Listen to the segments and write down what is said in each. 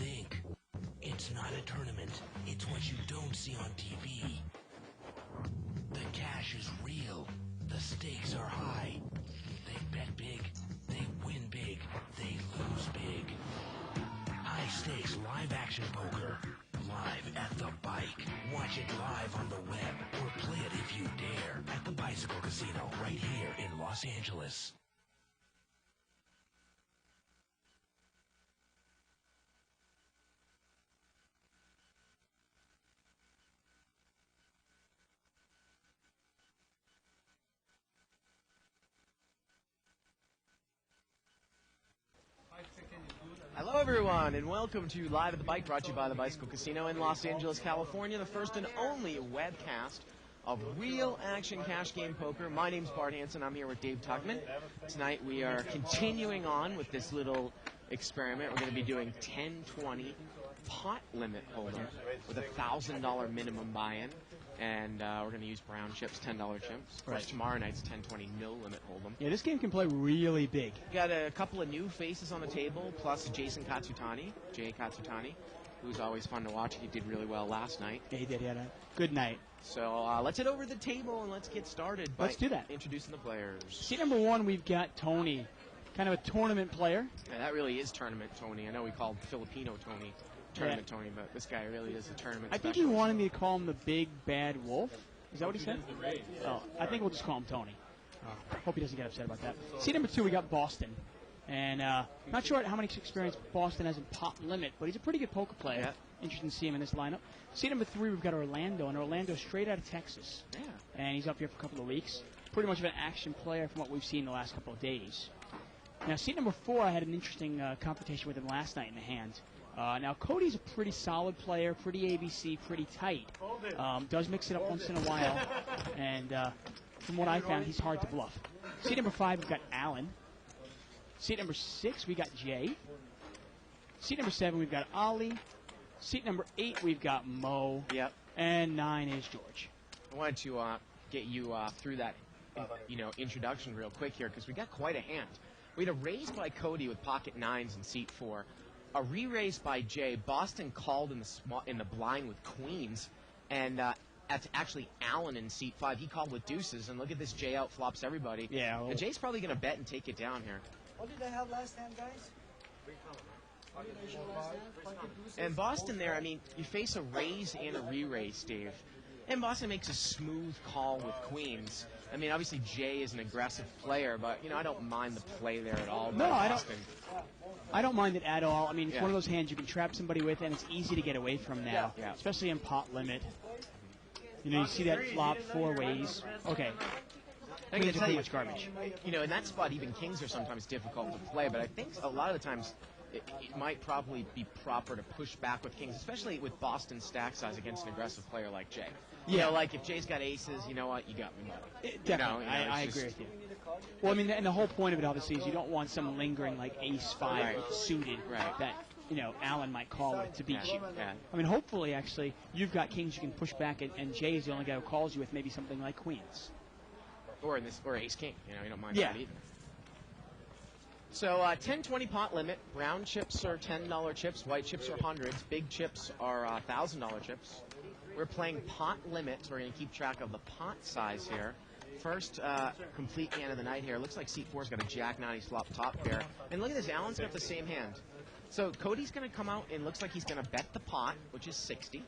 think. It's not a tournament. It's what you don't see on TV. The cash is real. The stakes are high. They bet big. They win big. They lose big. High stakes live action poker. Live at the bike. Watch it live on the web or play it if you dare at the Bicycle Casino right here in Los Angeles. Hello everyone, and welcome to Live at the Bike, brought to you by the Bicycle Casino in Los Angeles, California, the first and only webcast of real action cash game poker. My name's Bart Hanson. I'm here with Dave Tuckman. Tonight we are continuing on with this little experiment. We're going to be doing 10-20 pot limit hold'em with a $1,000 minimum buy-in, and we're going to use brown chips, $10 chips. Of course, tomorrow night's 10-20 no limit hold'em. Yeah, this game can play really big. Got a couple of new faces on the table, plus Jason Katsutani, Jay Katsutani, who's always fun to watch. He did really well last night. Yeah, he did. He had a good night. So let's head over to the table and let's get started. Let's do that. Introducing the players. Seat number one, we've got Tony, kind of a tournament player. Yeah, that really is tournament Tony. I know we called Filipino Tony tournament Tony, but this guy really is a tournament. I think he wanted me to call him the Big Bad Wolf. Is that what he said? Oh, I think we'll just call him Tony. Hope he doesn't get upset about that. Seat number two, we got Boston. And not sure how much experience Boston has in pot limit, but he's a pretty good poker player. Yeah. Interesting to see him in this lineup. Seat number three, we've got Orlando, and Orlando's straight out of Texas. Yeah. And he's up here for a couple of weeks. Pretty much of an action player from what we've seen the last couple of days. Now, seat number four, I had an interesting confrontation with him last night in the hand. Now, Cody's a pretty solid player, pretty ABC, pretty tight. Does mix it up once in a while. And from what I found, he's hard to bluff. Seat number five, we've got Alan. Seat number six, we got Jay. Seat number seven, we've got Ollie. Seat number eight, we've got Mo. Yep. And nine is George. I wanted to get you through that, introduction real quick here, because we got quite a hand. We had a raise by Cody with pocket nines in seat four. A re-raise by Jay. Boston called in the blind with queens, and that's actually Allen in seat five. He called with deuces, and look at this. Jay outflops everybody. Yeah. And Jay's probably going to bet and take it down here. What did I have last time, guys? And Boston there, I mean, you face a raise and a re-raise, Dave. And Boston makes a smooth call with queens. I mean, obviously Jay is an aggressive player, but I don't mind the play there at all. No, I don't mind it at all. I mean, it's one of those hands you can trap somebody with, and it's easy to get away from now, especially in pot limit. You see that flop four ways. Okay. I'm going to tell you, much garbage. In that spot, even kings are sometimes difficult to play, but I think a lot of the times it might probably be proper to push back with kings, especially with Boston's stack size against an aggressive player like Jay. Yeah. Like if Jay's got aces, you know what? You got me, buddy. Definitely. I agree with you. Well, I mean, and the whole point of it, obviously, is you don't want some lingering, like, ace-5 suited that, Allen might call with to beat you. Yeah. I mean, hopefully, actually, you've got kings you can push back, and Jay is the only guy who calls you with maybe something like queens. Or ace-king. You don't mind that either. So 10-20 pot limit. Brown chips are $10 chips. White chips are hundreds. Big chips are $1,000 chips. We're playing pot limit, so we're going to keep track of the pot size here. First complete hand of the night here. Looks like seat four's got a jack-9. He's flop top pair. And look at this. Allen's got the same hand. So Cody's going to come out and looks like he's going to bet the pot, which is 60.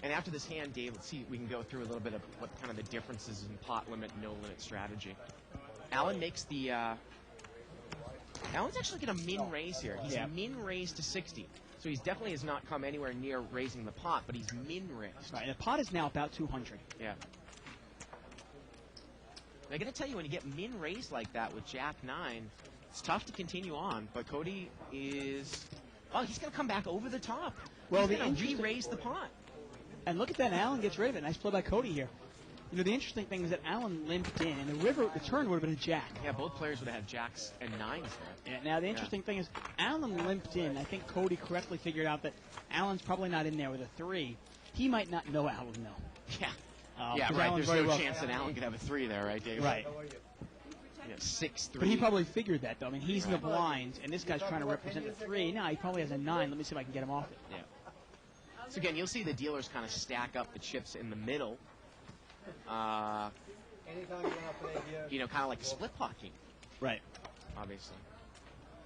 And after this hand, Dave, let's see, we can go through a little bit of what kind of the differences in pot limit, no limit strategy. Allen makes the... Allen's actually going to min raise here. He's min raised to 60. So he definitely has not come anywhere near raising the pot, but he's min raised. Right, the pot is now about 200. Yeah. I got to tell you, when you get min raised like that with Jack-9, it's tough to continue on. But Cody is... Oh, he's going to come back over the top. Well, he's going to re-raise the pot. And look at that, Allen gets rid of it. Nice play by Cody here. The interesting thing is that Allen limped in, and the turn would have been a jack. Yeah, both players would have had jacks and nines there. Yeah, now, the interesting thing is Allen limped in. I think Cody correctly figured out that Allen's probably not in there with a 3. He might not know Allen, though. Yeah. Right. Allen's There's no chance that Allen could have a 3 there, right, Dave? Right. 6-3. But he probably figured that, though. I mean, he's in the blind, and this guy's trying to represent the 3. Now he probably has a 9. Let me see if I can get him off it. Yeah. So again, you'll see the dealers kind of stack up the chips in the middle. Kind of like a split pot game. Right. Obviously.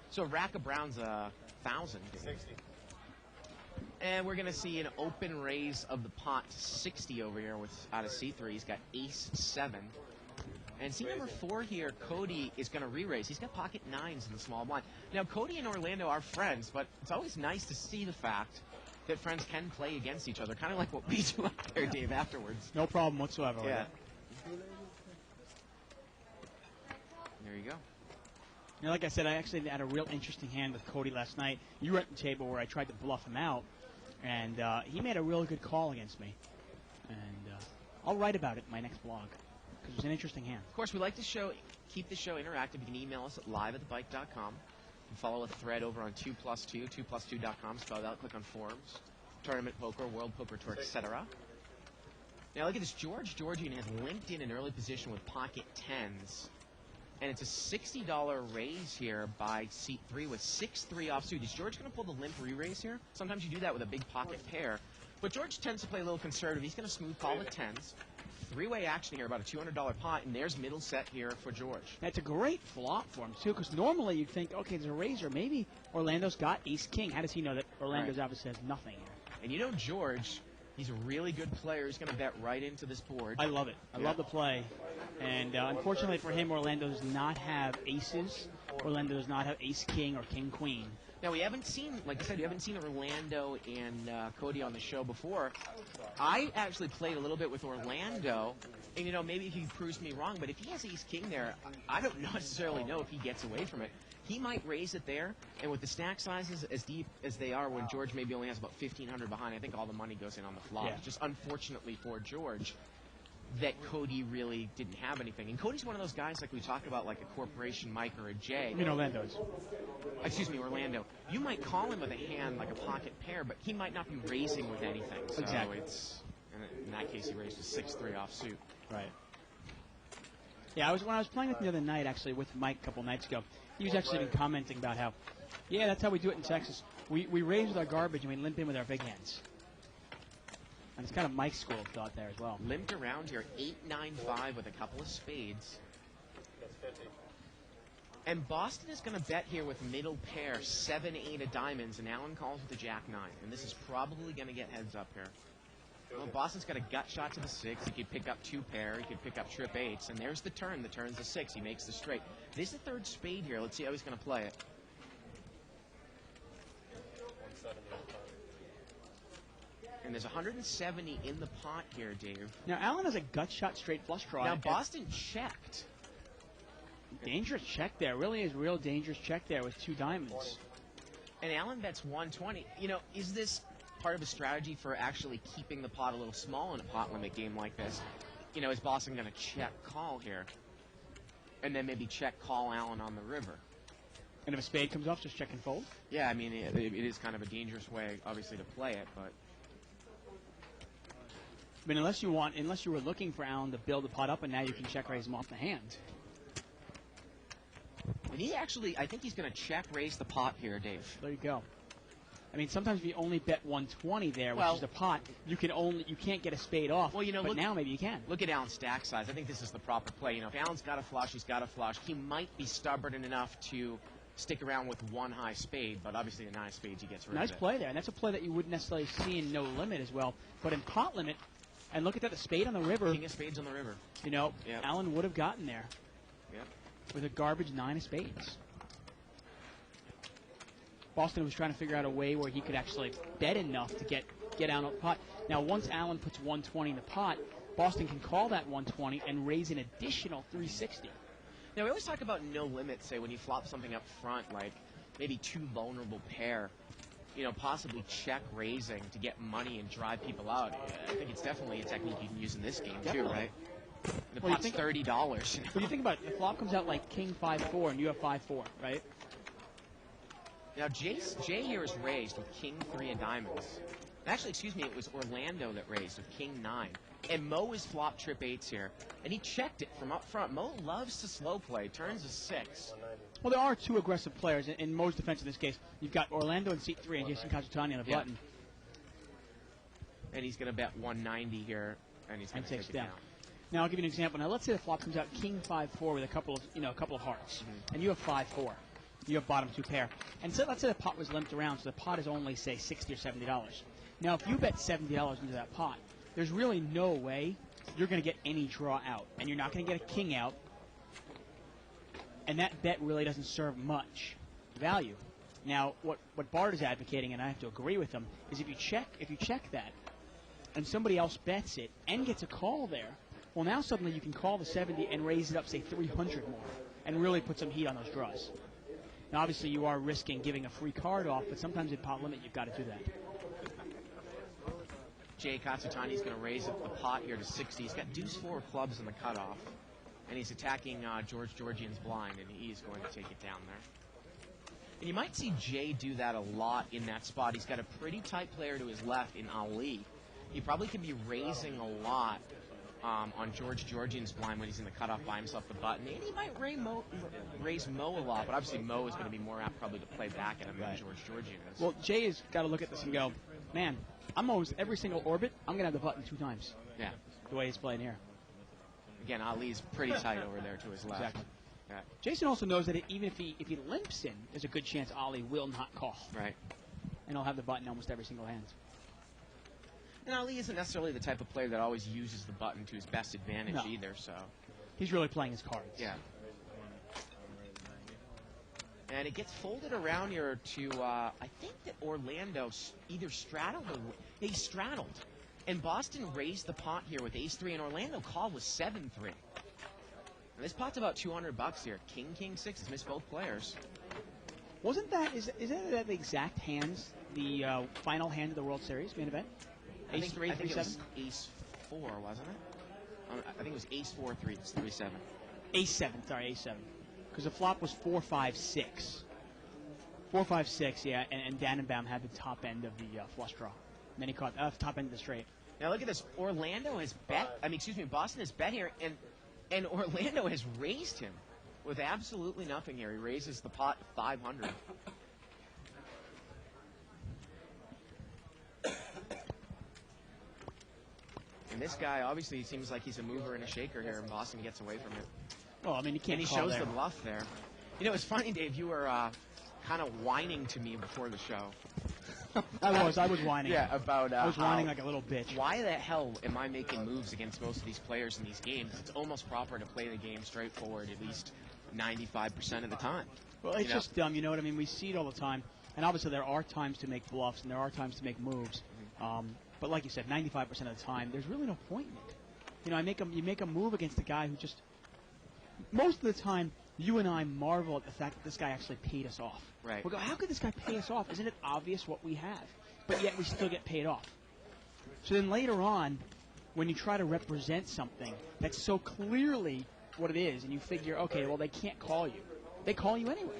So a rack of browns, 1,000. 60. And we're going to see an open raise of the pot to 60 over here out of C3. He's got ace 7. And see number 4 here, Cody is going to re-raise. He's got pocket 9s in the small blind. Now, Cody and Orlando are friends, but it's always nice to see the fact that friends can play against each other, kind of like what we do out there, Dave, afterwards. No problem whatsoever. Yeah. There you go. Now, like I said, I actually had a real interesting hand with Cody last night. You were at the table where I tried to bluff him out, and he made a really good call against me. And I'll write about it in my next blog, because it was an interesting hand. Of course, we like to keep the show interactive. You can email us at live@thebike.com. And follow a thread over on 2plus2, 2plus2.com, spelled out. Click on forums, tournament poker, world poker tour, etc. Now look at this. Georgian has linked in an early position with pocket 10s. And it's a $60 raise here by seat 3 with 6-3 offsuit. Is George going to pull the limp re-raise here? Sometimes you do that with a big pocket pair. But George tends to play a little conservative. He's going to smooth call the 10s. 3-way action here, about a $200 pot, and there's middle set here for George. That's a great flop for him, too, because normally you'd think, okay, there's a raiser. Maybe Orlando's got ace-king. How does he know that Orlando's obviously has nothing here? And you know George, he's a really good player. He's going to bet right into this board. I love it. I love the play. And unfortunately for him, Orlando does not have aces. Orlando does not have ace-king or king-queen. Now, we haven't seen, like I said, we haven't seen Orlando and Cody on the show before. I actually played a little bit with Orlando, and, you know, maybe he proves me wrong, but if he has ace-king there, I don't necessarily know if he gets away from it. He might raise it there, and with the stack sizes as deep as they are, when George maybe only has about 1,500 behind, I think all the money goes in on the flop. Yeah. Just unfortunately for George, that Cody really didn't have anything. And Cody's one of those guys, like we talk about, like a Corporation Mike or a Jay. You know Orlando is. Excuse me, Orlando. You might call him with a hand like a pocket pair, but he might not be raising with anything. So Exactly. it's, in that case, he raised with 6-3 offsuit. Right. Yeah, when I was playing with him the other night, actually, with Mike a couple nights ago, he was actually been commenting about how, yeah, that's how we do it in Texas. We raise with our garbage and we limp in with our big hands. And it's kind of Mike's school of thought there as well. Limped around here, 8-9-5 with a couple of spades. That's 50. And Boston is going to bet here with middle pair, 7-8 of diamonds, and Allen calls with the jack-9. And this is probably going to get heads up here. Well, Boston's got a gut shot to the 6. He could pick up 2 pair. He could pick up trip 8s. And there's the turn. The turn's the 6. He makes the straight. This is the 3rd spade here. Let's see how he's going to play it. 170 on the pot. And there's 170 in the pot here, Dave. Now, Allen has a gut shot straight flush draw. Now, Boston checked. Dangerous check there. Really is real dangerous check there with 2 diamonds. And Allen bets 120. You know, is this part of a strategy for actually keeping the pot a little small in a pot limit game like this? You know, is Boston going to check call here? And then maybe check call Allen on the river? And if a spade comes off, just check and fold? Yeah, I mean, it is kind of a dangerous way, obviously, to play it, but... I mean, unless you were looking for Allen to build the pot up, and now you can check raise him off the hand. And he actually, I think he's going to check raise the pot here, Dave. There you go. I mean, sometimes if you only bet 120 there, which is the pot, you can't get a spade off. Well, you know, but now maybe you can. Look at Allen's stack size. I think this is the proper play. You know, if Allen's got a flush, he's got a flush. He might be stubborn enough to stick around with 1 high spade, but obviously the 9 spades he gets rid of Nice it. play there, and that's a play that you wouldn't necessarily see in no limit as well. But in pot limit, and look at that, the spade on the river. King of spades on the river. You know, Yep. Allen would have gotten there. Yep. With a garbage 9 of spades. Boston was trying to figure out a way where he could actually bet enough to get out of the pot. Now, once Allen puts 120 in the pot, Boston can call that 120 and raise an additional 360. Now, we always talk about no limit, say, when you flop something up front, like maybe 2 vulnerable pair, you know, possibly check raising to get money and drive people out. I think it's definitely a technique you can use in this game, Definitely. too, right? The Well, you pot's think- $30. You know? When you think about it, the flop comes out like king 5-4, and you have 5-4, right? Now, Jay here is raised with king 3 of diamonds. Actually, excuse me, it was Orlando that raised with king 9. And Mo is flop trip 8s here. And he checked it from up front. Mo loves to slow play. Turns a 6. Well, there are two aggressive players in Mo's defense in this case. You've got Orlando in seat 3 and Jason Katsutani on the button. And he's going to bet 190 here, and he's going to take it down. Now I'll give you an example. Now let's say the flop comes out King 5-4 with a couple of hearts, and you have 5-4. You have bottom 2 pair, and so let's say the pot was limped around, so the pot is only say $60 or $70. Now if you bet $70 into that pot, there's really no way you're going to get any draw out, and you're not going to get a king out, and that bet really doesn't serve much value. Now what Bart is advocating, and I have to agree with him, is if you check that, and somebody else bets it and gets a call there, well, now suddenly you can call the 70 and raise it up, say, 300 more, and really put some heat on those draws. Now, obviously, you are risking giving a free card off, but sometimes in pot limit, you've got to do that. Jay Katsutani's going to raise up the pot here to 60. He's got deuce 4 clubs in the cutoff, and he's attacking George Georgian's blind, and he's going to take it down there. And you might see Jay do that a lot in that spot. He's got a pretty tight player to his left in Ali. He probably can be raising a lot on George Georgian's blind when he's in the cutoff by himself the button. And he might raise Mo a lot, but obviously Mo is going to be more apt probably to play back at him than George Georgian is. Well, Jay has got to look at this and go, man, I'm almost every single orbit, I'm going to have the button 2 times. Yeah. The way he's playing here. Again, Ali's pretty tight over there to his left. Exactly. Yeah. Jason also knows that even if he limps in, there's a good chance Ali will not call. Right. And he'll have the button almost every single hand. And Ali isn't necessarily the type of player that always uses the button to his best advantage either, so. He's really playing his cards. Yeah. And it gets folded around here to, I think that Orlando either straddled or he straddled. And Boston raised the pot here with ace-3, and Orlando called with 7-3. And this pot's about $200 here. King, 6 has missed both players. Wasn't that, is that the exact hands, the final hand of the World Series main event? Ace-3, 3-7? It was ace-4, wasn't it? I think it was ace-4, 3-7. Ace-7, sorry, ace-7. Because the flop was 4-5-6. 4-5-6, yeah, and Dannenbaum had the top end of the flush draw. And then he caught top end of the straight. Now look at this. Boston has bet here, and Orlando has raised him with absolutely nothing here. He raises the pot 500. And this guy obviously seems like he's a mover and a shaker here, and Boston gets away from it. Well, I mean, he can't. And he shows the bluff there. You know, it's funny, Dave. You were kind of whining to me before the show. I was whining. Yeah, about I was whining like a little bitch. Why the hell am I making moves against most of these players in these games? It's almost proper to play the game straightforward at least 95% of the time. Well, it's just dumb. You know what I mean? We see it all the time. And obviously there are times to make bluffs and there are times to make moves. But like you said, 95% of the time, there's really no point in it. You know, you make a move against a guy who just... Most of the time, you and I marvel at the fact that this guy actually paid us off. Right. We go, how could this guy pay us off? Isn't it obvious what we have? But yet we still get paid off. So then later on, when you try to represent something that's so clearly what it is, and you figure, okay, well, they can't call you. They call you anyway.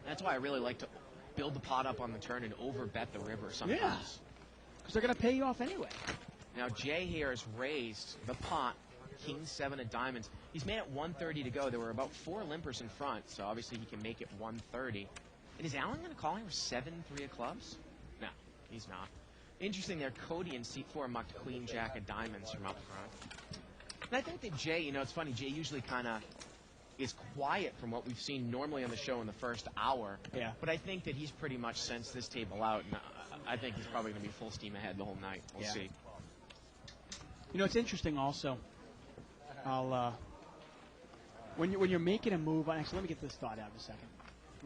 That's why I really like to build the pot up on the turn and over-bet the river sometimes. Yeah, because they're going to pay you off anyway. Now, Jay here has raised the pot, King 7 of diamonds. He's made it 130 to go. There were about 4 limpers in front, so obviously he can make it 130. And is Allen going to call him with 7-3 of clubs? No, he's not. Interesting there, Cody in seat 4 mucked Queen Jack of diamonds from up front. And I think that Jay, you know, it's funny, Jay usually kind of is quiet from what we've seen normally on the show in the first hour. Yeah. But I think that he's pretty much sensed this table out, and I think he's probably going to be full steam ahead the whole night. We'll see. You know, it's interesting also. When you're making a move, actually, let me get this thought out in a second.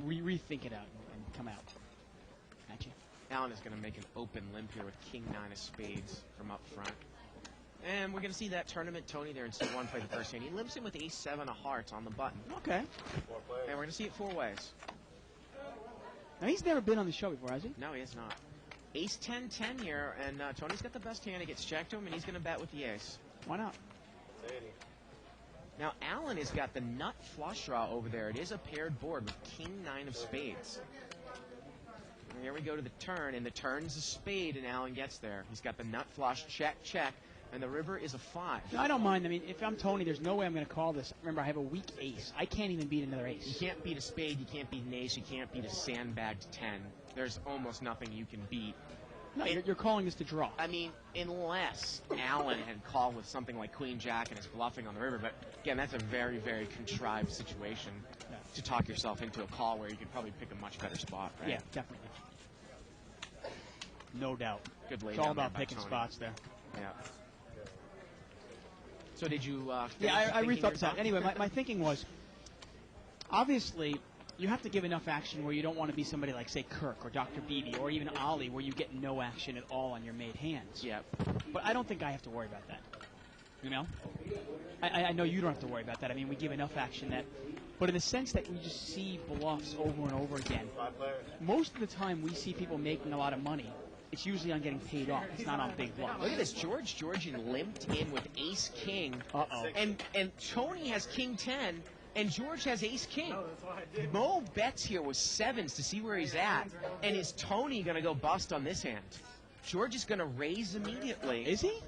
Rethink it out and come out. At you. Allen is going to make an open limp here with King 9 of spades from up front. And we're going to see that tournament Tony there in C1 play the first hand. He limps in with ace 7 of hearts on the button. Okay. And we're going to see it 4 ways. Now, he's never been on the show before, has he? No, he has not. Ace 10-10 here, and Tony's got the best hand. He gets checked to him, and he's going to bet with the ace. Why not? Now, Allen has got the nut flush draw over there. It is a paired board with King 9 of spades. And here we go to the turn, and the turn's a spade, and Allen gets there. He's got the nut flush, check, check. And the river is a 5. No, I don't mind. I mean, if I'm Tony, there's no way I'm going to call this. Remember, I have a weak ace. I can't even beat another You ace. can't beat a spade, you can't beat an ace, you can't beat a sandbagged 10. There's almost nothing you can beat. No, you're calling this to draw. I mean, unless Allen had called with something like Queen Jack and is bluffing on the river. But again, that's a very, very contrived situation to talk yourself into a call where you could probably pick a much better spot, right? Yeah, definitely. No doubt. Good lay It's all down there about by picking Tony. spots there. Yeah. So did you? Yeah, I finish rethought your that. thought? Anyway, my thinking was, obviously, you have to give enough action where you don't want to be somebody like, say, Kirk or Dr. Beatty or even Ali, where you get no action at all on your made hands. Yeah. But I don't think I have to worry about that. You know? I know you don't have to worry about that. I mean, we give enough action that... But in the sense that we just see bluffs over and over again, most of the time we see people making a lot of money. It's usually on getting paid off. It's not on big bluffs. Look at this. George Georgian limped in with ace king. Uh-oh. And Tony has king 10, and George has ace king. Mo bets here with 7s to see where he's at. And is Tony going to go bust on this hand? George is going to raise immediately. Is he?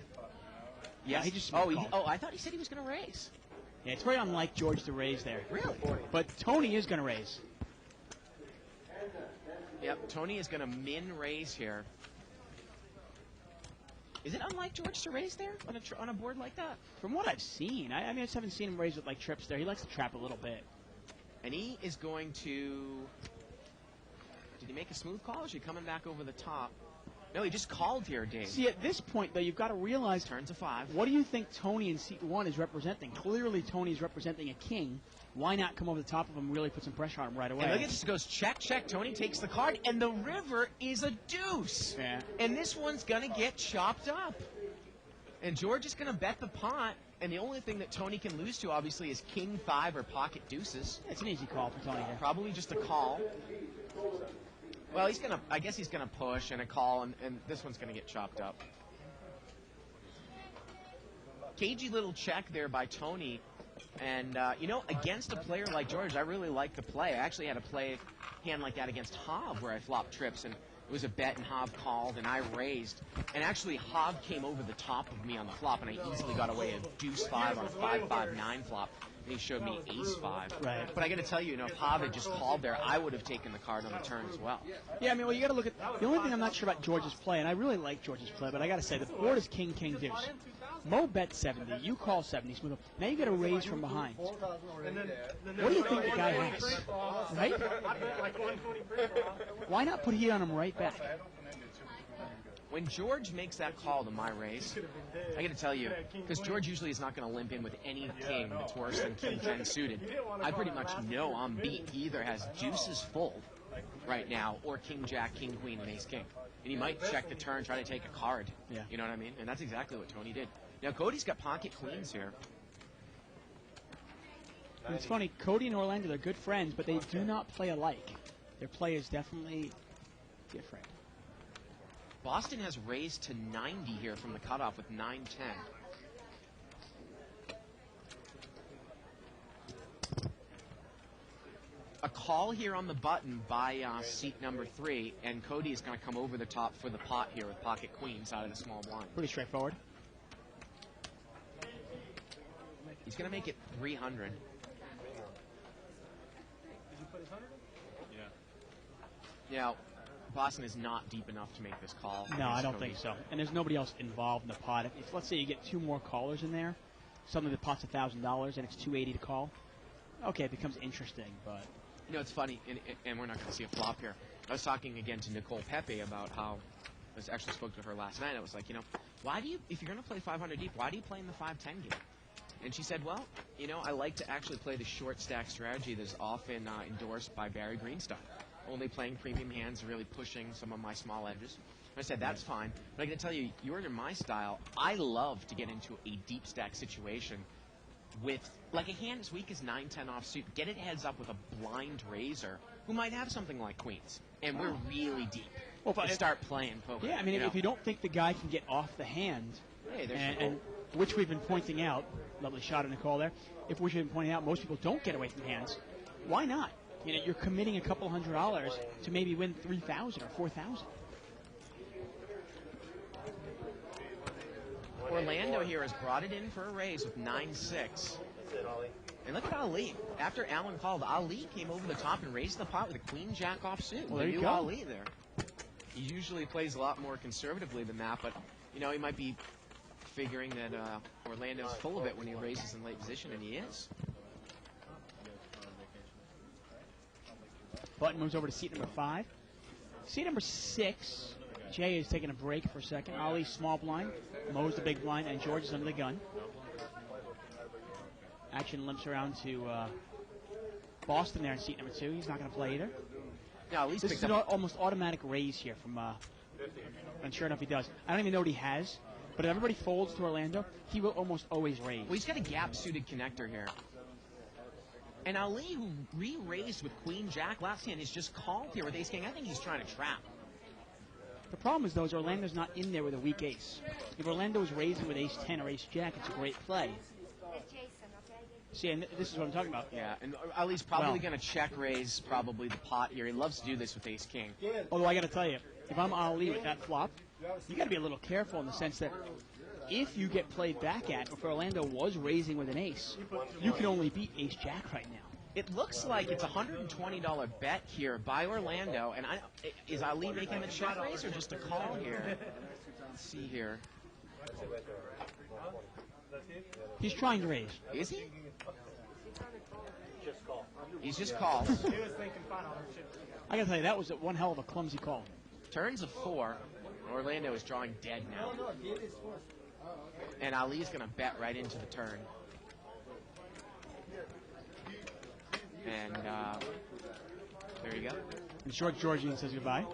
Yes. he just oh, called. I thought he said he was going to raise. Yeah, it's very unlike George to raise there. Really? But Tony is going to raise. Yep, Tony is going to min raise here. Is it unlike George to raise there on a board like that? From what I've seen, I just haven't seen him raise with like trips there. He likes to trap a little bit. And he is going to... Did he make a smooth call, or is he coming back over the top? No, he just called here, Dave. See, at this point, though, you've got to realize... Turns a 5. What do you think Tony in seat 1 is representing? Clearly, Tony's representing a king. Why not come over the top of him and really put some pressure on him right away? And look at this. It goes check, check. Tony takes the card, and the river is a deuce. Yeah. And this one's going to get chopped up. And George is going to bet the pot, and the only thing that Tony can lose to, obviously, is king 5 or pocket deuces. It's an easy call for Tony here. Probably just a call. Well, he's going to, I guess he's going to push and a call, and this one's going to get chopped up. Cagey little check there by Tony. And, you know, against a player like George, I really like the play. I actually had a play hand like that against Hob where I flopped trips, and it was a bet, and Hob called, and I raised. And actually, Hob came over the top of me on the flop, and I easily got away a deuce 5 on a 5-5-9 flop. And he showed me ace 5. Right. But I got to tell you, if Hob had just called there, I would have taken the card on the turn as well. Yeah, I mean, well, you got to look at... The only thing I'm not sure about George's play, and I really like George's play, but I got to say, the board is king, king, deuce. Mo bet 70. You call 70. Smooth. Now you got to raise from behind. What do you think the guy has? Right? Why not put heat on him right back? When George makes that call to my raise, I got to tell you, because George usually is not going to limp in with any king that's worse than king 10 suited, I pretty much know I'm beat. He either has deuces full right now, or king jack, king queen, and ace king. And he might check the turn, try to take a card. Yeah. You know what I mean? And that's exactly what Tony did. Now, Cody's got pocket queens here. And it's funny, Cody and Orlando, they're good friends, but they do not play alike. Their play is definitely different. Boston has raised to 90 here from the cutoff with 9-10. A call here on the button by seat number 3, and Cody is going to come over the top for the pot here with pocket queens out of the small blind. Pretty straightforward. He's going to make it 300. Now, Boston is not deep enough to make this call. No, I don't Cody. think so. And there's nobody else involved in the pot. If let's say you get 2 more callers in there, suddenly the pot's $1,000 and it's $280 to call. Okay, it becomes interesting, but You know, it's funny, and we're not going to see a flop here. I was talking again to Nicole Pepe about how I actually spoke to her last night. I was like, why do you, if you're going to play 500 deep, why do you play in the 510 game? And she said, well, I like to actually play the short stack strategy that's often endorsed by Barry Greenstein. Only playing premium hands, really pushing some of my small edges. I said, that's fine. But I got to tell you, you're in my style. I love to get into a deep stack situation with, like a hand as weak as 9-10 offsuit, get it heads up with a blind raiser who might have something like queens. And we're really deep. Well, to start playing poker. Yeah, I mean, if you don't think the guy can get off the hand, hey, there's and which we've been pointing out, lovely shot of Nicole there, which we've been pointing out, most people don't get away from hands, why not? You're committing a couple $100 to maybe win 3,000 or 4,000. Orlando here has brought it in for a raise with 9-6. That's it, Ollie. And look at Ali. After Allen called, Ali came over the top and raised the pot with a queen-jack offsuit. Well, there you knew go. Ali there. He usually plays a lot more conservatively than that, but, you know, he might be figuring that Orlando's full of it when he raises in late position, and he is. Button moves over to seat number 5. Seat number 6, Jay is taking a break for a second. Ali small blind, Mo's the big blind, and George is under the gun. Action limps around to Boston there in seat number 2. He's not going to play either. Yeah, at least This picked is an up. almost automatic raise here from, and sure enough he does. I don't even know what he has, but if everybody folds to Orlando, he will almost always raise. Well, he's got a gap-suited connector here. And Ali, who re-raised with queen-jack last hand, is just called here with ace-king. I think he's trying to trap. The problem is, though, is Orlando's not in there with a weak ace. If Orlando is raising with ace-10 or ace-jack, it's a great play. See, and this is what I'm talking about. Yeah, and Ali's probably Well- going to check raise probably the pot here. He loves to do this with ace-king. Although I got to tell you, if I'm Ali with that flop, you got to be a little careful in the sense that if you get played back at, if Orlando was raising with an ace, you can only beat ace-jack right now. It looks like it's a $120 bet here by Orlando. And is Ali making the check raise or just a call here? Let's see here. He's trying to raise. Is he? Just call. He's just called. I got to tell you, that was one hell of a clumsy call. Turns a 4. Orlando is drawing dead now. And Ali's going to bet right into the turn. And there you go. And Short Georgian says goodbye.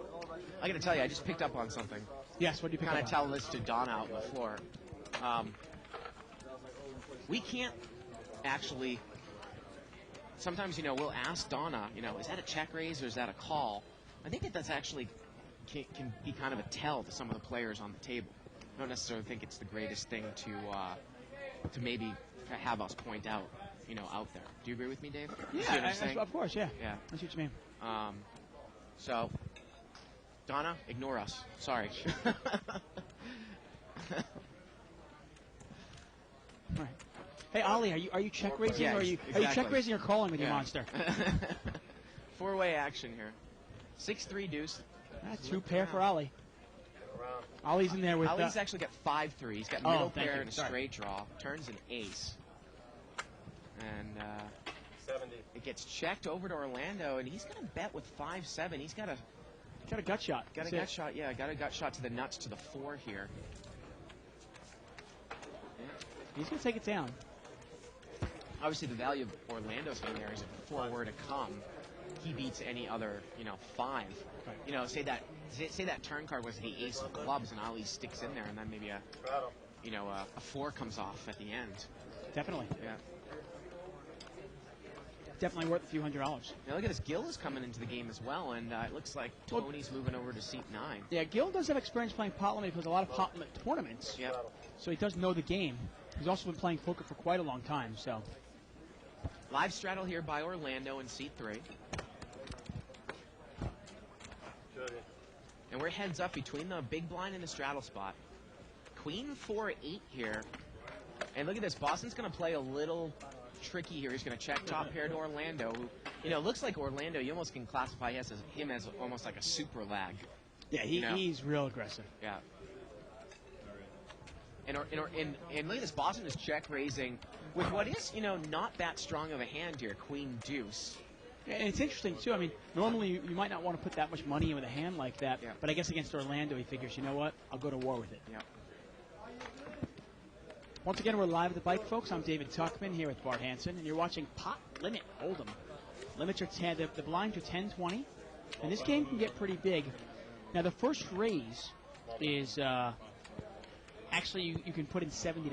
I got to tell you, I just picked up on something. Yes, what do you pick Kind up of on? tell this to Donna out on the floor. We can't actually. Sometimes, you know, we'll ask Donna, you know, is that a check raise or is that a call? I think that that's actually can be kind of a tell to some of the players on the table. I don't necessarily think it's the greatest thing to maybe have us point out, you know, out there. Do you agree with me, Dave? You see what I'm saying? Of course, yeah. Yeah. I see what you mean. So, Donna, ignore us. Sorry. All right. Hey, Ali, are you check raising Yeah, or are you exactly. check raising or calling with your Yeah. monster? Four-way action here. 6-3 deuce. That's 2 pair for Ali. Ali's in there with. Ali's actually got 5-3. He's got Oh, middle thank pair you. and a Sorry. straight draw. Turns an ace. And 70. it gets checked over to Orlando, and he's going to bet with 5-7. He's got a got a gut shot. got a That's gut it. shot. Yeah, got a gut shot to the nuts to the 4 here. He's gonna take it down. Obviously, the value of Orlando's hand there is if the 4 were to come, he beats any other, you know, 5. Right. You know, say that turn card was the ace of clubs, and Ali sticks in there, and then maybe a 4 comes off at the end. Definitely. Yeah. Definitely worth a few $100s. Now look at this. Gil is coming into the game as well, and it looks like Well- Tony's moving over to seat 9. Yeah, Gil does have experience playing pot limit. He plays a lot of pot limit tournaments, Yep. so he does know the game. He's also been playing poker for quite a long time, so. Live straddle here by Orlando in seat 3. And we're heads up between the big blind and the straddle spot. Queen 4-8 here. And look at this. Boston's going to play a little tricky here. He's going to check top pair to Orlando, who, you know, looks like Orlando. You almost can classify him as almost like a super lag. Yeah, he's real aggressive. Yeah. And look at this. Boston is check raising with what is, you know, not that strong of a hand here. Queen deuce. And it's interesting, too. I mean, normally you might not want to put that much money in with a hand like that, Yeah. but I guess against Orlando, he figures, you know what, I'll go to war with it. Yeah. Once again, we're live at the bike, folks. I'm David Tuckman here with Bart Hansen, and you're watching Pot Limit Hold'em. Limits are 10, the blinds are 10-20, and this game can get pretty big. Now, the first raise is, actually, you can put in $70.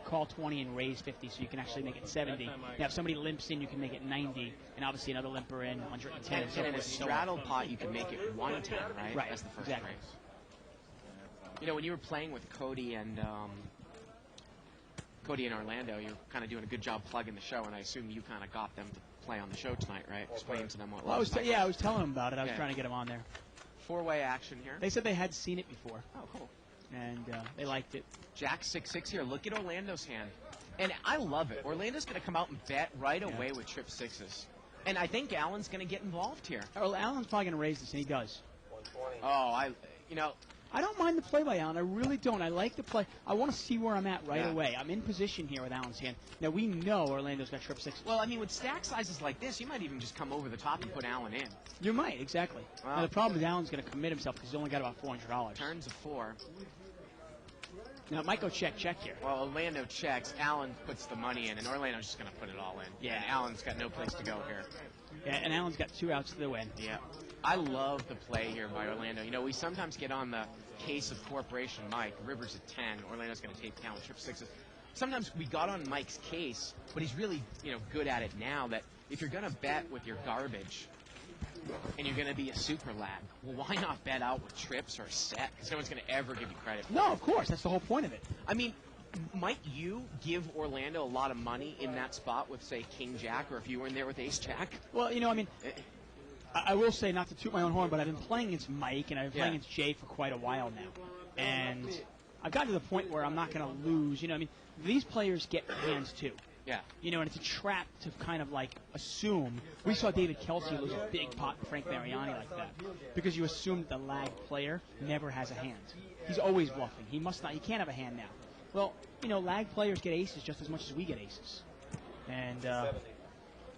Call 20 and raise 50, so you can actually make it 70. Now, if somebody limps in, you can make it 90, and obviously another limper in 110. And in a straddle pot, you can make it 110, right? Right, That's the first exactly. raise. You know, when you were playing with Cody and Orlando, you're kind of doing a good job plugging the show, and I assume you kind of got them to play on the show tonight, right? Explain to them what Well, I was last I was telling them about it. I was Yeah. trying to get them on there. Four-way action here. They said they had seen it before. Oh, cool. and they liked it. Jack 6-6 here. Look at Orlando's hand. And I love it. Orlando's going to come out and bet right away with trip sixes. And I think Allen's going to get involved here. Well, Allen's probably going to raise this, and he does. 120. Oh, I don't mind the play by Allen. I really don't. I like the play. I want to see where I'm at right away. I'm in position here with Allen's hand. Now, we know Orlando's got trip sixes. well, I mean, with stack sizes like this, you might even just come over the top and put Allen in. You might, exactly. Wow. Now, the problem is Allen's going to commit himself because he's only got about $400. Turns of 4. Now, it might go check here. Well, Orlando checks. Allen puts the money in, and Orlando's just going to put it all in. Yeah. And Allen's got no place to go here. Yeah, and Allen's got 2 outs to the win. Yeah. I love the play here by Orlando. You know, we sometimes get on the case of Corporation Mike. Rivers at 10. Orlando's going to take down with trip sixes. Sometimes we got on Mike's case, but he's really, good at it now that if you're going to bet with your garbage and you're going to be a super lad, well, why not bet out with trips or a set? Because no one's going to ever give you credit for it. No, of course. That's the whole point of it. I mean, might you give Orlando a lot of money in that spot with, say, King Jack, or if you were in there with Ace Jack? Well, I will say, not to toot my own horn, but I've been playing against Mike and I've been playing against Jay for quite a while now. And I've gotten to the point where I'm not going to lose. These players get hands too. Yeah. And it's a trap to kind of assume. We saw David Kelsey lose a big pot to Frank Mariani like that because you assume that the lag player never has a hand. He's always bluffing. He can't have a hand now. Well, lag players get aces just as much as we get aces. And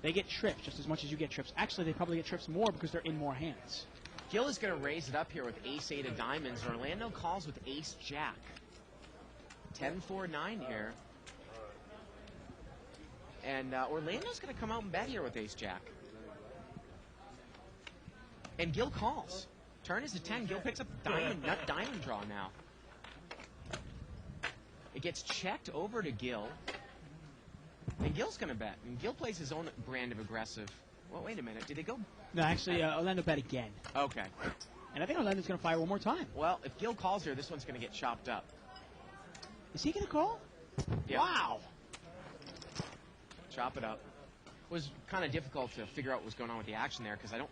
they get trips just as much as you get trips. Actually, they probably get trips more because they're in more hands. Gill is going to raise it up here with ace-8 of diamonds. Orlando calls with ace-jack. 10-4-9 here. And Orlando's going to come out and bet here with ace-jack. And Gill calls. Turn is a 10. Gill picks up diamond draw now. It gets checked over to Gill. And Gill's going to bet. And Gill plays his own brand of aggressive. Well, wait a minute. Did they go? No, actually, Orlando bet again. Okay. And I think Orlando's going to fire one more time. Well, if Gill calls here, this one's going to get chopped up. Is he going to call? Yep. Wow. Chop it up. It was kind of difficult to figure out what was going on with the action there because I don't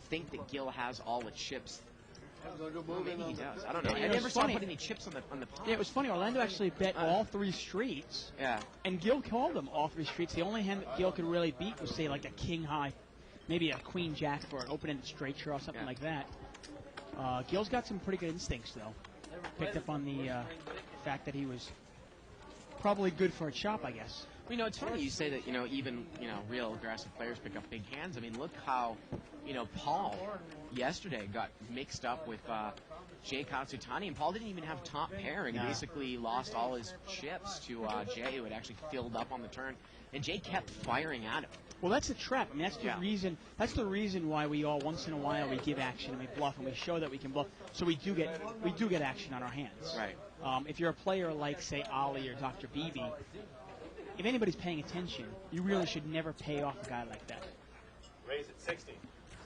think that Gill has all the chips. Well, maybe he does. I don't know. I never saw him put any chips on the pot. Yeah, it was funny. Orlando actually bet all 3 streets. Yeah. And Gill called them all 3 streets. The only hand that Gill could really beat was, say, like a king high, maybe a queen jack for an open-ended straight draw, something like that. Gill's got some pretty good instincts, though. Picked up on the fact that he was probably good for a chop, I guess. Well, it's funny you say that, even, real aggressive players pick up big hands. I mean, look how, Paul yesterday got mixed up with Jay Katsutani, and Paul didn't even have top pair, and he basically lost all his chips to Jay, who had actually filled up on the turn, and Jay kept firing at him. Well, that's the trap. I mean, that's the reason. That's the reason why we all once in a while we give action and we bluff and we show that we can bluff. So we do get action on our hands. Right. If you're a player like, say, Ali or Dr. Beebe, if anybody's paying attention, you really should never pay off a guy like that. Raise it 60.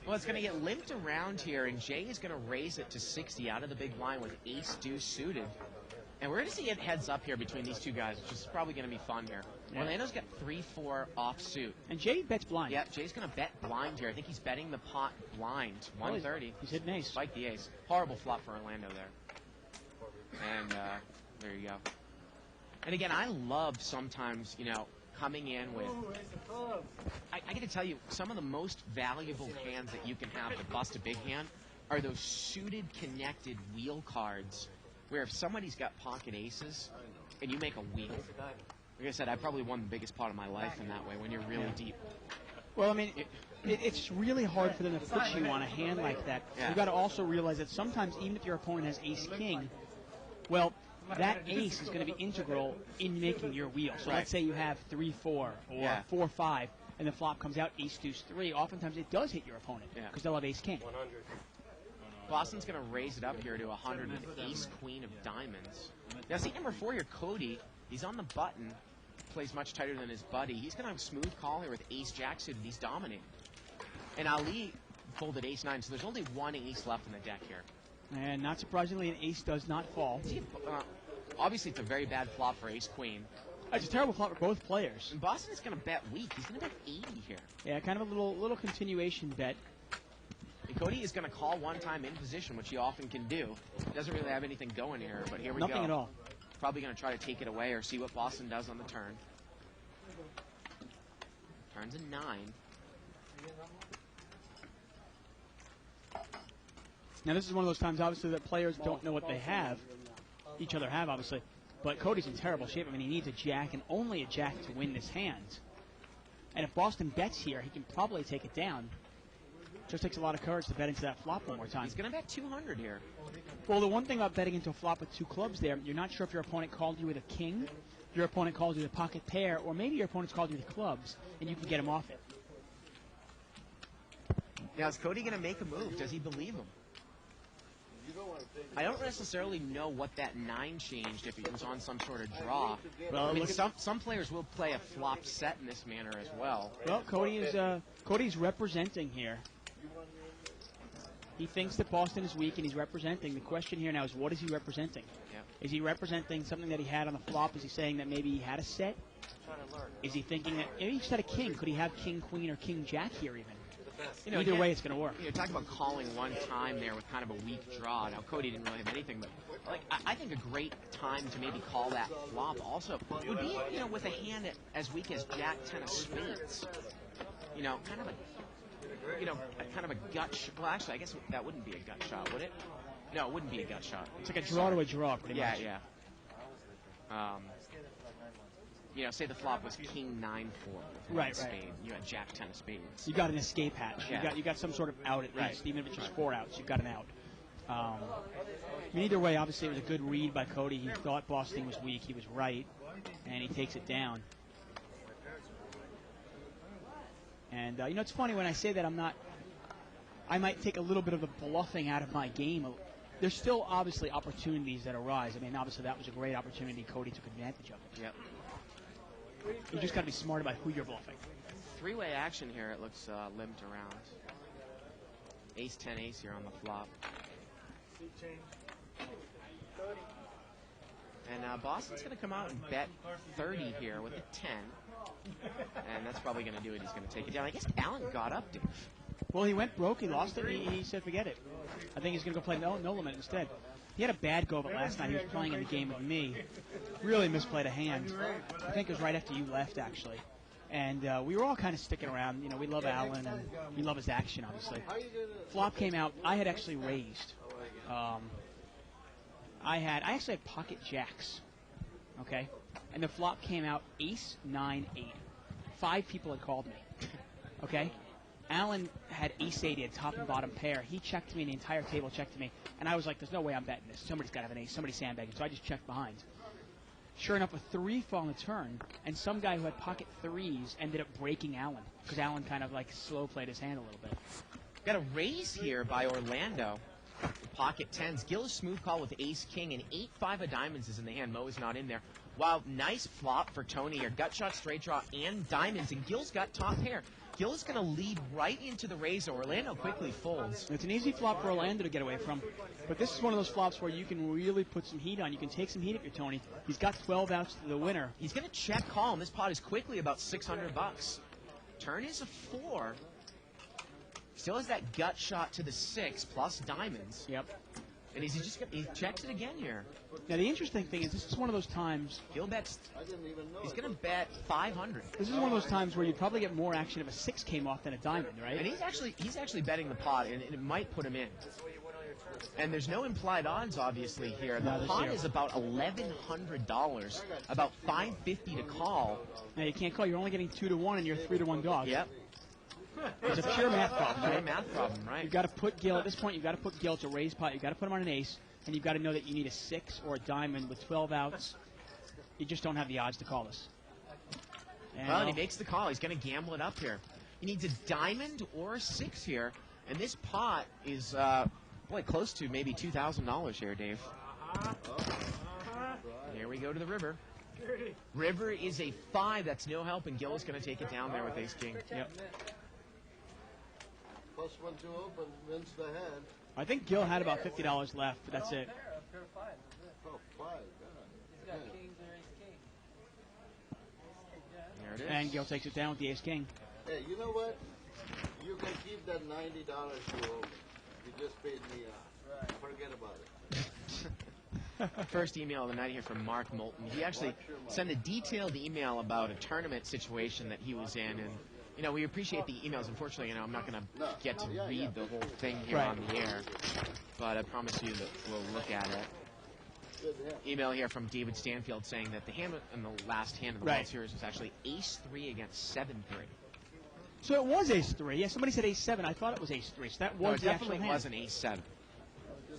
Well, it's going to get limped around here, and Jay is going to raise it to 60 out of the big blind with ace-deuce suited. And we're going to see it heads up here between these two guys, which is probably going to be fun here. Yeah. Orlando's got 3-4 offsuit. And Jay bets blind. Yeah, Jay's going to bet blind here. I think he's betting the pot blind, 130. He's hitting ace. Spike the ace. Horrible flop for Orlando there. And there you go. And again, I love sometimes, coming in with... I got to tell you, some of the most valuable hands that you can have to bust a big hand are those suited, connected wheel cards where if somebody's got pocket aces and you make a wheel, like I said, I probably won the biggest pot of my life in that way when you're really deep. Well, I mean, it's really hard for them to put you on a hand like that. Yeah. You've got to also realize that sometimes, even if your opponent has ace-king, well, that ace is going to be integral in making your wheel. So let's say you have 3-4 or 4-5, and the flop comes out ace-deuce-3. Oftentimes it does hit your opponent because they'll have ace-king. 100. Boston's going to raise it up here to 100 with ace-queen of diamonds. Now, see number 4 here, Cody. He's on the button. Plays much tighter than his buddy. He's going to have a smooth call here with ace-jack suited. He's dominating. And Ali folded ace-9, so there's only one ace left in the deck here. And not surprisingly, an ace does not fall. See, obviously, it's a very bad flop for ace-queen. It's a terrible flop for both players. And Boston is going to bet weak. He's going to bet 80 here. Yeah, kind of a little continuation bet. Cody is going to call one time in position, which he often can do. Doesn't really have anything going here, but here we go. Nothing at all. Probably going to try to take it away or see what Boston does on the turn. Turns a 9. Now, this is one of those times, obviously, that players don't know what they have. Each other have, obviously. But Cody's in terrible shape. I mean, he needs a jack and only a jack to win this hand. And if Boston bets here, he can probably take it down. Just takes a lot of courage to bet into that flop one more time. He's going to bet 200 here. Well, the one thing about betting into a flop with 2 clubs there, you're not sure if your opponent called you with a king, your opponent called you with a pocket pair, or maybe your opponent's called you with clubs, and you can get him off it. Now, is Cody going to make a move? Does he believe him? I don't necessarily know what that 9 changed if it was on some sort of draw. Well, I mean, some players will play a flop set in this manner as well. Well, Cody's representing here. He thinks that Boston is weak, and he's representing. The question here now is, what is he representing? Yep. Is he representing something that he had on the flop? Is he saying that maybe he had a set? Is he thinking that maybe he just had a king? Could he have king, queen, or king, jack here even? Either again, way, it's going to work. Talk about calling one time there with kind of a weak draw. Now, Cody didn't really have anything, but I think a great time to maybe call that flop also would be, with a hand as weak as Jack 10 of spades. Kind of a gut shot. Well, actually, I guess that wouldn't be a gut shot, would it? No, it wouldn't be a gut shot. It's like a draw to a draw, pretty much. Yeah. Say the flop was king 9-4 with right. spade. You had Jack 10 of spades. You got an escape hatch. Yeah. You got some sort of out at Right. least, even if it's just 4 outs. You've got an out. Either way, obviously, it was a good read by Cody. He thought Boston was weak. He was right, and he takes it down. And, it's funny when I say that I might take a little bit of the bluffing out of my game. There's still obviously opportunities that arise. I mean, obviously that was a great opportunity. Cody took advantage of it. Yep. You just got to be smart about who you're bluffing. 3-way action here. It looks limped around. Ace 10 ace here on the flop. And Boston's going to come out and bet 30 here with a 10. And that's probably going to do it. He's going to take it down. I guess Allen got up, Dave. Well, he went broke. He lost it. He said, forget it. I think he's going to go play no limit instead. He had a bad go of it last night. He was playing in the game with me. Really misplayed a hand. I think it was right after you left, actually. And we were all kind of sticking around. We love Allen, and we love his action, obviously. Flop came out. I had actually raised. I actually had pocket jacks. Okay? And the flop came out ace, 9, 8. 5 people had called me. Okay? Allen had ace 8, he had top and bottom pair. He checked me, and the entire table checked me. And I was like, there's no way I'm betting this. Somebody's got to have an ace. Somebody's sandbagging. So I just checked behind. Sure enough, a 3 fall on the turn, and some guy who had pocket 3s ended up breaking Allen, because Allen kind of slow played his hand a little bit. Got a raise here by Orlando. Pocket 10s. Gill is smooth call with ace king, and 8-5 of diamonds is in the hand. Mo is not in there. Wow, nice flop for Tony here. Gut shot, straight draw, and diamonds, and Gill's got top pair. Gill is going to lead right into the raise. Orlando quickly folds. It's an easy flop for Orlando to get away from, but this is one of those flops where you can really put some heat on. You can take some heat if you're Tony. He's got 12 outs to the winner. He's going to check call, and this pot is quickly about $600. Turn is a 4. Still has that gut shot to the 6 plus diamonds. Yep. And he checks it again here. Now, the interesting thing is this is one of those times. He's going to bet 500. This is one of those times where you probably get more action if a 6 came off than a diamond, right? And he's actually betting the pot, and it might put him in. And there's no implied odds, obviously, here. The pot is about $1,100, about $550 to call. Now, you can't call. You're only getting 2-1, and you're a 3-1 dog. Yep. It's a pure math problem, Pure math problem, right? You've got to put Gill, at this point, you've got to put Gill to raise pot. You've got to put him on an ace, and you've got to know that you need a 6 or a diamond with 12 outs. You just don't have the odds to call this. And he makes the call. He's going to gamble it up here. He needs a diamond or a 6 here, and this pot is, close to maybe $2,000 here, Dave. Here we go to the river. River is a 5. That's no help, and Gill is going to take it down there with ace-king. Yep. +1 2 open wins the hand. I think Gill had about $50 left, but that's it. Oh, 5. He's got kings or ace king. There it is. And Gill takes it down with the ace-king. Hey, you know what? You can keep that $90 you owe me. You just paid me off. Forget about it. First email of the night here from Mark Moulton. He actually sent a detailed email about a tournament situation that he was in, and we appreciate the emails. Unfortunately, I'm not going to get to read the whole thing here on the air, but I promise you that we'll look at it. Email here from David Stanfield saying that the hand in the last hand of the World Series was actually ace-3 against 7-3. So it was ace-3. Yeah, somebody said ace-7. I thought it was ace-3. So that was no, it the definitely actual hand. was an ace-7.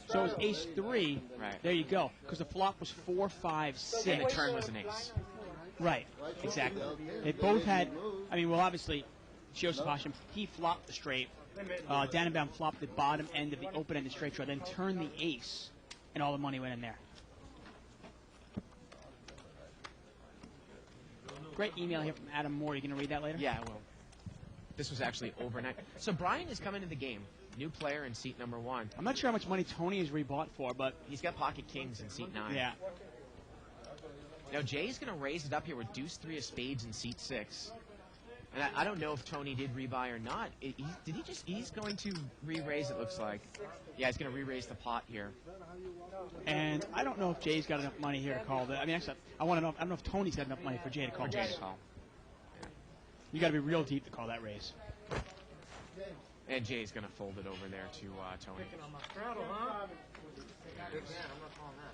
So it was ace-3. Right. There you go. Because the flop was 4, 5, 6. And the turn was an ace. Right. Exactly. They both had. I mean, well, obviously, Joseph Hashim, he flopped the straight. Dannenbaum flopped the bottom end of the open-ended straight draw, then turned the ace, and all the money went in there. Great email here from Adam Moore. Are you going to read that later? Yeah, I will. This was actually overnight. So Brian is coming to the game. New player in seat number 1. I'm not sure how much money Tony has rebought for, but he's got pocket kings in seat 9. Yeah. Now Jay's going to raise it up here with deuce 3 of spades in seat 6. And I don't know if Tony did rebuy or not. He's going to re-raise, it looks like. Yeah, he's going to re-raise the pot here. And I don't know if Jay's got enough money here to call that. I mean, actually, I don't know if Tony's got enough money for Jay to call. Jay to call. Yeah. You got to be real deep to call that raise. And Jay's going to fold it over there to Tony.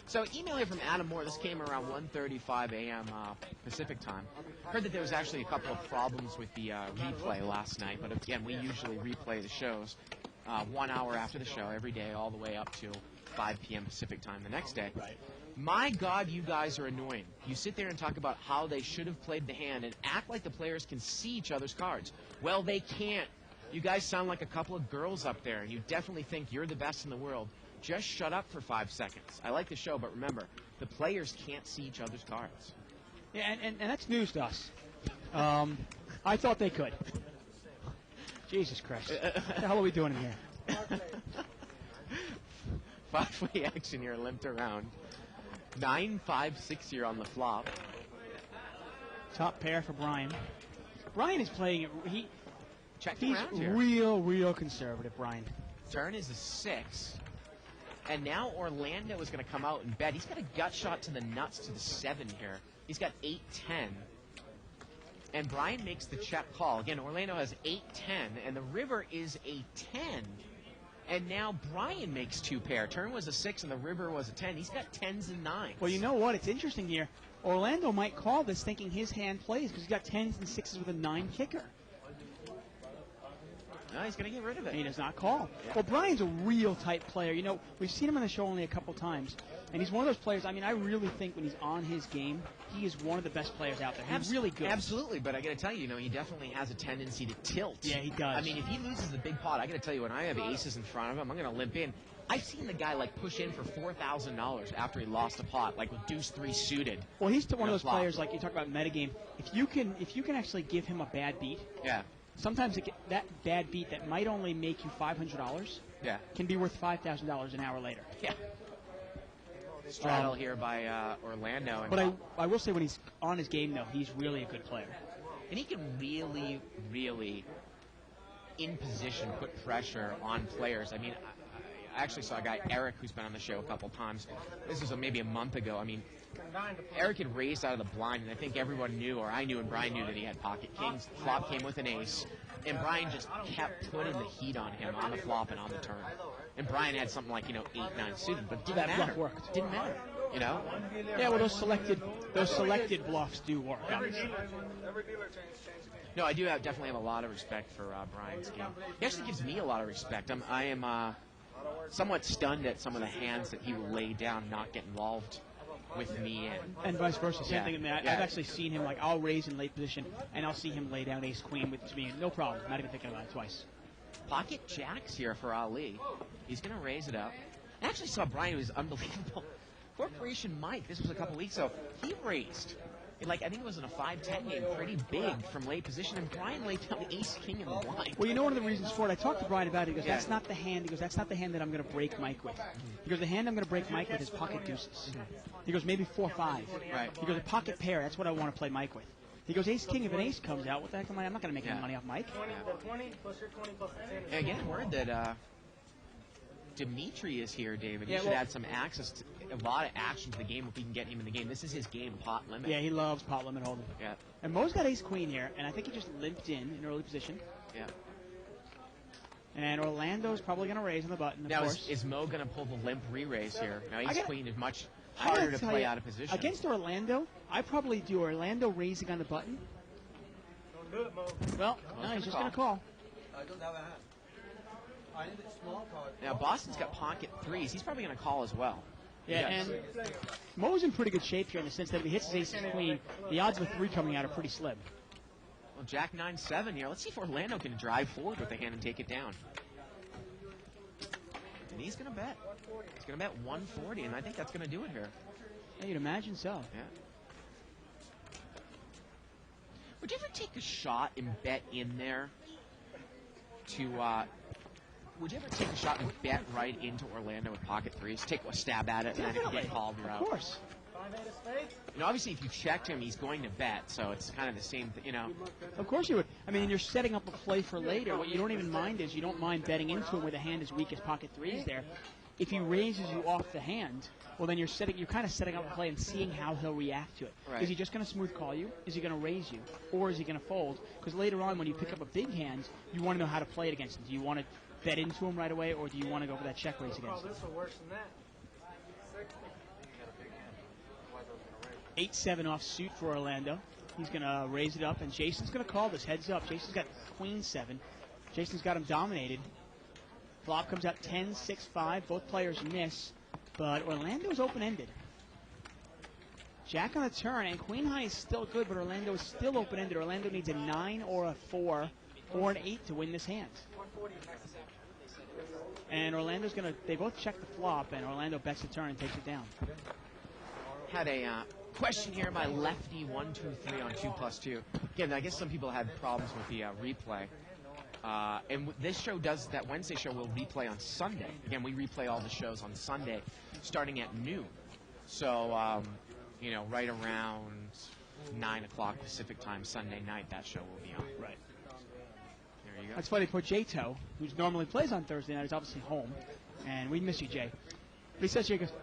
So email here from Adam Moore. This came around 1:35 a.m. Pacific time. Heard that there was actually a couple of problems with the replay last night. But again, we usually replay the shows 1 hour after the show every day, all the way up to 5 p.m. Pacific time the next day. Right. My God, you guys are annoying. You sit there and talk about how they should have played the hand and act like the players can see each other's cards. Well, they can't. You guys sound like a couple of girls up there, and you definitely think you're the best in the world. Just shut up for 5 seconds. I like the show, but remember, the players can't see each other's cards. Yeah, and that's news to us. I thought they could. Jesus Christ. What the hell are we doing in here? 5-way action here, limped around. 9-5-6 here on the flop. Top pair for Brian. Brian is playing it. He's here. real conservative, Brian. Turn is a 6. And now Orlando is going to come out and bet. He's got a gut shot to the nuts to the 7 here. He's got 8-10. And Brian makes the check call. Again, Orlando has 8-10, and the river is a 10. And now Brian makes 2 pair. Turn was a 6, and the river was a 10. He's got 10s and 9s. Well, you know what? It's interesting here. Orlando might call this thinking his hand plays because he's got 10s and 6s with a 9 kicker. No, he's going to get rid of it. He does not call. Yeah. Well, Brian's a real tight player. You know, we've seen him on the show only a couple times, and he's one of those players. I mean, I really think when he's on his game, he is one of the best players out there. He's really good. Absolutely, but I got to tell you, he definitely has a tendency to tilt. Yeah, he does. I mean, if he loses the big pot, I got to tell you, when I have aces in front of him, I'm going to limp in. I've seen the guy push in for $4,000 after he lost a pot, with deuce 3 suited. Well, he's one of those players like you talk about metagame. If you can actually give him a bad beat. Yeah. Sometimes that bad beat that might only make you $500 can be worth $5,000 an hour later. Yeah. Straddle here by Orlando. But I will say when he's on his game, though, he's really a good player. And he can really, really, in position, put pressure on players. I mean, I actually saw a guy, Eric, who's been on the show a couple times. This was maybe a month ago. I mean, Eric had raised out of the blind, and I think everyone knew, or I knew and Brian knew, that he had pocket kings. The flop came with an ace, and Brian just kept putting the heat on him on the flop and on the turn. And Brian had something like, 8-9 suited, but it didn't matter. Bluff worked. Didn't matter, Yeah, well, those selected bluffs do work. No, I do definitely have a lot of respect for Brian's game. He actually gives me a lot of respect. I am somewhat stunned at some of the hands that he will lay down, not get involved with me and vice versa. Same thing in that. I've actually seen him I'll raise in late position and I'll see him lay down ace queen with me. No problem. Not even thinking about it twice. Pocket jacks here for Ali. He's going to raise it up. I actually saw Brian, who was unbelievable. Corporation Mike, this was a couple weeks ago. He raised. I think it was in a 5-10 game, pretty big from late position, and Brian laid down ace king in the blind. Well, one of the reasons for it, I talked to Brian about it. He goes, that's not the hand. He goes, that's not the hand that I'm going to break Mike with. He goes, the hand I'm going to break Mike with is pocket deuces. He goes, maybe 4-5. Right. He goes, a pocket pair. That's what I want to play Mike with. He goes ace king. If an ace comes out, what the heck am I? I'm not going to make any money off Mike. 20 plus your 20 plus the 10. Hey, again, word that Dimitri is here, David. He Yeah, should well- add some access to a lot of action to the game if we can get him in the game. This is his game, pot limit. Yeah, he loves pot limit holding. Yeah. And Mo's got ace queen here, and I think he just limped in early position. Yeah. And Orlando's probably going to raise on the button, of Now, course. is Mo going to pull the limp re-raise here? Now, I ace gotta- queen is much I gotta harder to tell play you, out of position. Against Orlando, I probably do Orlando raising on the button. Don't do it, Mo. Well, no, gonna he's just call. going to call. I don't have a hand. I need a small card. Now, Boston's got pocket threes. He's probably going to call as well. Yeah, Yes. and Mo's in pretty good shape here in the sense that if he hits his ace queen, the odds of a 3 coming out are pretty slim. Well, Jack 9-7 here. Let's see if Orlando can drive forward with the hand and take it down. And he's going to bet. He's going to bet 140, and I think that's going to do it here. Yeah, you'd imagine so. Yeah. Would you ever take a shot and bet in there to, would you ever take a shot and bet right into Orlando with pocket threes? Take a stab at it, and then if you Definitely. get called, you're Of out. course. 5 8 of spades. You know, obviously, if you checked him, he's going to bet, so it's kind of the same thing, you know. Of course you would. I mean, you're setting up a play for later. What you don't even mind is you don't mind betting into him with a hand as weak as pocket threes there. If he raises you off the hand, well, then you're kind of setting up a play and seeing how he'll react to it. Right. Is he just going to smooth call you? Is he going to raise you? Or is he going to fold? Because later on, when you pick up a big hand, you want to know how to play it against him. Do you want to bet into him right away, or do you want to go for that check raise Oh, against him? this will worse than that. 8-7 off suit for Orlando. He's going to raise it up, and Jason's going to call this heads up. Jason's got queen 7. Jason's got him dominated. Flop comes out 10-6-5. Both players miss, but Orlando's open-ended. Jack on the turn, and queen high is still good, but Orlando is still open-ended. Orlando needs a 9 or a 4 or an 8 to win this hand. And Orlando's going to, they both check the flop, and Orlando bets the turn and takes it down. Had a question here by Lefty 123 on 2+2. Again, I guess some people had problems with the replay. This show does, that Wednesday show will replay on Sunday. Again, we replay all the shows on Sunday starting at noon. So, you know, right around 9 o'clock Pacific time Sunday night, that show will be on. Right. There you go. That's funny. Poor J-Toe, who normally plays on Thursday night, is obviously home. And we miss you, Jay. But he says here, he goes,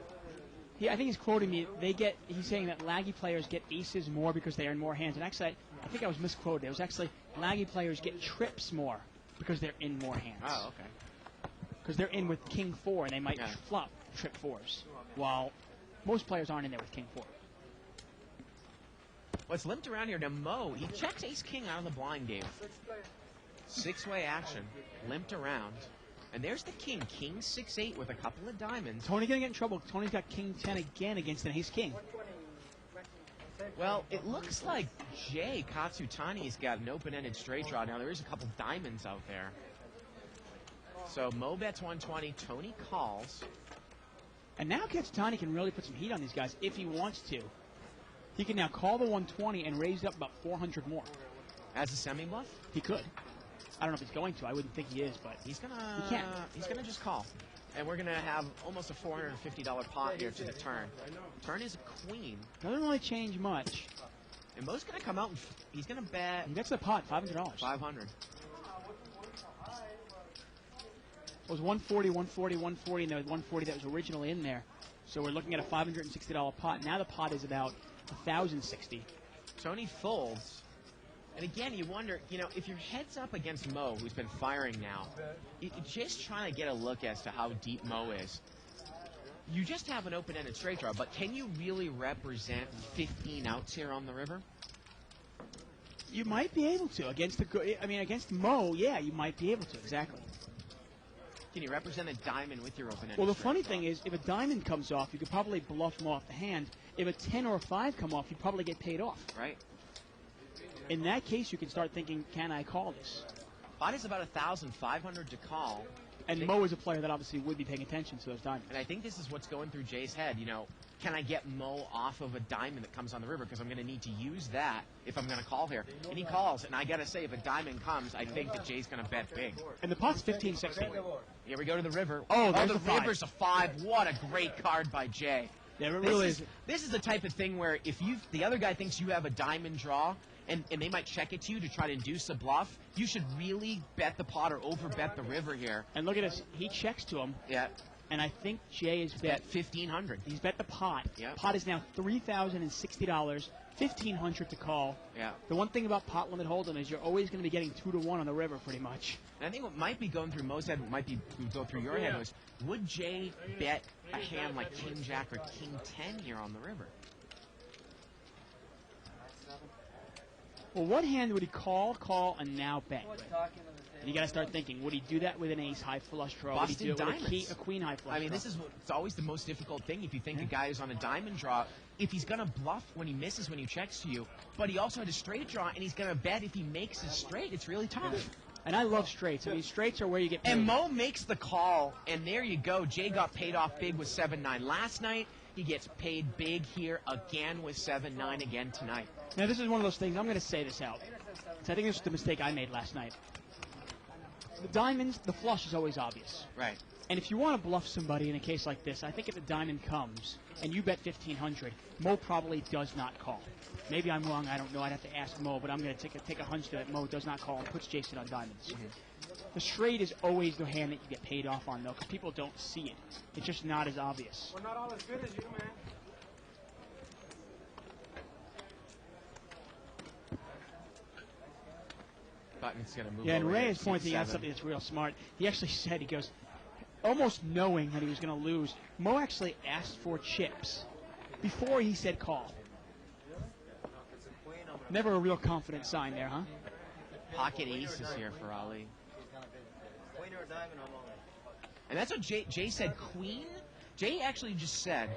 I think he's quoting me. He's saying that laggy players get aces more because they earn more hands. And actually, I think I was misquoted. It was actually laggy players get trips more because they're in more hands. Oh, okay. Because they're in with king 4, and they might Yeah. flop trip 4s, while most players aren't in there with king 4. What's limped around here? Now, Mo, he checks ace-king out of the blind game. Six-way action, limped around. And there's the king, king 6-8 with a couple of diamonds. Tony going to get in trouble. Tony's got king 10 again against an ace-king. Well, it looks like Jay Katsutani's got an open-ended straight draw. Now, there is a couple diamonds out there. So Mo bets 120, Tony calls. And now Katsutani can really put some heat on these guys if he wants to. He can now call the 120 and raise it up about 400 more. As a semi-bluff? He could. I don't know if he's going to. I wouldn't think he is, but He's gonna He can. He's gonna just call. And we're gonna have almost a $450 pot here to the turn. Turn is a queen. doesn't really change much. And Mo's gonna come out and he's gonna bet And that's the pot, $500. 500. It was 140, 140, 140, and there was 140 that was originally in there. So we're looking at a $560 pot. Now the pot is about $1,060. Tony folds. And again, you wonder, you know, if your head's up against Mo, who's been firing now, you're just trying to get a look as to how deep Mo is. You just have an open-ended straight draw, but can you really represent 15 outs here on the river? You might be able to against Mo. Yeah, you might be able to. Exactly. Can you represent a diamond with your open-ended Well, the straight funny draw? thing is, if a diamond comes off, you could probably bluff Mo off the hand. If a 10 or a 5 come off, you'd probably get paid off. Right. In that case, you can start thinking, can I call this? Pot is about 1,500 to call. And Mo is a player that obviously would be paying attention to those diamonds. And I think this is what's going through Jay's head. You know, can I get Mo off of a diamond that comes on the river? Because I'm going to need to use that if I'm going to call here. And he calls, and I got to say, if a diamond comes, I think that Jay's going to bet big. And the pot's 15-16. Here we go to the river. Oh, there's the the five. river's a 5. What a great card by Jay. Yeah, it really is. This is the type of thing where if the other guy thinks you have a diamond draw, and they might check it to you to try to induce a bluff, you should really bet the pot or over bet the river here. And look at this. He checks to him. Yeah. And I think Jay is bet $1,500. He's bet the pot. Yep. Pot is now $3,060, $1,500 to call. Yeah. The one thing about pot limit hold'em is you're always going to be getting 2-1 on the river, pretty much. And I think what might be going through Mo's head, what might be go through your head was, would Jay bet a hand like King Jack or King 10 here on the river? Well, what hand would he call, and now bet? And you got to start thinking, would he do that with an ace high flush draw? Would he do it with a queen high flush I mean, draw? it's always the most difficult thing if you think a guy is on a diamond draw. If he's going to bluff when he misses when he checks to you, but he also had a straight draw, and he's going to bet if he makes a straight, it's really tough. And I love straights. I mean, straights are where you get paid. And Mo makes the call, and there you go. Jay got paid off big with 7-9 last night. He gets paid big here again with 7-9 again tonight. Now, this is one of those things. I'm going to say this out. So I think this is the mistake I made last night. The diamonds, the flush is always obvious. Right. And if you want to bluff somebody in a case like this, I think if a diamond comes and you bet 1,500, Mo probably does not call. Maybe I'm wrong. I don't know. I'd have to ask Mo, but I'm going to take a hunch that Mo does not call and puts Jason on diamonds. The straight is always the hand that you get paid off on, though, because people don't see it. It's just not as obvious. We're not all as good as you, man. Button's going to move Yeah, and over Ray here is to pointing out 7. something that's real smart. He actually said, he goes, almost knowing that he was going to lose, Mo actually asked for chips before he said call. Never a real confident sign there, huh? Pocket aces here for Ali. Queen or diamond, I'm on. And that's what Jay said, queen. Jay actually just said,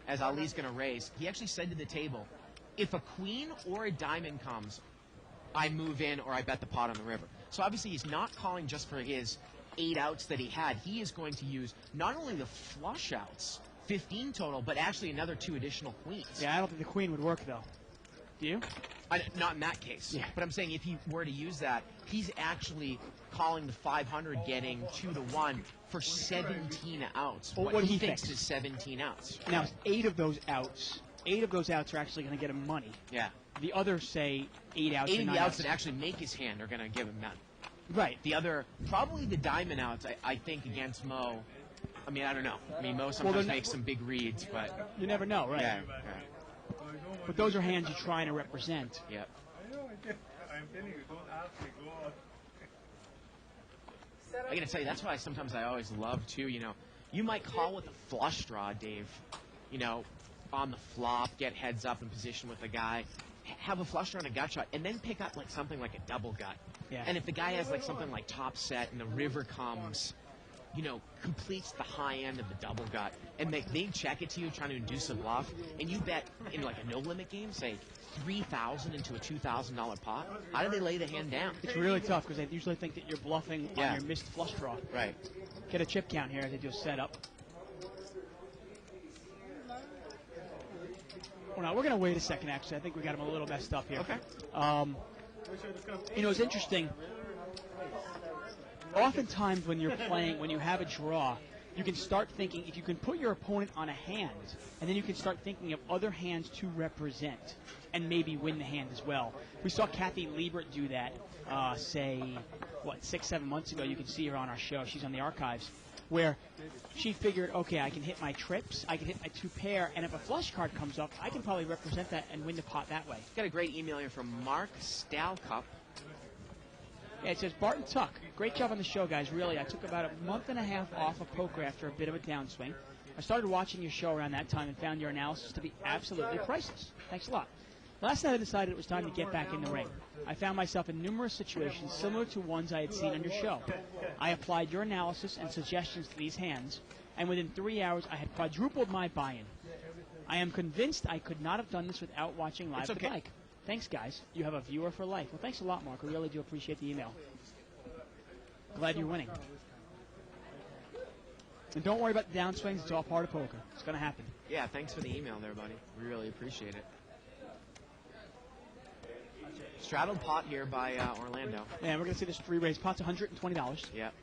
as Ali's going to raise, he actually said to the table, if a queen or a diamond comes, I move in or I bet the pot on the river. So obviously he's not calling just for his 8 outs that he had. He is going to use not only the flush outs, 15 total, but actually another 2 additional queens. Yeah, I don't think the queen would work, though. Do you? Not in that case. Yeah. But I'm saying if he were to use that, he's actually calling the 500, getting 2-1 for 17 outs. Well, what he thinks is 17 outs. Now, 8 of those outs are actually going to get him money. Yeah. The other, say, 8 outs. 8 or of 9 the outs that actually make his hand are going to give him none. Right. The other, probably the diamond outs, I think, against Mo. I mean, I don't know. I mean, Mo sometimes makes some big reads, but... You never know, right? Yeah. But those are hands you're trying to represent. Yeah. I got to tell you, that's why sometimes I always love, too, you might call with a flush draw, Dave, on the flop, get heads up in position with the guy, have a flush draw and a gut shot, and then pick up like something like a double gut. Yeah. And if the guy has like something like top set and the river comes, completes the high end of the double gut, and they check it to you trying to induce a bluff, and you bet in like a no-limit game, say $3,000 into a $2,000 pot, how do they lay the hand down? It's really tough because they usually think that you're bluffing on your missed flush draw. Right. Get a chip count here as they do a setup. Well, now, we're going to wait a second, actually. I think we got him a little messed up here. Okay. It's interesting. Oftentimes when you're playing, when you have a draw, you can start thinking, if you can put your opponent on a hand, and then you can start thinking of other hands to represent and maybe win the hand as well. We saw Kathy Liebert do that, 6-7 months ago. You can see her on our show. She's on the archives, where she figured, okay, I can hit my trips, I can hit my 2 pair, and if a flush card comes up, I can probably represent that and win the pot that way. Got a great email here from Mark Stalcup. Yeah, it says, Barton Tuck, great job on the show, guys. Really, I took about a month and a half off of poker after a bit of a downswing. I started watching your show around that time and found your analysis to be absolutely priceless. Thanks a lot. Last night I decided it was time to get back in the ring. I found myself in numerous situations similar to ones I had seen on your show. I applied your analysis and suggestions to these hands, and within 3 hours I had quadrupled my buy-in. I am convinced I could not have done this without watching live the bike. Thanks, guys. You have a viewer for life. Well, thanks a lot, Mark. We really do appreciate the email. Glad you're winning. And don't worry about the downswings. It's all part of poker. It's going to happen. Yeah, thanks for the email there, buddy. We really appreciate it. Straddled pot here by Orlando. Yeah, we're going to see this 3-raise pot's $120. Yep.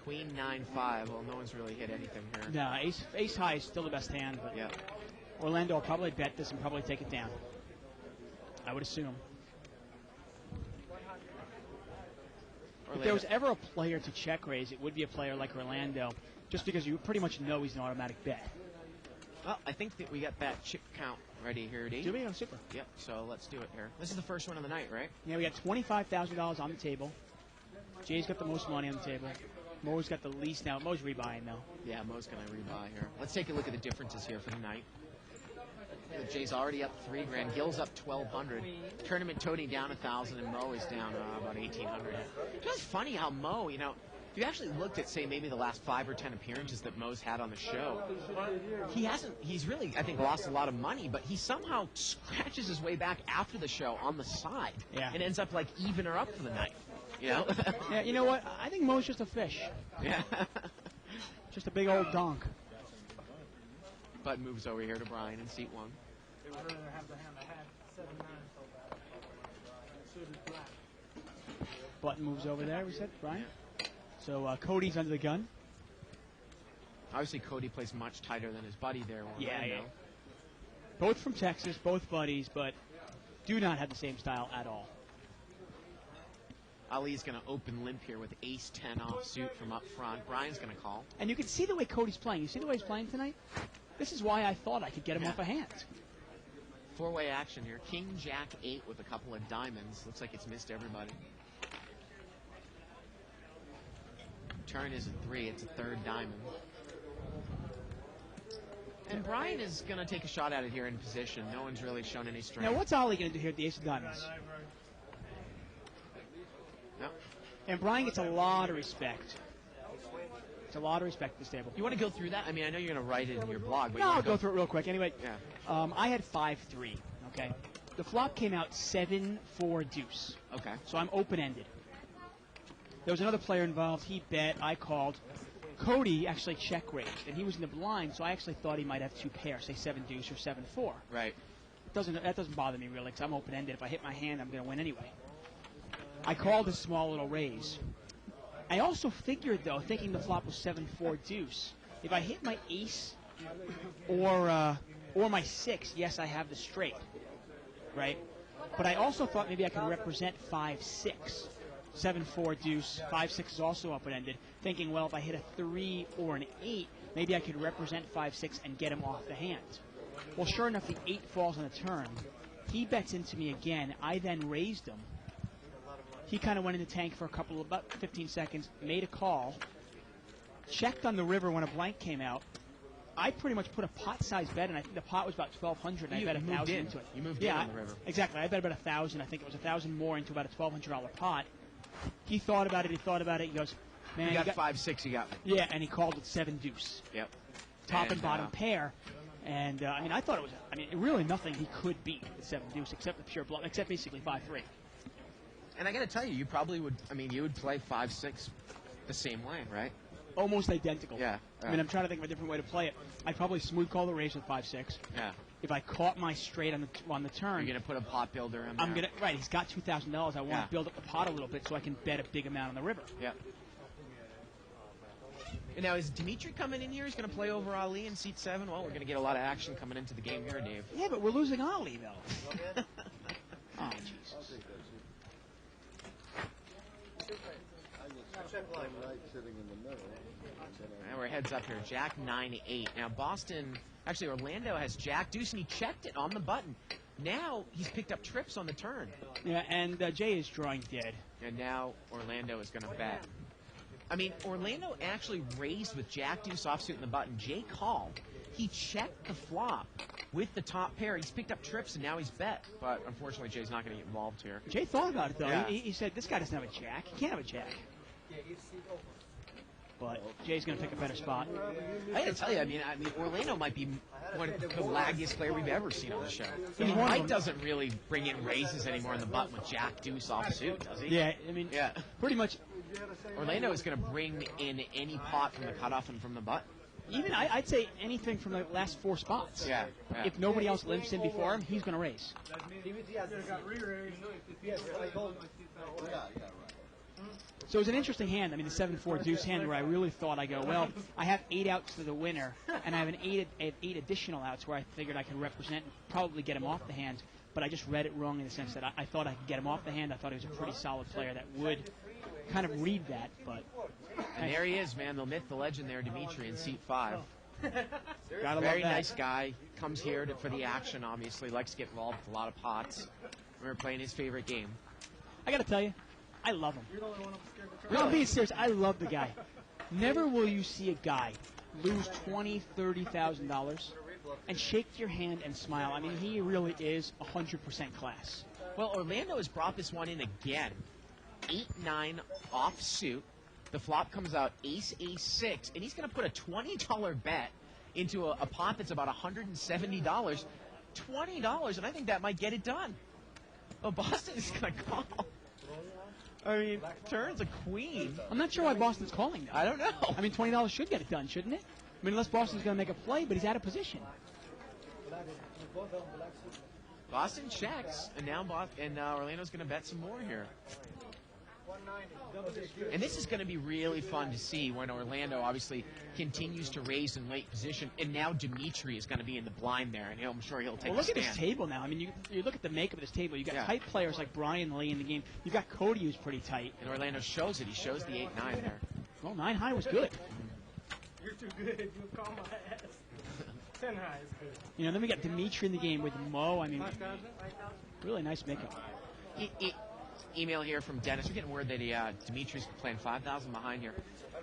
Queen 9-5. Well, no one's really hit anything here. No, ace high is still the best hand. But yep. Orlando will probably bet this and probably take it down. I would assume. If Orlando. there was ever a player to check raise, it would be a player like Orlando, just because you pretty much know he's an automatic bet. Well, I think that we got that chip count ready here, D. Do we? I'm super. Yep, so let's do it here. This is the first one of the night, right? Yeah, we got $25,000 on the table. Jay's got the most money on the table. Mo's got the least now. Mo's rebuying now. Yeah, Mo's going to rebuy here. Let's take a look at the differences here for the night. Jay's already up $3,000. Gil's up $1,200. Tournament Tony down $1,000, and Mo is down about $1,800. It's just funny how Mo, you know, if you actually looked at, say, maybe the last 5 or 10 appearances that Mo's had on the show, he's really, I think, lost a lot of money, but he somehow scratches his way back after the show on the side and ends up, like, even her up for the night, you know? Yeah, you know what? I think Mo's just a fish. Yeah. Just a big old donk. Button moves over here to Brian in seat 1. They would rather have the hand I had 7-9 so bad. Suited black. Button moves over there, we said, Brian. So Cody's under the gun. Obviously, Cody plays much tighter than his buddy there. Yeah. Both from Texas, both buddies, but do not have the same style at all. Ali's going to open limp here with ace-10 offsuit from up front. Brian's going to call. And you can see the way Cody's playing. You see the way he's playing tonight? This is why I thought I could get him off a hand. 4-way action here. King, Jack, 8 with a couple of diamonds. Looks like it's missed everybody. Turn is a 3. It's a 3rd diamond. And Brian is going to take a shot at it here in position. No one's really shown any strength. Now, what's Ali going to do here at the ace of diamonds? No. And Brian gets a lot of respect. It's a lot of respect at this table. You want to go through that? I mean, I know you're going to write it in your blog. But No, I'll go through it real quick. Anyway, Yeah. I had 5-3, okay? The flop came out 7-4 deuce. Okay. So I'm open-ended. There was another player involved. He bet. I called. Cody actually check-raised, and he was in the blind, so I actually thought he might have 2 pairs, say 7 deuce or 7-4. Right. That doesn't bother me really, because I'm open-ended. If I hit my hand, I'm going to win anyway. I called a small little raise. I also figured, though, thinking the flop was 7-4 deuce, if I hit my ace or my 6, yes, I have the straight, right? But I also thought maybe I could represent 5-6. 7-4 deuce, 5-6 is also open-ended, thinking, well, if I hit a 3 or an 8, maybe I could represent 5-6 and get him off the hand. Well, sure enough, the 8 falls on the turn. He bets into me again. I then raised him. He kind of went in the tank for about 15 seconds, made a call, checked on the river when a blank came out. I pretty much put a pot-sized bet, and I think the pot was about 1,200, and I bet 1,000 into it. You moved in on the river. Exactly. I bet about 1,000. I think it was 1,000 more into about a $1,200 pot. He thought about it. He goes, man, You got 5-6. You got me. Yeah, and he called it 7 deuce. Yep. Top and bottom pair. And, I mean, I thought it was, really nothing he could beat with 7 deuce except the pure bluff, except basically 5-3. And I got to tell you, you probably would, you would play 5-6 the same way, right? Almost identical. Yeah. I mean, I'm trying to think of a different way to play it. I'd probably smooth call the raise with 5-6. Yeah. If I caught my straight on the turn, You're going to put a pot builder in there. Right, he's got $2,000. I want to build up the pot a little bit so I can bet a big amount on the river. Yep. And now, is Dimitri coming in here? He's going to play over Ali in seat 7? Well, we're going to get a lot of action coming into the game here, Dave. Yeah, but we're losing Ali, though. Oh, Jesus. Sitting in the middle. Now we're heads up here. Jack 9-8. Now Boston, actually Orlando has Jack deuce, and he checked it on the button. Now he's picked up trips on the turn. Yeah, and Jay is drawing dead. And now Orlando is going to bet. Orlando actually raised with Jack deuce offsuit in the button. Jay called. He checked the flop with the top pair. He's picked up trips, and now he's bet. But unfortunately, Jay's not going to get involved here. Jay thought about it, though. Yeah. He said, this guy doesn't have a jack. He can't have a jack. But Jay's going to pick a better spot. I got to tell you, Orlando might be one of the laggiest player we've ever seen on the show. Mike doesn't really bring in raises anymore in the button with Jack deuce offsuit, does he? Yeah, pretty much. Orlando is going to bring in any pot from the cutoff and from the button. Even I'd say anything from the last 4 spots. Yeah. If nobody else limps in before him, he's going to raise. So it was an interesting hand. The 7-4 deuce hand where I really thought, I have 8 outs to the winner, and I have 8 additional outs where I figured I could represent and probably get him off the hand. but I just read it wrong in the sense that I thought I could get him off the hand. I thought he was a pretty solid player that would kind of read that, but... And there he is, man, the myth, the legend there, Dimitri in seat 5. Gotta Very love that. nice guy. Comes here for the action, obviously. Likes to get involved with a lot of pots. We're playing his favorite game. I gotta tell you, I love him. You're the only one I'm scared to No, I'm being serious. I love the guy. Never will you see a guy lose $20,000, $30,000 and shake your hand and smile. I mean, he really is 100% class. Well, Orlando has brought this one in again. 8-9 offsuit. The flop comes out ace, ace, 6, and he's going to put a $20 bet into a pot that's about $170. $20, and I think that might get it done. Oh, Boston is going to call. I mean, turns a queen. I'm not sure why Boston's calling though. I don't know. I mean, $20 should get it done, shouldn't it? I mean, unless Boston's going to make a play, but he's out of position. Boston checks, and now Orlando's going to bet some more here. And this is going to be really fun to see when Orlando obviously continues to raise in late position, and now Dimitri is going to be in the blind there, and I'm sure he'll take Well, a look at stand. this table now. I mean, you look at the makeup of this table. You got Yeah. tight players like Brian Lee in the game. You got Cody, who's pretty tight. And Orlando shows it. He shows the 8-9 there. Well, 9 high was good. You're too good. You'll call my ass. 10 high is good. You know, then we got Dimitri in the game with Mo. I mean, 5,000? really nice makeup. Email here from Dennis. We're getting word that Dimitri's playing 5,000 behind here.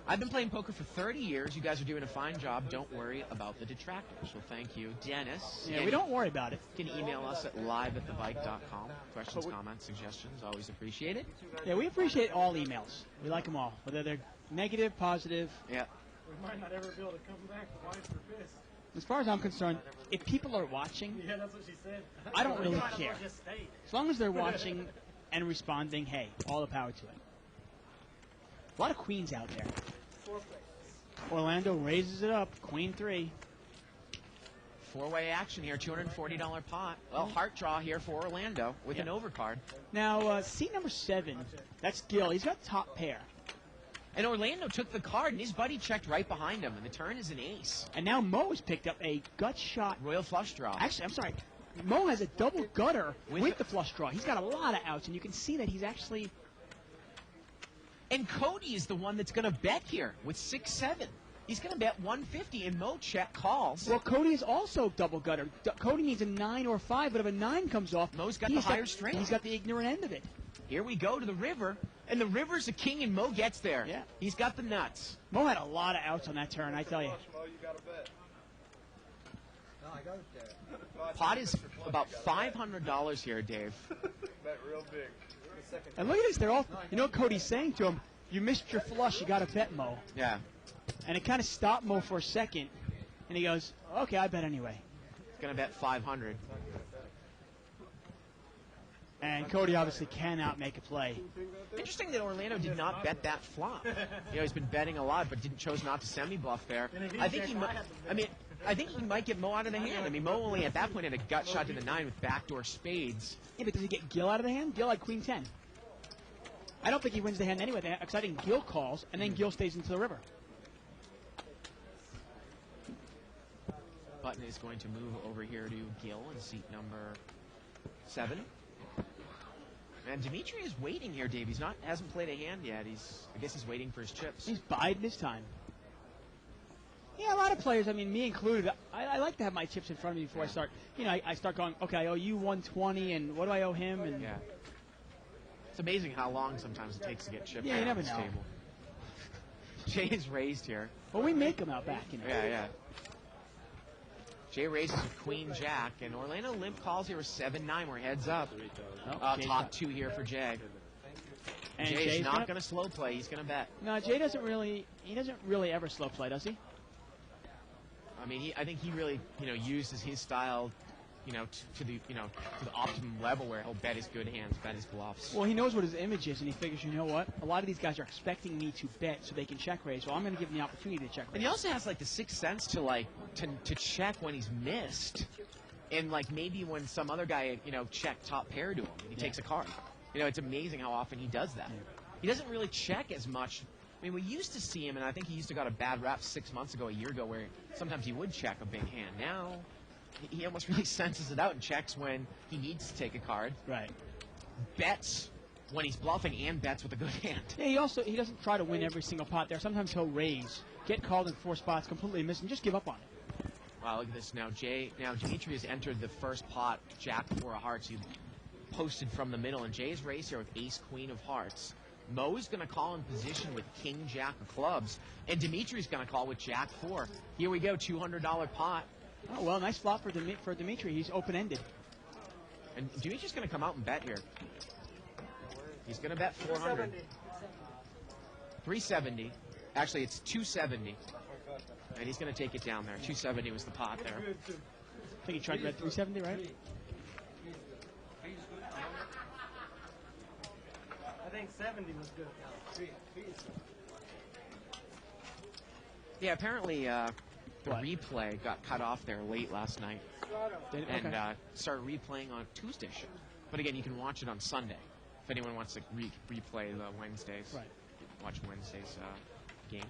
I've been playing poker for 30 years. You guys are doing a fine job. Don't worry about the detractors. Well, thank you, Dennis. Yeah, And we don't worry about it. You can email us at live@thebike.com. Questions, comments, suggestions, always appreciated. Yeah, we appreciate all emails. We like them all, whether they're negative, positive. Yeah. We might not ever be able to come back. The wives are pissed. As far as I'm concerned, if people are watching, Yeah, that's what she said. I don't really You might as well care. just stay. as long as they're watching and responding, hey, all the power to it. A lot of queens out there. Orlando raises it up, queen 3. Four-way action here, $240 pot. Well, heart draw here for Orlando with an overcard. Now, seat number 7, that's Gil. He's got top pair. And Orlando took the card, and his buddy checked right behind him, and the turn is an ace. And now Mo has picked up a gut shot. Royal flush draw. Actually, I'm sorry. Mo has a double gutter With with the- the flush draw. He's got a lot of outs, and you can see that he's actually... And Cody is the one that's going to bet here with 6-7. He's going to bet 150, and Mo check calls. Well, Cody is also double gutter. Cody needs a 9 or 5, but if a 9 comes off, Mo's got the he's higher strength. He's got the ignorant end of it. Here we go to the river, and the river's a king, and Mo gets there. Yeah. He's got the nuts. Mo had a lot of outs on that turn, I tell you. Pot is about $500 here, Dave. Bet real big. And look at this. They're all... You know what Cody's saying to him? You missed your flush. You got to bet, Mo. Yeah. And it kind of stopped Mo for a second. And he goes, okay, I bet anyway. He's going to bet 500. And Cody obviously cannot make a play. Interesting that Orlando did not bet that flop. You know, he's been betting a lot, but chose not to semi-bluff there. I think I think he might get Mo out of the hand. I mean, Mo only at that point had a gut shot to the 9 with backdoor spades. Yeah, but does he get Gil out of the hand? Gil had queen 10. I don't think he wins the hand anyway, because I think Gil calls, and then Gil stays into the river. Button is going to move over here to Gil in seat number 7. And Dimitri is waiting here, Dave. Hasn't played a hand yet. I guess he's waiting for his chips. He's biding his time. Yeah, a lot of players, I mean, me included, I like to have my chips in front of me before I start. You know, I start going, okay, I owe you 120, and what do I owe him? And Yeah. It's amazing how long sometimes it takes to get chipped Yeah, you on never this know. table. Jay is raised here. Well, we make them out back, you know. Yeah. Jay raises with Queen Jack, and Orlando limp calls here with 7-9. We're heads up. Oh, Jay's Top got- 2 here for Jay. And Jay's Jay's not going to slow play. He's going to bet. No, Jay doesn't really ever slow play, does he? I mean, I think he really, uses his style, to the optimum level where he'll bet his good hands, bet his bluffs. Well, he knows what his image is, and he figures, you know what? A lot of these guys are expecting me to bet so they can check raise. Well, I'm going to give them the opportunity to check raise. And he also has like the sixth sense to check when he's missed, and like maybe when some other guy check top pair to him and he takes a card. It's amazing how often he does that. He doesn't really check as much. I mean, we used to see him, and I think he used to got a bad rap 6 months ago, a year ago, where sometimes he would check a big hand. Now, he almost really senses it out and checks when he needs to take a card. Right. Bets when he's bluffing and bets with a good hand. Yeah, he doesn't try to win every single pot there. Sometimes he'll raise, get called in 4 spots, completely miss, and just give up on it. Wow, look at this now. Dimitri has entered the first pot, Jack 4 of hearts. He posted from the middle, and Jay's raised here with Ace Queen of hearts. Mo is going to call in position with King Jack of clubs, and Dimitri's going to call with Jack 4. Here we go, $200 pot. Oh, well, nice flop for Dimitri. He's open-ended. And Dimitri's going to come out and bet here. He's going to bet 400. 370. Actually, it's 270. And he's going to take it down there. 270 was the pot there. I think he tried to bet 370, right? I think 70 was good. Yeah, apparently the replay got cut off there late last night. And started replaying on Tuesday show. But again, you can watch it on Sunday. If anyone wants to replay the Wednesdays, right. Watch Wednesday's game.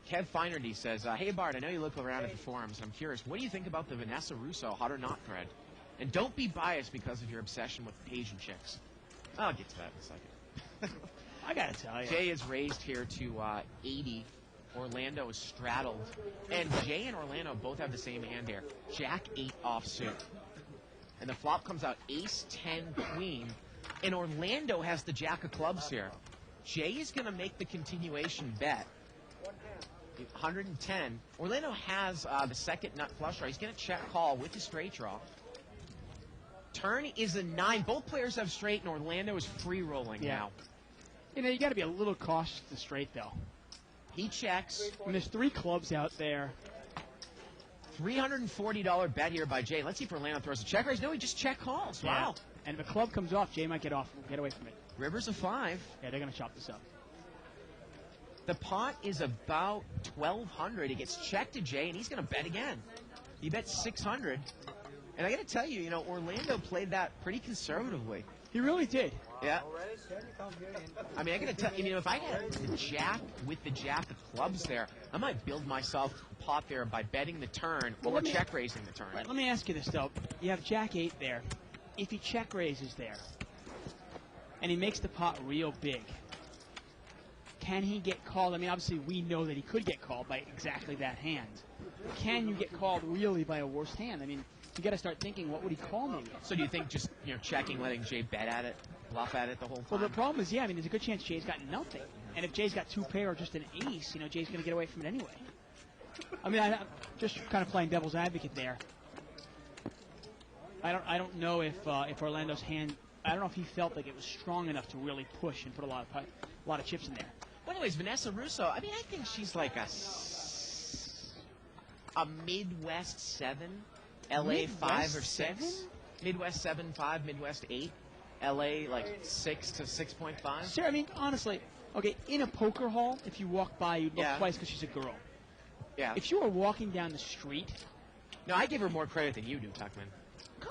Kev Finerty says, hey Bart, I know you look around at the forums. I'm curious, what do you think about the Vanessa Russo hot or not thread? And don't be biased because of your obsession with Asian chicks. I'll get to that in a second. I gotta tell you. Jay is raised here to 80. Orlando is straddled. And Jay and Orlando both have the same hand here. Jack 8 offsuit. And the flop comes out Ace 10 Queen. And Orlando has the Jack of clubs here. Jay is going to make the continuation bet. 110. Orlando has the second nut flush draw. He's going to check call with the straight draw. Turn is a 9. Both players have straight, and Orlando is free rolling now. You know, you got to be a little cautious to straight, though. He checks. When there's 3 clubs out there. $340 bet here by Jay. Let's see if Orlando throws a check raise. No, he just check calls. Wow. And if a club comes off, Jay might get away from it. River's a 5. Yeah, they're going to chop this up. The pot is about 1,200. It gets checked to Jay, and he's going to bet again. He bets 600. And I got to tell you, Orlando played that pretty conservatively. He really did. Yeah. I mean, I got to tell you, if I had the Jack with the Jack of clubs there, I might build myself a pot there by betting the turn or check raising the turn. Right, let me ask you this, though. You have Jack 8 there. If he check raises there, and he makes the pot real big, can he get called? I mean, obviously, we know that he could get called by exactly that hand. Can you get called really by a worse hand? I mean, you got to start thinking, what would he call me with? So do you think just checking, letting Jay bet at it, bluff at it the whole time? Well, the problem is, I mean, there's a good chance Jay's got nothing. And if Jay's got 2 pair or just an ace, Jay's going to get away from it anyway. I mean, I'm just kind of playing devil's advocate there. I don't know if Orlando's hand, I don't know if he felt like it was strong enough to really push and put a lot of chips in there. Well, anyways, Vanessa Russo, I mean, I think she's like a Midwest 7, LA 5 or 6. Midwest 7, 5, Midwest 8, LA like 6 to 6.5. Sure, I mean, honestly, okay, in a poker hall, if you walk by, you'd look twice because she's a girl. Yeah. If you were walking down the street. No, I give her more credit than you do, Tuckman.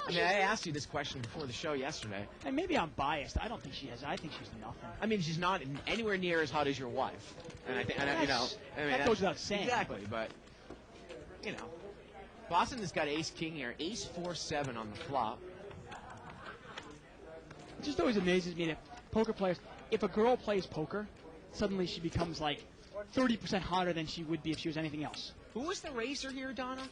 I mean, I asked you this question before the show yesterday. And maybe I'm biased. I don't think she has. I think she's nothing. I mean, she's not anywhere near as hot as your wife. And I think, that goes without saying. Exactly, but Boston has got Ace King here, Ace 4-7 on the flop. It just always amazes me that poker players, if a girl plays poker, suddenly she becomes like 30% hotter than she would be if she was anything else. Who was the raiser here, Donna?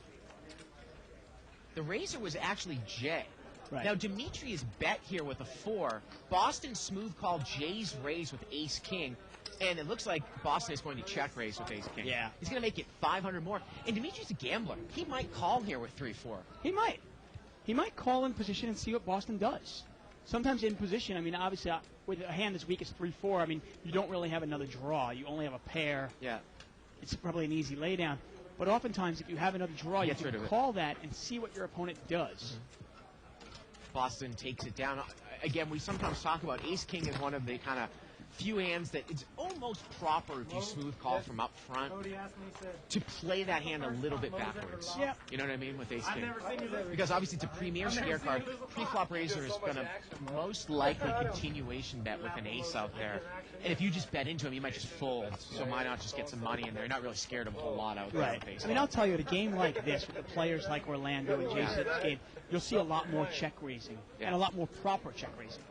The raiser was actually Jay. Right. Now, Dimitri is bet here with a 4. Boston smooth called Jay's raise with Ace King. And it looks like Boston is going to check raise with Ace King. Yeah. He's going to make it 500 more. And Dimitri's a gambler. He might call here with 3-4. He might. He might call in position and see what Boston does. Sometimes in position, I mean, obviously, with a hand as weak as 3-4, I mean, you don't really have another draw. You only have a pair. Yeah. It's probably an easy laydown. But oftentimes, if you have another draw, you can call that and see what your opponent does. Mm-hmm. Boston takes it down. Again, we sometimes talk about Ace King as one of the kind of few hands that it's almost proper if you smooth call from up front Cody asked me, he said, to play that hand a little bit backwards. Yeah. You know what I mean with ace I've king. never seen you lose. Because obviously it's a premier scare card. Pre-flop raiser is going to most likely continuation bet with an ace out there. And if you just bet into him, you might just fold. So why not just get some money in there? You're not really scared of a whole lot out there. Right. with ace I mean, I'll tell you, at a game like this, with the players like Orlando and Jason, you'll see a lot more check raising and a lot more proper check raising.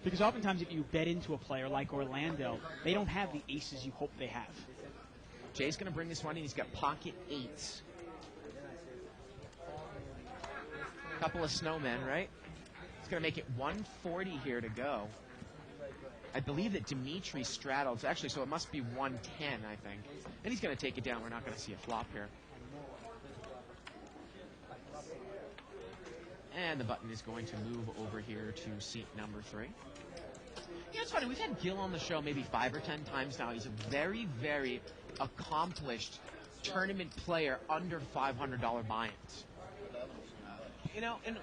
Because oftentimes if you bet into a player like Orlando, they don't have the aces you hope they have. Jay's going to bring this one in. He's got pocket eights. Couple of snowmen, right? He's going to make it 140 here to go. I believe that Dimitri straddles. Actually, so it must be 110, I think. And he's going to take it down. We're not going to see a flop here. And the button is going to move over here to seat number 3. You know, it's funny. We've had Gil on the show maybe 5 or 10 times now. He's a very, very accomplished tournament player under $500 buy-ins. You know, and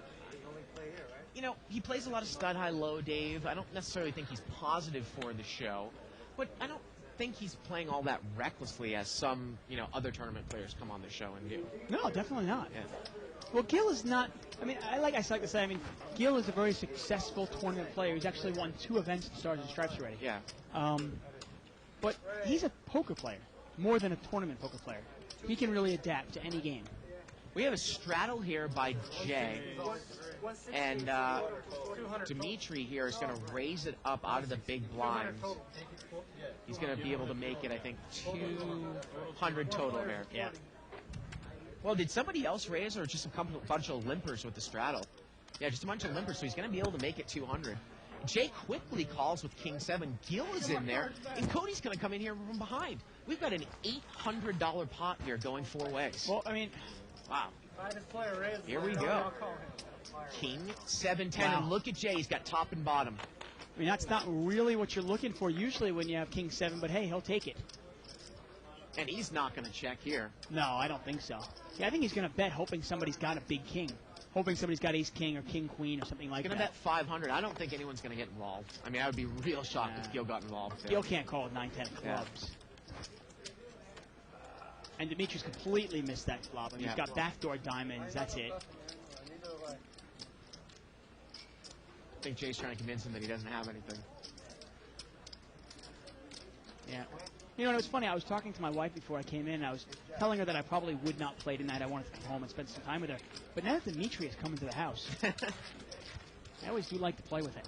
you know, he plays a lot of stud high low, Dave. I don't necessarily think he's positive for the show, but I don't think he's playing all that recklessly as some, you know, other tournament players come on the show and do. No, definitely not. Yeah. Well, Gil is not. I mean, I like to say. I mean, Gil is a very successful tournament player. He's actually won 2 events at Stars and Stripes already. Yeah. But he's a poker player more than a tournament poker player. He can really adapt to any game. We have a straddle here by Jay, and Dimitri here is going to raise it up out of the big blinds. He's going to be able to make it, I think, 200 total here. Yeah. Well, did somebody else raise, or just a bunch of limpers with the straddle? Yeah, just a bunch of limpers, so he's going to be able to make it 200. Jay quickly calls with King 7. Gil is in there, and Cody's going to come in here from behind. We've got an $800 pot here going 4 ways. Well, I mean, Wow. Here we go. I'll call him. King 7-10, Wow. and look at Jay. He's got top and bottom. I mean, that's not really what you're looking for usually when you have King 7, but hey, he'll take it. And he's not going to check here. No, I don't think so. Yeah, I think he's going to bet hoping somebody's got a big king. Hoping somebody's got ace king or king queen or something like He's that. going to bet 500. I don't think anyone's going to get involved. I mean, I would be real shocked if Gil got involved there. Gil can't call with 9-10 clubs. And Dimitri's completely missed that flop. I mean, he's got backdoor diamonds. That's it. I think Jay's trying to convince him that he doesn't have anything. Yeah. You know, it was funny. I was talking to my wife before I came in. And I was telling her that I probably would not play tonight. I wanted to come home and spend some time with her. But now that Dimitri has come into the house, I always do like to play with him.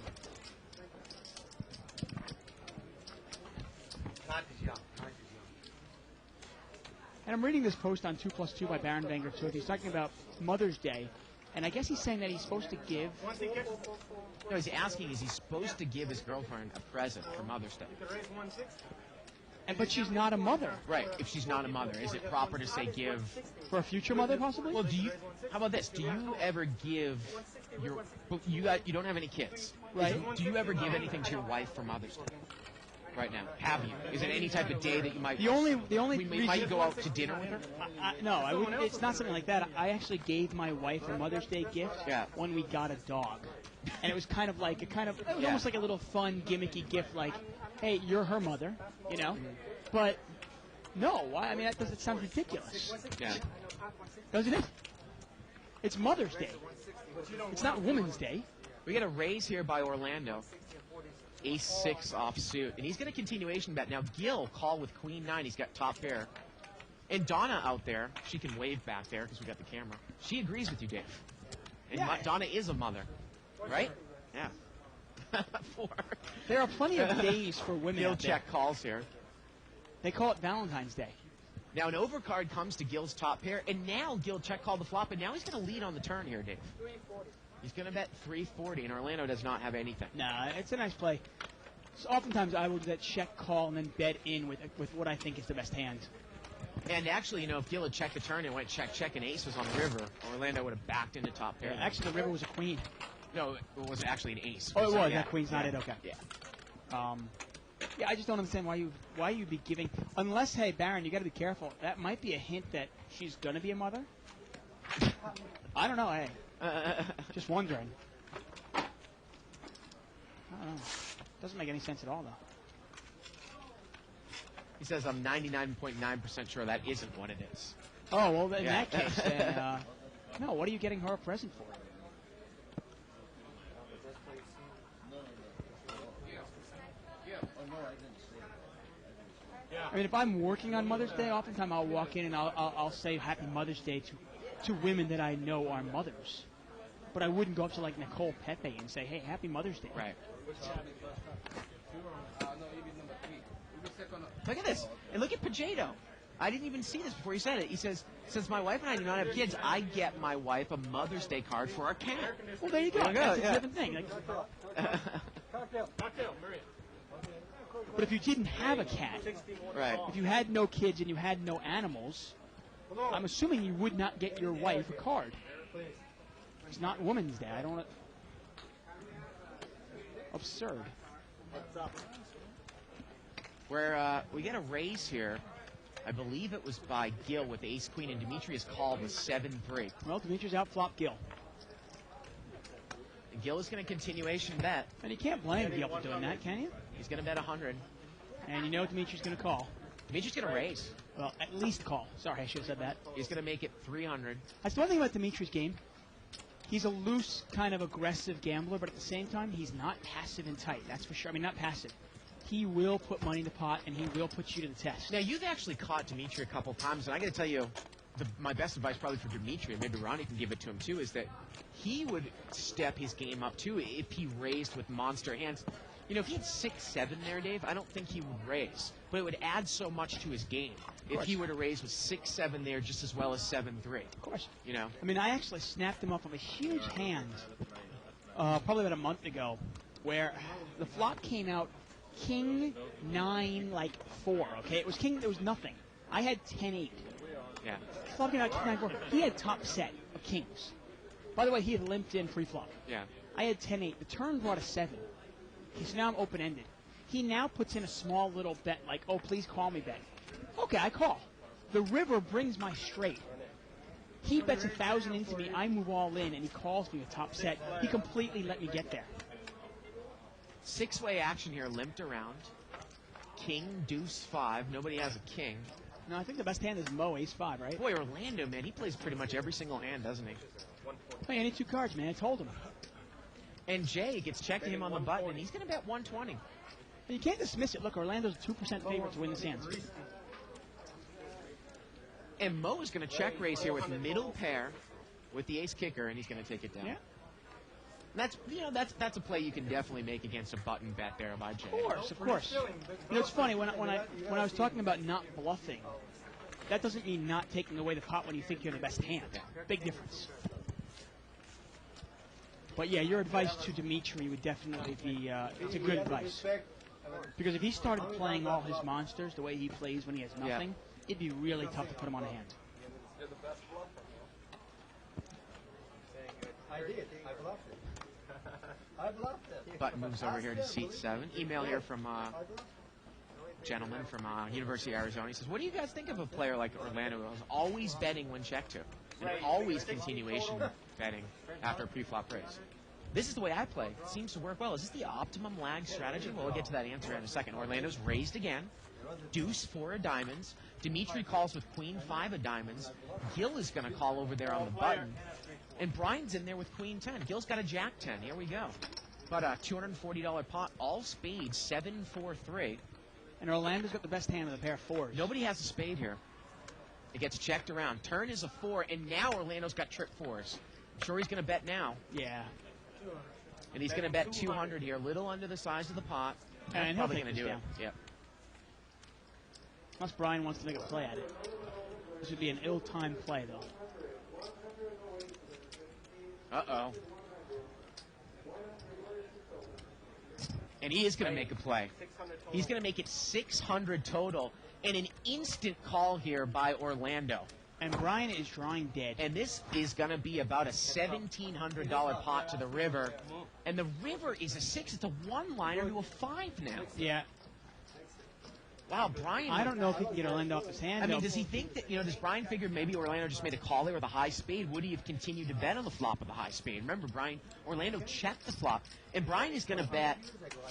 And I'm reading this post on 2+2 by Baron Wenger too. He's talking about Mother's Day, and I guess he's saying that he's supposed to give. No, he's asking, is he supposed to give his girlfriend a present for Mother's Day? But she's not a mother. Right, if she's not a mother, is it proper to say give? For a future mother, possibly? Well, how about this? Do you ever give your, you don't have any kids. Right. Do you ever give anything to your wife for Mother's Day? Right now, have you? Is it any type of day that you might? The only might you go out to dinner with her? No, I wouldn't. It's not something like that. I actually gave my wife a Mother's Day gift when we got a dog, and it was kind of like almost like a little fun, gimmicky gift, like, hey, you're her mother, you know. But no, why? I mean, that sounds ridiculous. Yeah. Doesn't it? It's Mother's Day. It's not Women's Day. We get a raise here by Orlando. Ace-6 offsuit, and he's going to continuation bet. Now, Gil call with Queen-9. He's got top pair. And Donna out there, she can wave back there because we got the camera. She agrees with you, Dave. And Donna is a mother, right? Yeah. 4. There are plenty of days for women Gil out there. check calls here. They call it Valentine's Day. Now, an overcard comes to Gil's top pair, and now Gil check called the flop, and now he's going to lead on the turn here, Dave. He's going to bet 340, and Orlando does not have anything. Nah, it's a nice play. So oftentimes I would bet check call and then bet in with what I think is the best hand. And actually, you know, if Gil had checked the turn and went check, check, and ace was on the river, Orlando would have backed into top pair. Yeah, actually, the river was a queen. No, it was actually an ace. Oh, it was. Yeah. That queen's not it. Okay. Yeah. Yeah, I just don't understand why you'd be giving, unless, hey, Baron, you got to be careful. That might be a hint that she's gonna be a mother. I don't know. Hey, just wondering. I don't know. Doesn't make any sense at all, though. He says, I'm 99.9% sure that isn't what it is. Oh, well, in Yeah. that case, then, no, what are you getting her a present for? I mean, if I'm working on Mother's Day, oftentimes I'll walk in and I'll say Happy Mother's Day to women that I know are mothers. But I wouldn't go up to, like, Nicole Pepe and say, hey, Happy Mother's Day. Right. Look at this. And look at Pajedo. I didn't even see this before you said it. He says, since my wife and I do not have kids, I get my wife a Mother's Day card for our cat. Well, there you go. There you go, That's yeah. a different thing. Like, but if you didn't have a cat, Right. if you had no kids and you had no animals, I'm assuming you would not get your wife a card. It's not Women's Day. I don't. Absurd. Where we get a raise here. I believe it was by Gil with Ace Queen, and Demetrius called with 7-3. Well, Demetrius outflopped Gil. And Gil is going to continuation bet. And you can't blame Gil for doing that, can you? He's going to bet 100. And you know Demetrius is going to call. Demetrius going to raise. Well, at least call. Sorry, I should have said that. He's going to make it 300. That's the one thing about Demetrius' game. He's a loose, kind of aggressive gambler, but at the same time, he's not passive and tight. That's for sure. I mean, not passive. He will put money in the pot, and he will put you to the test. Now, you've actually caught Dimitri a couple times, and I got to tell you, my best advice probably for Dimitri, and maybe Ronnie can give it to him too, is that he would step his game up too if he raised with monster hands. You know, if he had 6-7 there, Dave, I don't think he would raise, but it would add so much to his game if he were to raise with 6-7 there just as well as 7-3. Of course. You know? I mean, I actually snapped him up of a huge hand probably about a month ago, where the flop came out King 9 like 4. Okay, it was King. It was nothing. I had 10-8. Yeah. Flop came out King 9 4. He had top set of kings. By the way, he had limped in pre-flop. Yeah. I had 10-8. The turn brought a 7. So now I'm open-ended. He now puts in a small little bet, like, oh, please call me bet. Okay, I call. The river brings my straight. He bets 1,000 into me. I move all in, and he calls me a top set. He completely let me get there. 6-way action here, limped around. King, deuce, 5. Nobody has a king. No, I think the best hand is Mo, ace 5, right? Boy, Orlando, man, he plays pretty much every single hand, doesn't he? Hey, I need 2 cards, man. I told him. And Jay gets checked to him on the button, and he's going to bet 120. But you can't dismiss it. Look, Orlando's a 2% favorite to win this hand. And Mo is going to check raise here with middle pair with the ace kicker, and he's going to take it down. Yeah. That's a play you can definitely make against a button bet there by Jay. Of course. You know, it's funny when I was talking about not bluffing. That doesn't mean not taking away the pot when you think you're the best hand. Big difference. But yeah, your advice to Dimitri would definitely be it's a good advice. Because if he started playing all his monsters the way he plays when he has nothing, it'd be really tough to put him on a hand. I did. I bluffed it. I bluffed it. Button moves over here to seat 7. Email here from gentleman from University of Arizona. He says, what do you guys think of a player like Orlando who is always betting when check to? And always continuation betting after a pre-flop raise. This is the way I play. It seems to work well. Is this the optimum lag strategy? Well, we'll get to that answer in a second. Orlando's raised again. Deuce 4 of diamonds. Dimitri calls with queen 5 of diamonds. Gil is going to call over there on the button. And Brian's in there with queen 10. Gil's got a jack 10. Here we go. About a $240 pot. All spades, 7-4-3. And Orlando's got the best hand of the pair of 4s. Nobody has a spade here. It gets checked around. Turn is a 4, and now Orlando's got trip 4s. I'm sure he's going to bet now. Yeah. And he's going to bet 200 here, a little under the size of the pot. And probably he'll going to take do this it. Yep. Unless Brian wants to make a play at it. This would be an ill-timed play, though. Uh-oh. And he is going to make a play. He's going to make it 600 total and an instant call here by Orlando. And Brian is drawing dead. And this is going to be about a $1,700 pot to the river. And the river is a 6. It's a one-liner to a 5 now. Yeah. Wow, Brian. I don't know if he can get Orlando off his hand. I mean, though. does he think that, does Brian figure maybe Orlando just made a call there with a high spade? Would he have continued to bet on the flop with a high spade? Remember, Orlando checked the flop, and Brian is going to bet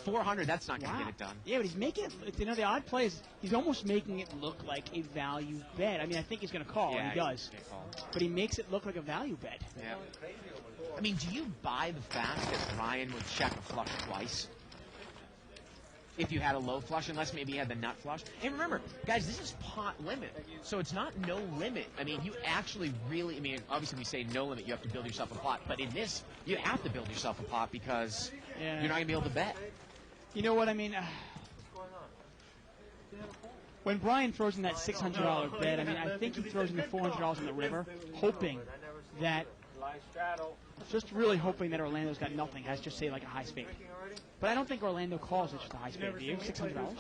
400. That's not going to get it done. Yeah, but he's making it, the odd play is he's almost making it look like a value bet. I mean, I think he's going to call, and he does. But he makes it look like a value bet. Yeah. I mean, do you buy the fact that Brian would check a flush twice? If you had a low flush, unless maybe you had the nut flush. And remember, guys, this is pot limit, so it's not no limit. I mean, you actually really, obviously we say no limit, you have to build yourself a pot, but in this, you have to build yourself a pot because you're not going to be able to bet. You know what I mean? When Brian throws in that $600 bet, I think he throws in the $400 in the river, hoping that, just really hoping that Orlando's got nothing, has just, say, like a high spade. But I don't think Orlando calls it just a high spade. Do you? $600?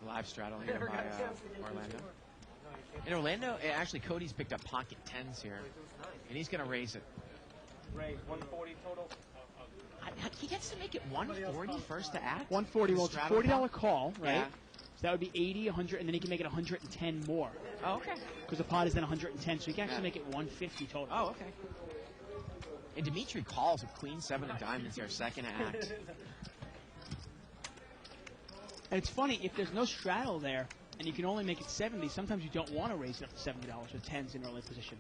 Live straddle here by Orlando. In Orlando, actually, Cody's picked up pocket tens here, and he's going to raise it. Raise 140 total. He gets to make it 140 first to act? 140, well, it's a $40 call, right? Yeah. So that would be 80, 100, and then he can make it 110 more. Oh, okay. Because the pot is then 110, so he can actually make it 150 total. Oh, okay. And Dimitri calls with queen 7 of diamonds here, second act. And it's funny, if there's no straddle there, and you can only make it 70, sometimes you don't want to raise it up to $70 with tens in early position.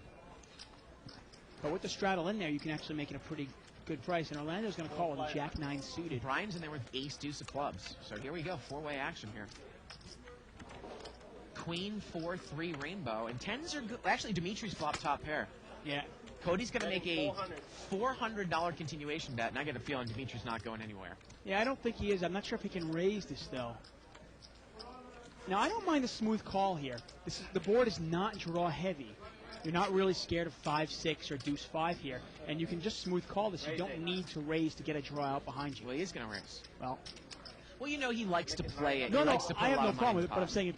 But with the straddle in there, you can actually make it a pretty good price. And Orlando's going to call with a Jack-9 suited. Brian's in there with ace deuce of clubs. So here we go, four-way action here. Queen 4-3 rainbow, and tens are good. Actually, Dimitri's flop top pair. Yeah. Cody's going to make a $400 continuation bet, and I get a feeling Dimitri's not going anywhere. Yeah, I don't think he is. I'm not sure if he can raise this, though. Now, I don't mind the smooth call here. The board is not draw heavy. You're not really scared of 5-6 or deuce 5 here, and you can just smooth call this. You don't need to raise to get a draw out behind you. Well, he is going to raise. Well, he likes to play it. No, he likes to put I have a lot no of problem money with it, but I'm saying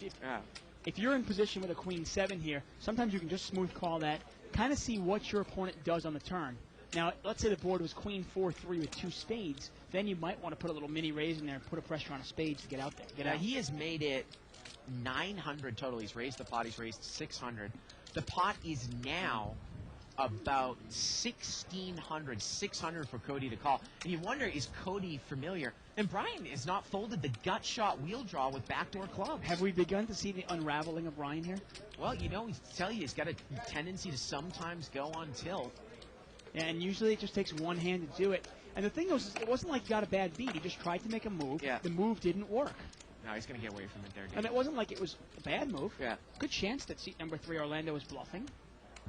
if you're in position with a queen 7 here, sometimes you can just smooth call that, kind of see what your opponent does on the turn. Now, let's say the board was queen 4-3 with 2 spades, then you might want to put a little mini raise in there and put a pressure on a spades to get out there. He has made it 900 total. He's raised the pot. He's raised 600. The pot is now about 1,600, 600 for Cody to call. And you wonder, is Cody familiar? And Brian has not folded the gut shot wheel draw with backdoor clubs. Have we begun to see the unraveling of Brian here? Well, he's got a tendency to sometimes go on tilt. Yeah, and usually it just takes one hand to do it. And the thing was, it wasn't like he got a bad beat. He just tried to make a move. Yeah. The move didn't work. No, he's going to get away from it there, dude. And it wasn't like it was a bad move. Yeah. Good chance that seat number 3, Orlando, was bluffing.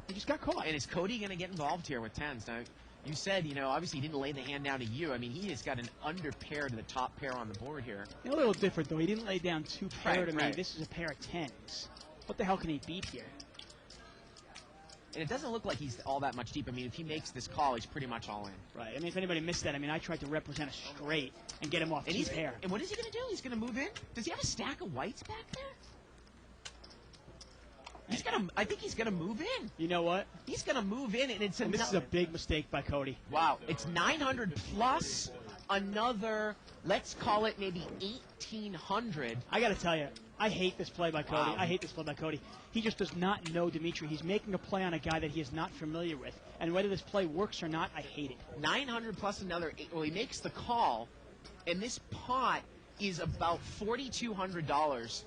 He just got caught. And is Cody going to get involved here with tens? Now, you said, obviously he didn't lay the hand down to you. I mean, he has got an under pair to the top pair on the board here. A little different, though. He didn't lay down 2 pair to me. Right. This is a pair of tens. What the hell can he beat here? And it doesn't look like he's all that much deep. I mean, if he makes this call, he's pretty much all in. Right. I mean, if anybody missed that, I tried to represent a straight and get him off 2 pair. And what is he going to do? He's going to move in? Does he have a stack of whites back there? I think he's going to move in. You know what? He's going to move in, and this is a big mistake by Cody. Wow. It's 900 plus another, let's call it maybe 1,800. I got to tell you, I hate this play by Cody. Wow. I hate this play by Cody. He just does not know Dimitri. He's making a play on a guy that he is not familiar with. And whether this play works or not, I hate it. 900 plus another, well, he makes the call, and this pot is about $4,200.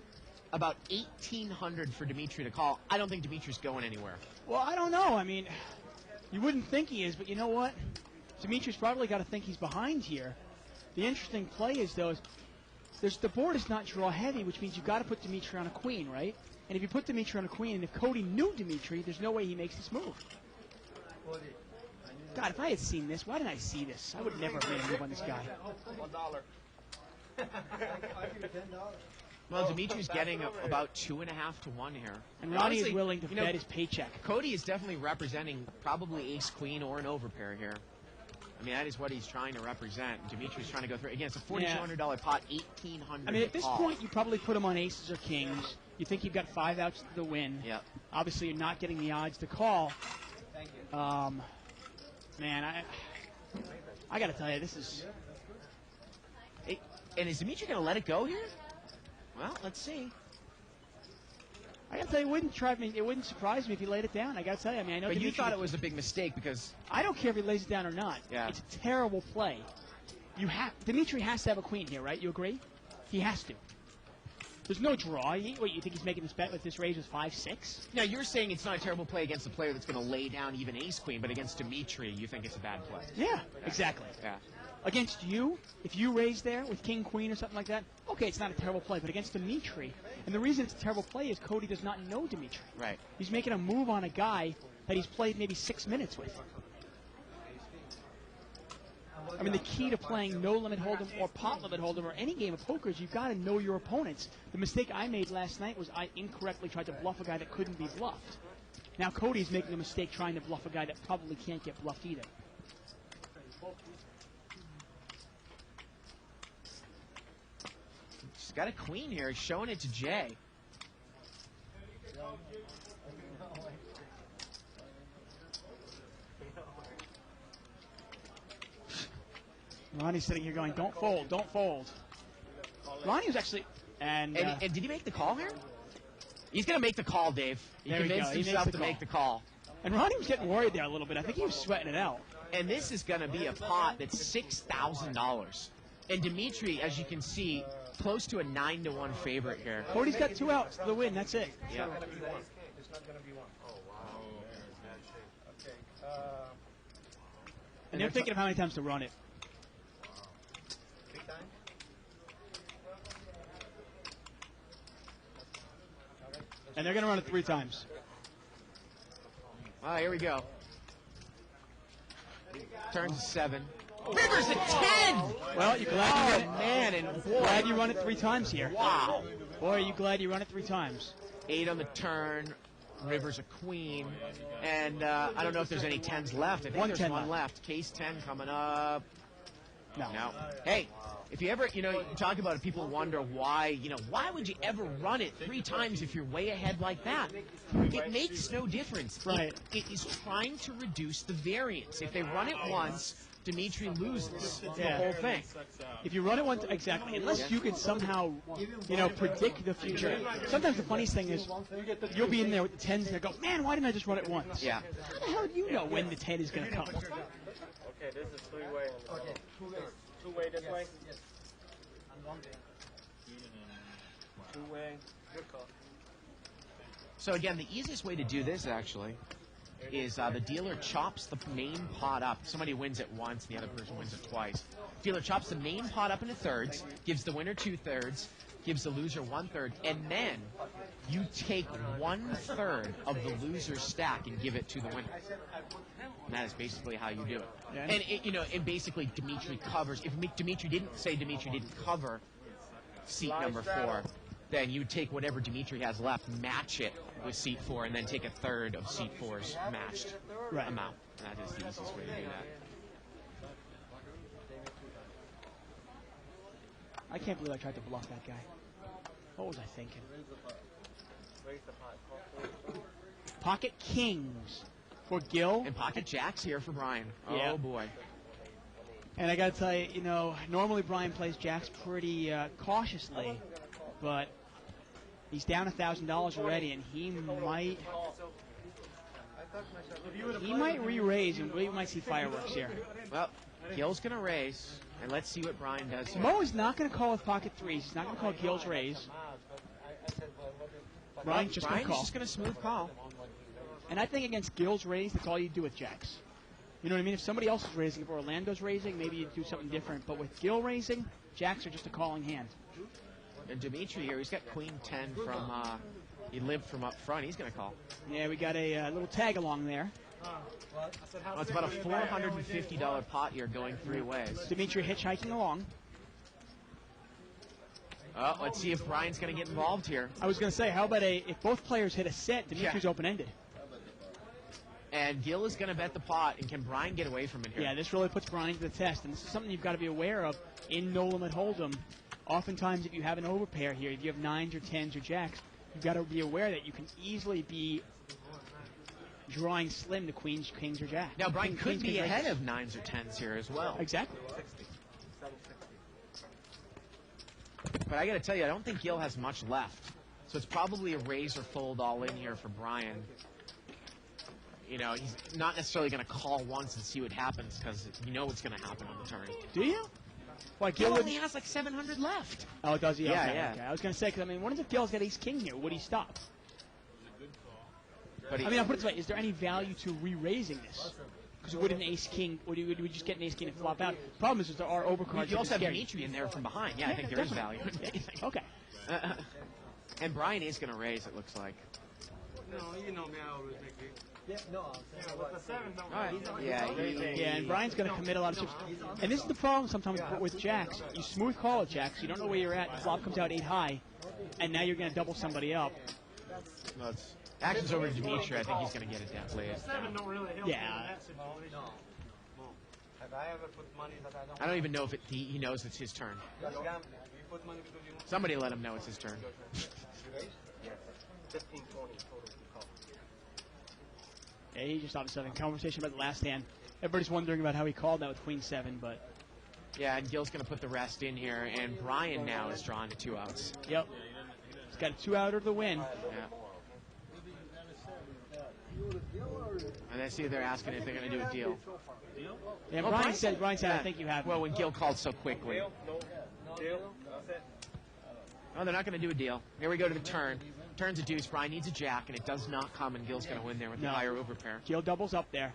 About $1,800 for Dimitri to call. I don't think Dimitri's going anywhere. Well, I don't know. You wouldn't think he is, but you know what? Dimitri's probably got to think he's behind here. The interesting play is, though, the board is not draw heavy, which means you've got to put Dimitri on a queen, right? And if you put Dimitri on a queen, and if Cody knew Dimitri, there's no way he makes this move. God, if I had seen this, why didn't I see this? I would never have made a move on this guy. $1. Well, Dimitri's getting about 2.5 to 1 here. And Ronnie is willing to bet his paycheck. Cody is definitely representing probably ace-queen or an overpair here. That is what he's trying to represent. Dimitri's trying to go through. Again, it's a $4,200 pot, $1,800 at this point, you probably put him on aces or kings. You think you've got 5 outs to the win. Yep. Obviously, you're not getting the odds to call. Thank you. Man, I got to tell you, this is... And is Dimitri going to let it go here? Well, let's see. I gotta tell you, it wouldn't surprise me if he laid it down. I gotta tell you, I mean, I know. But you Dimitri, thought it was a big mistake because I don't care if he lays it down or not. Yeah. It's a terrible play. Dimitri has to have a queen here, right? You agree? He has to. There's no draw. What, you think he's making this bet with this raise with 5-6? now you're saying it's not a terrible play against a player that's going to lay down even ace queen, but against Dimitri, you think it's a bad play. Yeah, exactly. Yeah. Against you, if you raise there with king, queen, or something like that, okay, it's not a terrible play. But against Dimitri, and the reason it's a terrible play is Cody does not know Dimitri. Right. He's making a move on a guy that he's played maybe 6 minutes with. I mean, the key to playing no limit hold'em or pot limit hold'em or any game of poker is you've got to know your opponents. The mistake I made last night was I incorrectly tried to bluff a guy that couldn't be bluffed. Now Cody's making a mistake trying to bluff a guy that probably can't get bluffed either. He's got a queen here. He's showing it to Jay. Ronnie's sitting here going, don't fold, don't fold. Ronnie was actually... And did he make the call here? He's going to make the call, Dave. He There we convinced go. He himself makes to the make the call. and Ronnie was getting worried there a little bit. I think he was sweating it out. And this is going to be a pot that's $6,000. And Dimitri, as you can see, close to a 9-to-1 favorite here. Cody's got 2 outs to the win. That's it. Yeah. It's not going to be one. Oh, wow. Okay. And they're thinking of how many times to run it. Big time? And they're going to run it 3 times. Here we go. Turn to 7. Rivers at 10! Well, you're glad you run it. Man, and boy. Glad you run it 3 times here. Wow. Boy, are you glad you run it 3 times. 8 on the turn. Rivers a queen. And I don't know if there's any 10s left. I think there's 10 one left. left. Case 10 coming up. No. No. Hey, if you ever, you talk about it, people wonder why, why would you ever run it 3 times if you're way ahead like that? It makes no difference. Right. It is trying to reduce the variance. If they run it once, Dimitri loses the whole thing. If you run it once, exactly. Unless you can somehow, predict the future. Sometimes the funniest thing is you'll be in there with the 10s and go, man, why didn't I just run it once? Yeah. How the hell do you know when the 10 is going to come? Okay, this is 3-way. Okay, 2-way this way? 2-way. Good call. So again, the easiest way to do this actually is the dealer chops the main pot up. Somebody wins it once, the other person wins it twice. Dealer chops the main pot up into thirds, gives the winner 2/3, gives the loser 1/3, and then you take 1/3 of the loser's stack and give it to the winner. And that is basically how you do it. Yeah. And and basically Dimitri covers. If Dimitri didn't cover seat number 4, then you would take whatever Dimitri has left, match it with seat 4, and then take 1/3 of seat 4's matched Right. amount. And that is the easiest way to do that. I can't believe I tried to bluff that guy. What was I thinking? Raise the pot. Call 4. Pocket kings for Gil. And pocket jacks here for Brian. Yeah. Oh boy. And I got to tell you, normally Brian plays jacks pretty cautiously, but he's down $1,000 already, and he might re-raise, and we might see fireworks here. Well, Gil's going to raise, and let's see what Brian does here. Mo is not going to call with pocket 3s. He's not going to call Gil's raise. Brian's just going to call. Just going to smooth call. And I think against Gil's raise, that's all you do with jacks. You know what I mean? If somebody else is raising, if Orlando's raising, maybe you do something different. But with Gil raising, jacks are just a calling hand. And Dimitri here, he's got queen 10 from, he lived from up front. He's going to call. Yeah, we got a little tag along there. Well, it's about a $450 pot here going 3 ways. Dimitri hitchhiking along. Oh, let's see if Brian's going to get involved here. I was going to say, how about if both players hit a set, Dimitri's open-ended. And Gil is going to bet the pot, and can Brian get away from it here? Yeah, this really puts Brian to the test, and this is something you've got to be aware of in No Limit Hold'em. Oftentimes, if you have an overpair here, if you have 9s or 10s or jacks, you've got to be aware that you can easily be drawing slim to queens, kings, or jacks. Now, Brian could be kings, ahead raises. of 9s or 10s here as well. Exactly. But I got to tell you, I don't think Gil has much left. So it's probably a raise or fold all in here for Brian. You know, he's not necessarily going to call once and see what happens because you know what's going to happen on the turn. Do you? Why, Gil Gil only has like 700 left. Oh, does he? Yeah, Okay, yeah. okay. I was going to say, because, I mean, what if Gil's got ace-king here? Would he stop? But I mean, I'll put it this way. Is there any value to re-raising this? Because would an ace-king, would we just get an ace-king and flop out? Problem is there are overcards. You also have scary. Dimitri in there from behind. Yeah, I think there is value. Okay. And Brian is going to raise, it looks like. No, you know me, I always make it. Yeah, no, with the 7, no. All right. Yeah, and Brian's going to commit a lot of chips. And this is the problem sometimes with jacks. You smooth call at jacks. You don't know where you're at. The flop comes out 8 high, and now you're going to double somebody up. No, it's action's over to Dimitri. I think he's going to get it down. Play it. 7 don't really help Yeah. in that situation. Have I ever put money that I don't I don't even know if he knows it's his turn. Just gamble. You put money because you want Somebody let him know it's his turn. 15, 20 total to call. Yeah, he just obviously having a conversation about the last hand. Everybody's wondering about how he called that with Queen 7, but Yeah, and Gil's going to put the rest in here, and Brian now is drawn to 2 outs. yep. He's got a 2-outer to win. Yeah. And I see they're asking if they're going to do a deal. And Oh, Brian said, yeah. I think you have. Well, when Gil called so quickly. No. Deal. That's it. Oh, they're not going to do a deal. Here we go to the turn. Turn's a deuce. Brian needs a jack, and it does not come, and Gil's going to win there with the No. higher overpair. Gil doubles up there.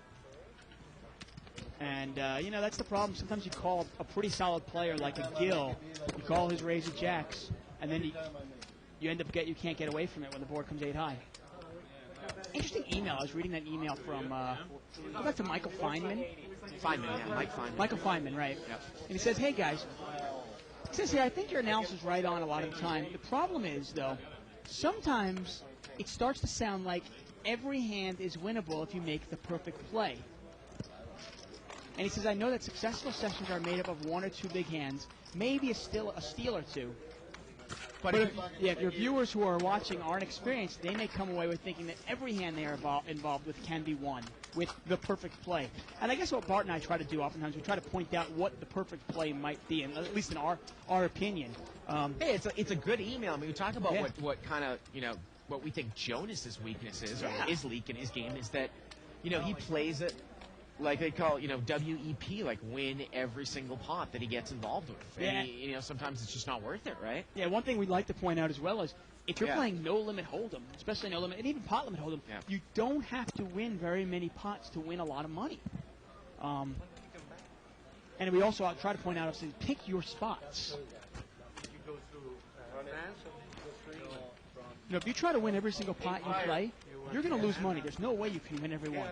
And, you know, that's the problem. Sometimes you call a pretty solid player like a Gil, you call his raise of jacks, and then you end up you can't get away from it when the board comes 8 high. Interesting email. I was reading that email from, go back to Michael Feynman. Feynman, yeah, Mike Feynman. Michael Feynman, right. Yep. And he says, hey, guys, he says here, I think your analysis is right on a lot of the time. The problem is, though, sometimes it starts to sound like every hand is winnable if you make the perfect play. And he says, I know that successful sessions are made up of 1 or 2 big hands, maybe a steal or 2. But if your viewers who are watching aren't experienced, they may come away with thinking that every hand they are involved with can be won with the perfect play. And I guess what Bart and I try to do oftentimes, we try to point out what the perfect play might be, and at least in our opinion. Hey, it's a good email. I mean, we talk about Yeah. what kind of, you know, what we think Jonas's weakness is, or Yeah. his leak in his game, is that, you know, he plays it like they call, you know, WEP, like win every single pot that he gets involved with. Yeah. And, you know, sometimes it's just not worth it, right? Yeah, one thing we'd like to point out as well is if you're Yeah. playing no limit hold'em, especially no limit, and even pot limit hold'em, Yeah. you don't have to win very many pots to win a lot of money. And we also try to point out, obviously, pick your spots. You go through France or you go through You know, if you try to win every single pot you play, you're going to lose money. There's no way you can win every one.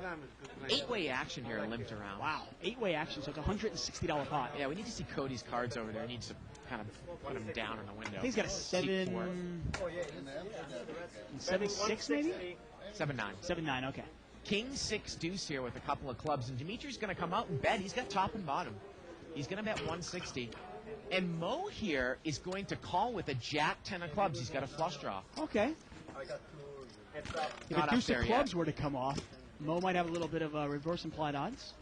8-way action here limped around. Wow, 8-way action, so it's a $160 pot. Yeah, we need to see Cody's cards over there. He needs to kind of put them down in the window. I think he's got a Seek for it. 7-6 maybe? 7-9. 7-9, okay. King 6 deuce here with a couple of clubs, and Dimitri's going to come out and bet. He's got top and bottom. He's going to bet 160. And Mo here is going to call with a jack 10 of clubs. He's got a flush draw. Okay. If Not a up deuce there of clubs yet. were to come off, Mo might have a little bit of reverse implied odds.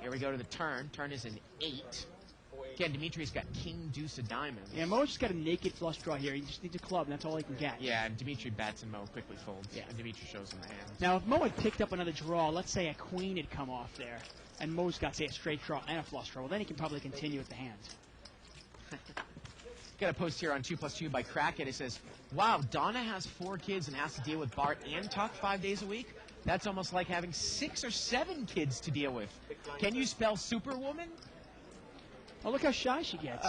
Here we go to the turn. Turn is an 8. Again, Dimitri's got king deuce of diamonds. Yeah, Mo's just got a naked flush draw here. He just needs a club, and that's all he can get. Yeah, and Dimitri bets and Mo quickly folds. Yeah. And Dimitri shows him the hand. Now, if Mo had picked up another draw, let's say a queen had come off there, and Mo's got, say, a straight draw and a flush draw, well, then he can probably continue with the hand. Got a post here on 2+2 by Crackit. It says, wow, Donna has 4 kids and has to deal with Bart and Tuck 5 days a week? That's almost like having 6 or 7 kids to deal with. Can you spell Superwoman? Oh, look how shy she gets.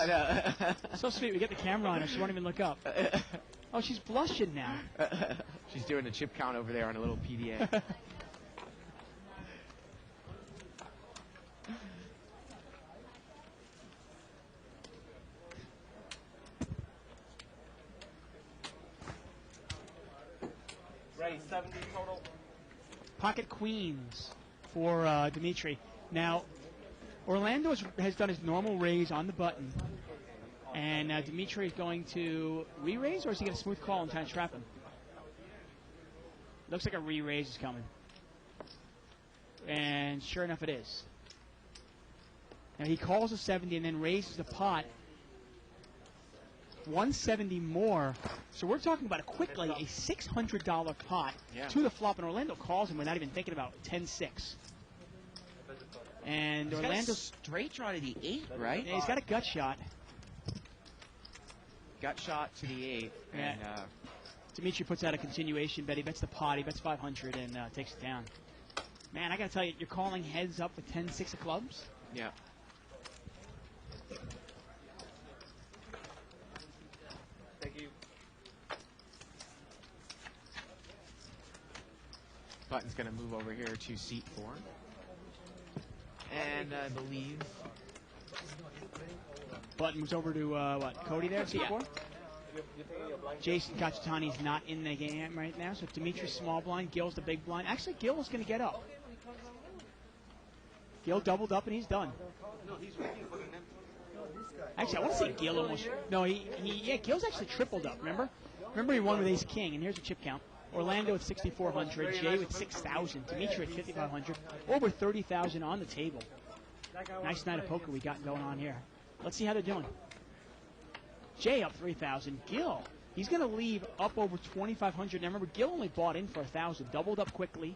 So sweet. We get the camera on her. She won't even look up. Oh, she's blushing now. She's doing a chip count over there on a little PDA. Raise 70 total. Pocket queens for Dimitri. Now, Orlando has done his normal raise on the button. And Dimitri is going to re-raise, or is he going to smooth call and try to trap him? Looks like a re-raise is coming. And sure enough, it is. Now, he calls a 70 and then raises the pot. 170 more. So we're talking about quickly a $600 pot to the flop, and Orlando calls him without even thinking about it, 10-6. And He's Orlando got a straight draw to the 8, right? Yeah, he's got a gut shot. Gut shot to the 8. Yeah. And, Dimitri puts out a continuation bet. He bets the pot. He bets 500 and takes it down. Man, I got to tell you, you're calling heads up with 10-6 of clubs? yeah. Thank you. Button's going to move over here to seat 4. And I believe... Button moves over to, Cody there, seat 4? Jason Cacciatani's not in the game right now, so Dimitri's small blind, Gil's the big blind. Actually, Gil is going to get up. Gil doubled up and he's done. Actually, I want to say Gil almost. No, Gil's actually tripled up. Remember he won with Ace King, and here's a chip count. Orlando with 6,400, Jay with 6,000, Dimitri at 5,500, over 30,000 on the table. Nice night of poker we got going on here. Let's see how they're doing. Jay up 3,000. Gil, he's going to leave up over 2,500. Now remember, Gil only bought in for 1,000, doubled up quickly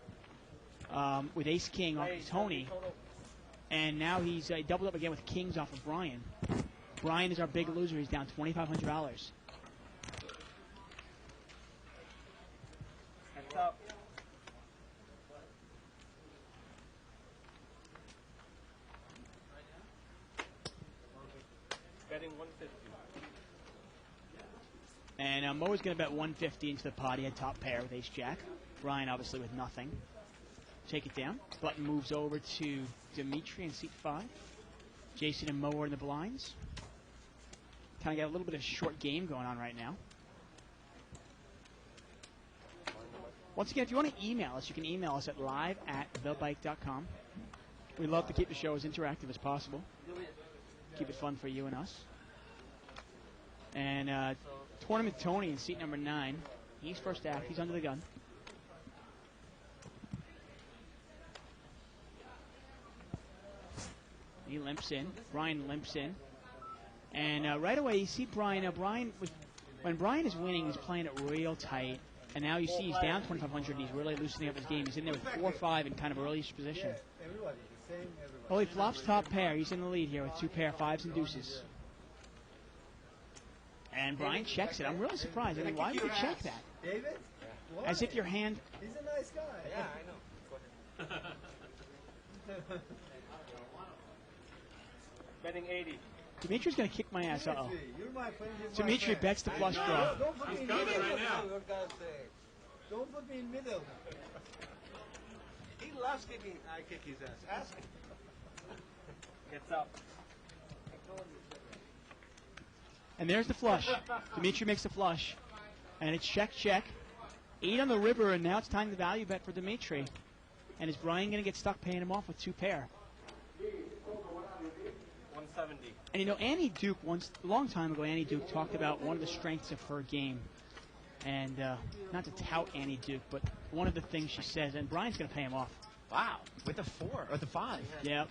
with Ace King off of Tony, and now he's doubled up again with Kings off of Brian. Brian is our big loser. He's down $2,500. Heads up. Betting 150. And Mo is going to bet 150 into the pot. He had top pair with Ace Jack. Brian obviously with nothing. Take it down. Button moves over to Dimitri in seat 5. Jason and Mo are in the blinds. Kind of got a little bit of a short game going on right now. Once again, if you want to email us, you can email us at live@thebike.com. We love to keep the show as interactive as possible. Keep it fun for you and us. And Tournament Tony in seat number 9. He's first act. He's under the gun. He limps in. Brian limps in. And right away, you see Brian. When Brian is winning, he's playing it real tight. And now you see he's down 2,500. He's really loosening up his game. He's in there with 4-5 in kind of early-ish position. Oh, he flops top pair. He's in the lead here with 2 pair, 5s and deuces. And Brian checks it. I'm really surprised. I mean, why would you check that? David? As if your hand... He's a nice guy. Yeah, I know. Betting 80. Dimitri's going to kick my ass. Uh-oh. You're my friend. Dimitri bets the flush draw. Don't put me in middle. Right now. Don't put me in middle. He loves kicking. I kick his ass. Ask him. Gets up. And there's the flush. Dimitri makes the flush. And it's check, check. 8 on the river, and now it's time to value bet for Dimitri. And is Brian going to get stuck paying him off with 2 pair? 170. And you know, Annie Duke, a long time ago, Annie Duke talked about one of the strengths of her game. And not to tout Annie Duke, but one of the things she says, and Brian's going to pay him off. Wow, with the 4, or the 5. Yep.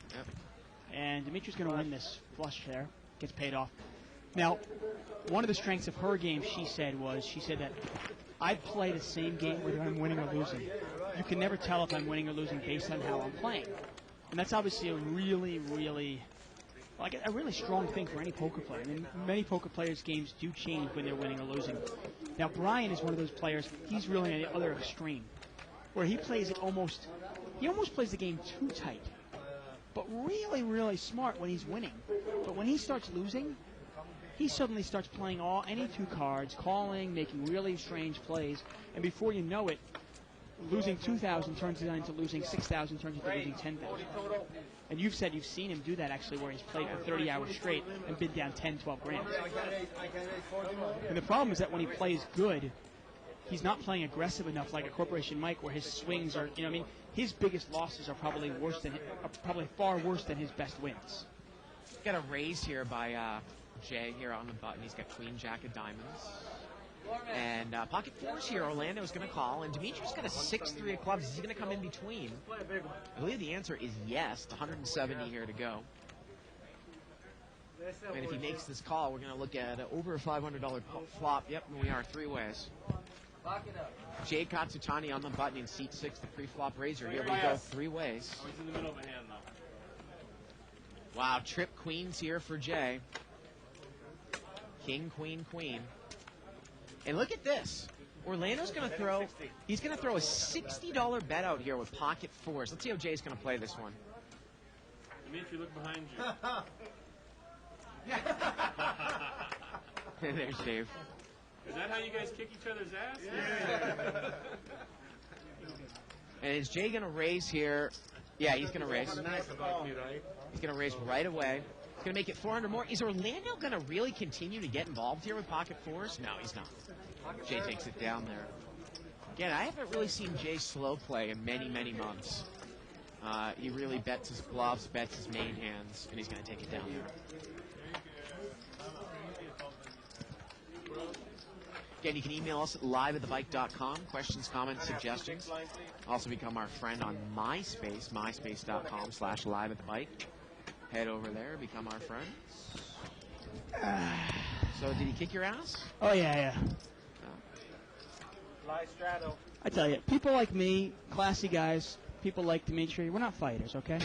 And Dimitri's going to win this flush there. Gets paid off. Now, one of the strengths of her game, she said that I play the same game whether I'm winning or losing. You can never tell if I'm winning or losing based on how I'm playing. And that's obviously a really, really, like a really strong thing for any poker player. I mean, many poker players' games do change when they're winning or losing. Now, Brian is one of those players, he's really on the other extreme, where he plays it almost plays the game too tight, but really, really smart when he's winning. But when he starts losing, he suddenly starts playing any 2 cards, calling, making really strange plays, and before you know it, losing 2,000 turns into losing 6,000, turns into losing 10,000. And you've said you've seen him do that actually, where he's played for 30 hours straight and been down 10, 12 grand. And the problem is that when he plays good, he's not playing aggressive enough like a Corporation Mike, where his swings are, his biggest losses are probably far worse than his best wins. Got a raise here by Jay here on the button. He's got Queen Jack of diamonds. And pocket 4s here. Orlando is going to call. And Dimitri's got a 6-3 of clubs. Is he going to come in between? I believe the answer is yes. 170 here to go. And if he makes this call, we're going to look at over a $500 flop. Yep, and we are three ways. Lock it up. Jay Katsutani on the button in seat 6, the pre-flop raiser. Here we go, three ways. Oh, he's in the middle of a hand, though. Wow, trip queens here for Jay. King, queen, queen. And look at this. Orlando's going to throw, he's going to throw a $60 bet out here with pocket fours. Let's see how Jay's going to play this one. Dimitri, look behind you. There's Dave. Is that how you guys kick each other's ass? Yeah. And is Jay going to raise here? Yeah, he's going to raise. Nice about me, right? He's going to raise right away. He's going to make it 400 more. Is Orlando going to really continue to get involved here with pocket fours? No, he's not. Jay takes it down there. Again, I haven't really seen Jay slow play in many, many months. He really bets his bluffs, bets his main hands, and he's going to take it down there. Again, you can email us at live@thebike.com. Questions, comments, suggestions. Also become our friend on MySpace, myspace.com/live@thebike. Head over there, become our friend. So, did he kick your ass? Oh, yeah. Fly straddle. I tell you, people like me, classy guys, people like Dimitri, we're not fighters, okay?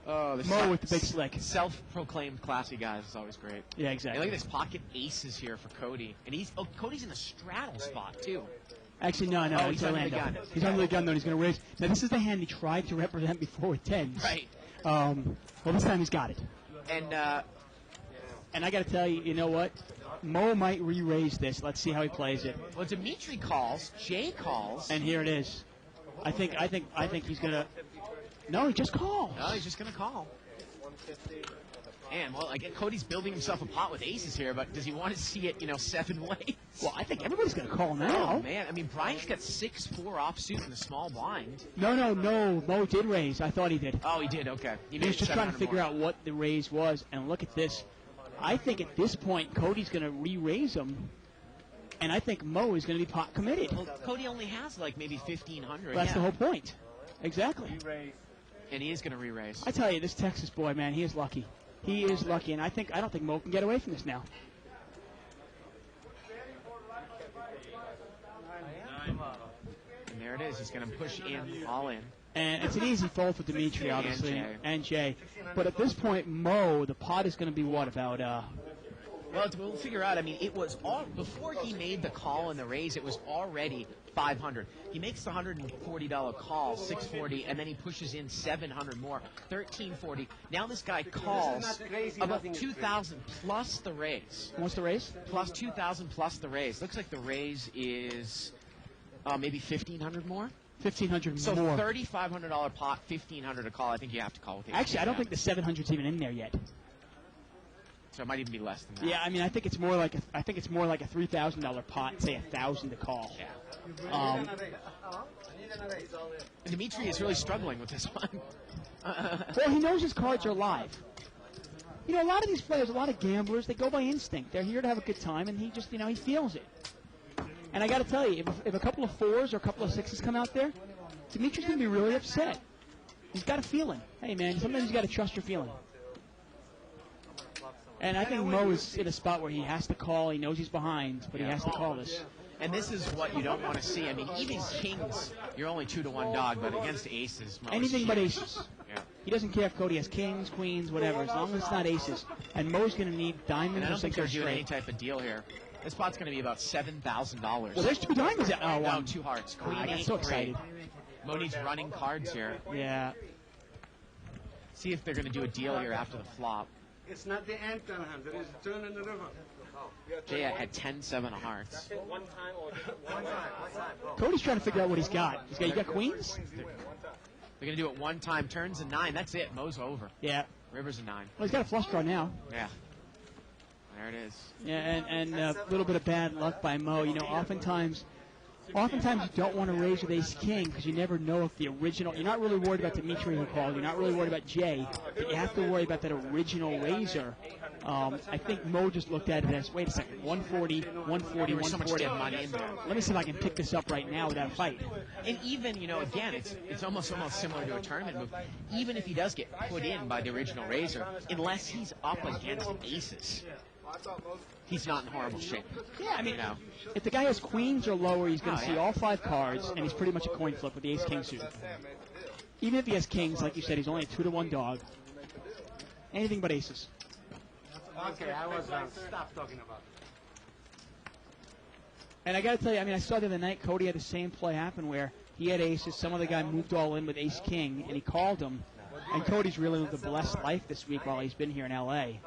Oh, the Mo with the big slick. Self-proclaimed classy guys is always great. Yeah, And exactly. look at this pocket aces here for Cody. And Cody's in a straddle spot, too. Actually, no, Oh, it's he's under the Orlando. gun. He's under the gun, though, and he's going to raise. Now, this is the hand he tried to represent before with tens. Right. Well, this time he's got it. And And I got to tell you, you know what? Mo might re-raise this. Let's see how he plays it. well, Dimitri calls, Jay calls. And here it is. I think he's going to. No, he just called. No, he's just going to call. And, well, again, Cody's building himself a pot with aces here, but does he want to see it, 7 ways? Well, I think everybody's going to call now. Oh, man. I mean, Brian's got 6-4 offsuit in the small blind. No. Mo did raise. I thought he did. Oh, he did. Okay. He was just trying to figure more. out what the raise was. And look at this. I think at this point, Cody's going to re-raise him. And I think Mo is going to be pot committed. Well, Cody only has, maybe 1,500. That's the whole point. Exactly. And he is going to re-raise. I tell you, this Texas boy, man, he is lucky. He is lucky, and I don't think Mo can get away from this now. And there it is. He's going to push in, all in. And it's an easy fold for Dimitri, obviously, And Jay. But at this point, Mo, the pot is going to be what, about... Well, we'll figure out. I mean, it was all before he made the call and the raise. It was already 500. He makes the $140 call, 640, and then he pushes in 700 more, 1340. Now this guy calls about 2,000 plus the raise. What's the raise? Plus 2,000 plus the raise. Looks like the raise is maybe 1,500 more. 1,500 So more. $3,500 pot, 1,500 a call. I think you have to call with the Actually, I don't think the 700's even in there yet. So it might even be less than that. Yeah, I mean, I think it's more like a $3,000 pot, say 1,000 to call. Yeah. Dimitri is really struggling with this one. Well, he knows his cards are live. A lot of these players, a lot of gamblers, they go by instinct. They're here to have a good time, and he just, he feels it. And I got to tell you, if a couple of fours or a couple of sixes come out there, Dimitri's going to be really upset. He's got a feeling. Hey, man, sometimes you got to trust your feeling. And I think Mo is in a spot where he has to call. He knows he's behind, but he has to call this. And this is what you don't want to see. I mean, even kings, you're only 2-1 dog, but against aces, Mo's Anything but huge. aces. Yeah. He doesn't care if Cody has kings, queens, whatever, as long as it's not aces. And Mo's going to need And diamonds I or don't think six they're or doing any straight. type of deal here. This spot's going to be about $7,000. Well, there's two diamonds. Oh, No, 2 hearts. Queen, I got 8, so 3. excited. Mo needs running cards here. Yeah. See if they're going to do a deal here after the flop. It's not the end, Telehan. There is a turn in the river. Jay had 10-7 of hearts. One time or one time. Cody's trying to figure out what he's got. You got queens? They're going to do it one time. Turns a 9. That's it. Mo's over. Yeah. River's a 9. Well, he's got a flush draw now. Yeah. There it is. Yeah, and a little bit of bad luck by Mo. Oftentimes you don't want to raise with ace king because you never know if the original. You're not really worried about Dimitri who called. You're not really worried about Jay, but you have to worry about that original raiser I think Mo just looked at it as, wait a second, 140, 140, There was so much 140. dead money in there. Let me see if I can pick this up right now without a fight. And even, again, it's almost similar to a tournament move. Even if he does get put in by the original raiser, unless he's up against aces, he's not in horrible shape. Yeah, I mean, if the guy has queens or lower, he's going to see yeah. all 5 cards, and he's pretty much a coin flip with the ace-king suit. Even if he has kings, like you said, he's only a 2-to-1 dog. Anything but aces. Okay, I was stop talking about it. And I got to tell you, I mean, I saw the other night Cody had the same play happen where he had aces, some other guy moved all in with ace-king, and he called him. And Cody's really lived a blessed life this week while he's been here in L.A.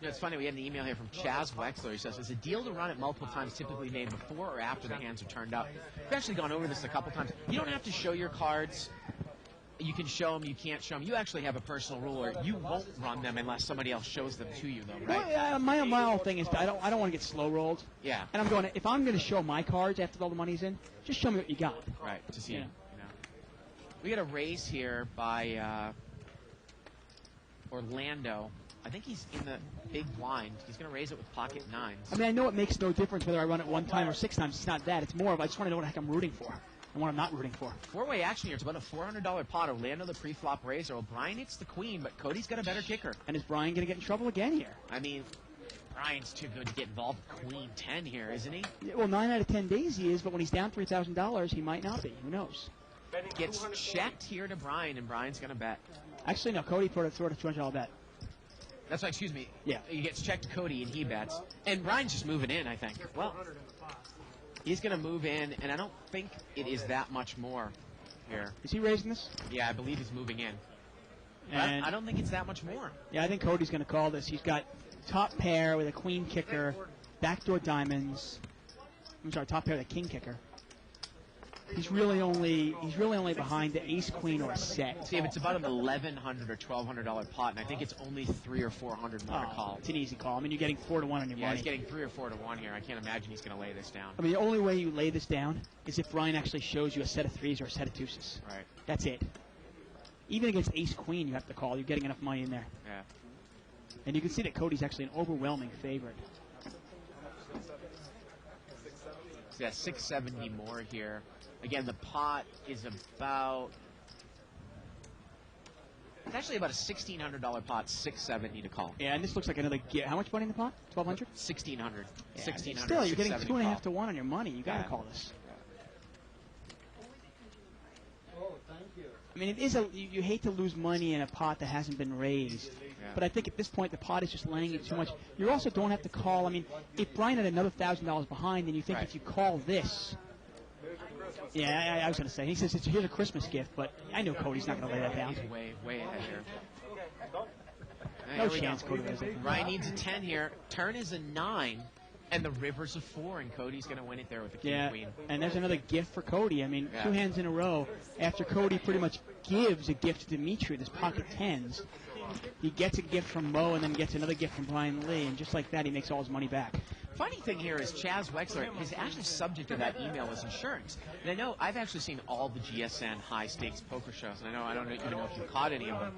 It's funny, we had an email here from Chaz Wexler. He says, is a deal to run it multiple times typically made before or after the hands are turned up? We've actually gone over this a couple times. You don't have to show your cards. You can show them, you can't show them. You actually have a personal rule where you won't run them unless somebody else shows them to you, though, right? Well, my whole thing is I don't want to get slow rolled. Yeah. And I'm going, if I'm going to show my cards after all the money's in, just show me what you got. Right, to see. Yeah. We got a raise here by Orlando. I think he's in the big blind. He's going to raise it with pocket nines. I mean, I know it makes no difference whether I run it 1 time or 6 times. It's not that. It's more of I just want to know what the heck I'm rooting for and what I'm not rooting for. 4-way action here. It's about a $400 pot. Orlando the pre-flop raiser. Well, Brian hits the queen, but Cody's got a better kicker. And is Brian going to get in trouble again here? I mean, Brian's too good to get involved with queen 10 here, isn't he? Yeah, well, 9 out of 10 days he is, but when he's down $3,000, he might not be. Who knows? Gets checked here to Brian, and Brian's going to bet. Actually, no. Cody threw a $200 bet. That's right, excuse me. Yeah. He gets checked to Cody, and he bets. And Brian's just moving in, I think. Well, he's going to move in, and I don't think it is that much more here. Is he raising this? Yeah, I believe he's moving in. And I don't think it's that much more. yeah, I think Cody's going to call this. He's got top pair with a queen kicker, backdoor diamonds. I'm sorry, top pair with a king kicker. He's really only behind the ace queen or a set. See, if it's about an $1,100 or $1,200 pot, and I think it's only $300 or $400 more to call. It's an easy call. I mean, you're getting 4 to 1 on your Yeah, money. he's getting 3 or 4 to 1 here. I can't imagine he's going to lay this down. I mean, the only way you lay this down is if Brian actually shows you a set of 3s or a set of 2s. Right. That's it. Even against ace queen, you have to call. You're getting enough money in there. Yeah. And you can see that Cody's actually an overwhelming favorite. So yeah, 670 more here. Again, the pot is about... It's actually about a $1,600 pot, $670 to call. Yeah, and this looks like another gift. How much money in the pot? 1,200? $1,600. Yeah, $1,600. Still, you're getting 2.5 call. to 1 on your money. You got to Yeah. call this. Oh, thank you. I mean, it is you hate to lose money in a pot that hasn't been raised. Yeah. But I think at this point, the pot is just laying you too much. You also don't have to call. I mean, if Brian had another $1,000 behind, then you think Right. if you call this... Yeah, I was going to say. He says, here's a Christmas gift, but I know Cody's not going to lay that down. He's way ahead here. No Here we chance go. Cody lays that down. Ryan needs a 10 here. Turn is a 9, and the river's a 4, and Cody's going to win it there with the king Yeah, queen. and there's another gift for Cody. I mean, Yeah. 2 hands in a row. After Cody pretty much gives a gift to Dimitri, this pocket 10s, he gets a gift from Mo and then gets another gift from Brian Lee, and just like that, he makes all his money back. Funny thing here is Chaz Wexler, his actual subject of that email was insurance. And I know I've actually seen all the GSN high stakes poker shows, and I don't even know if you caught any of them.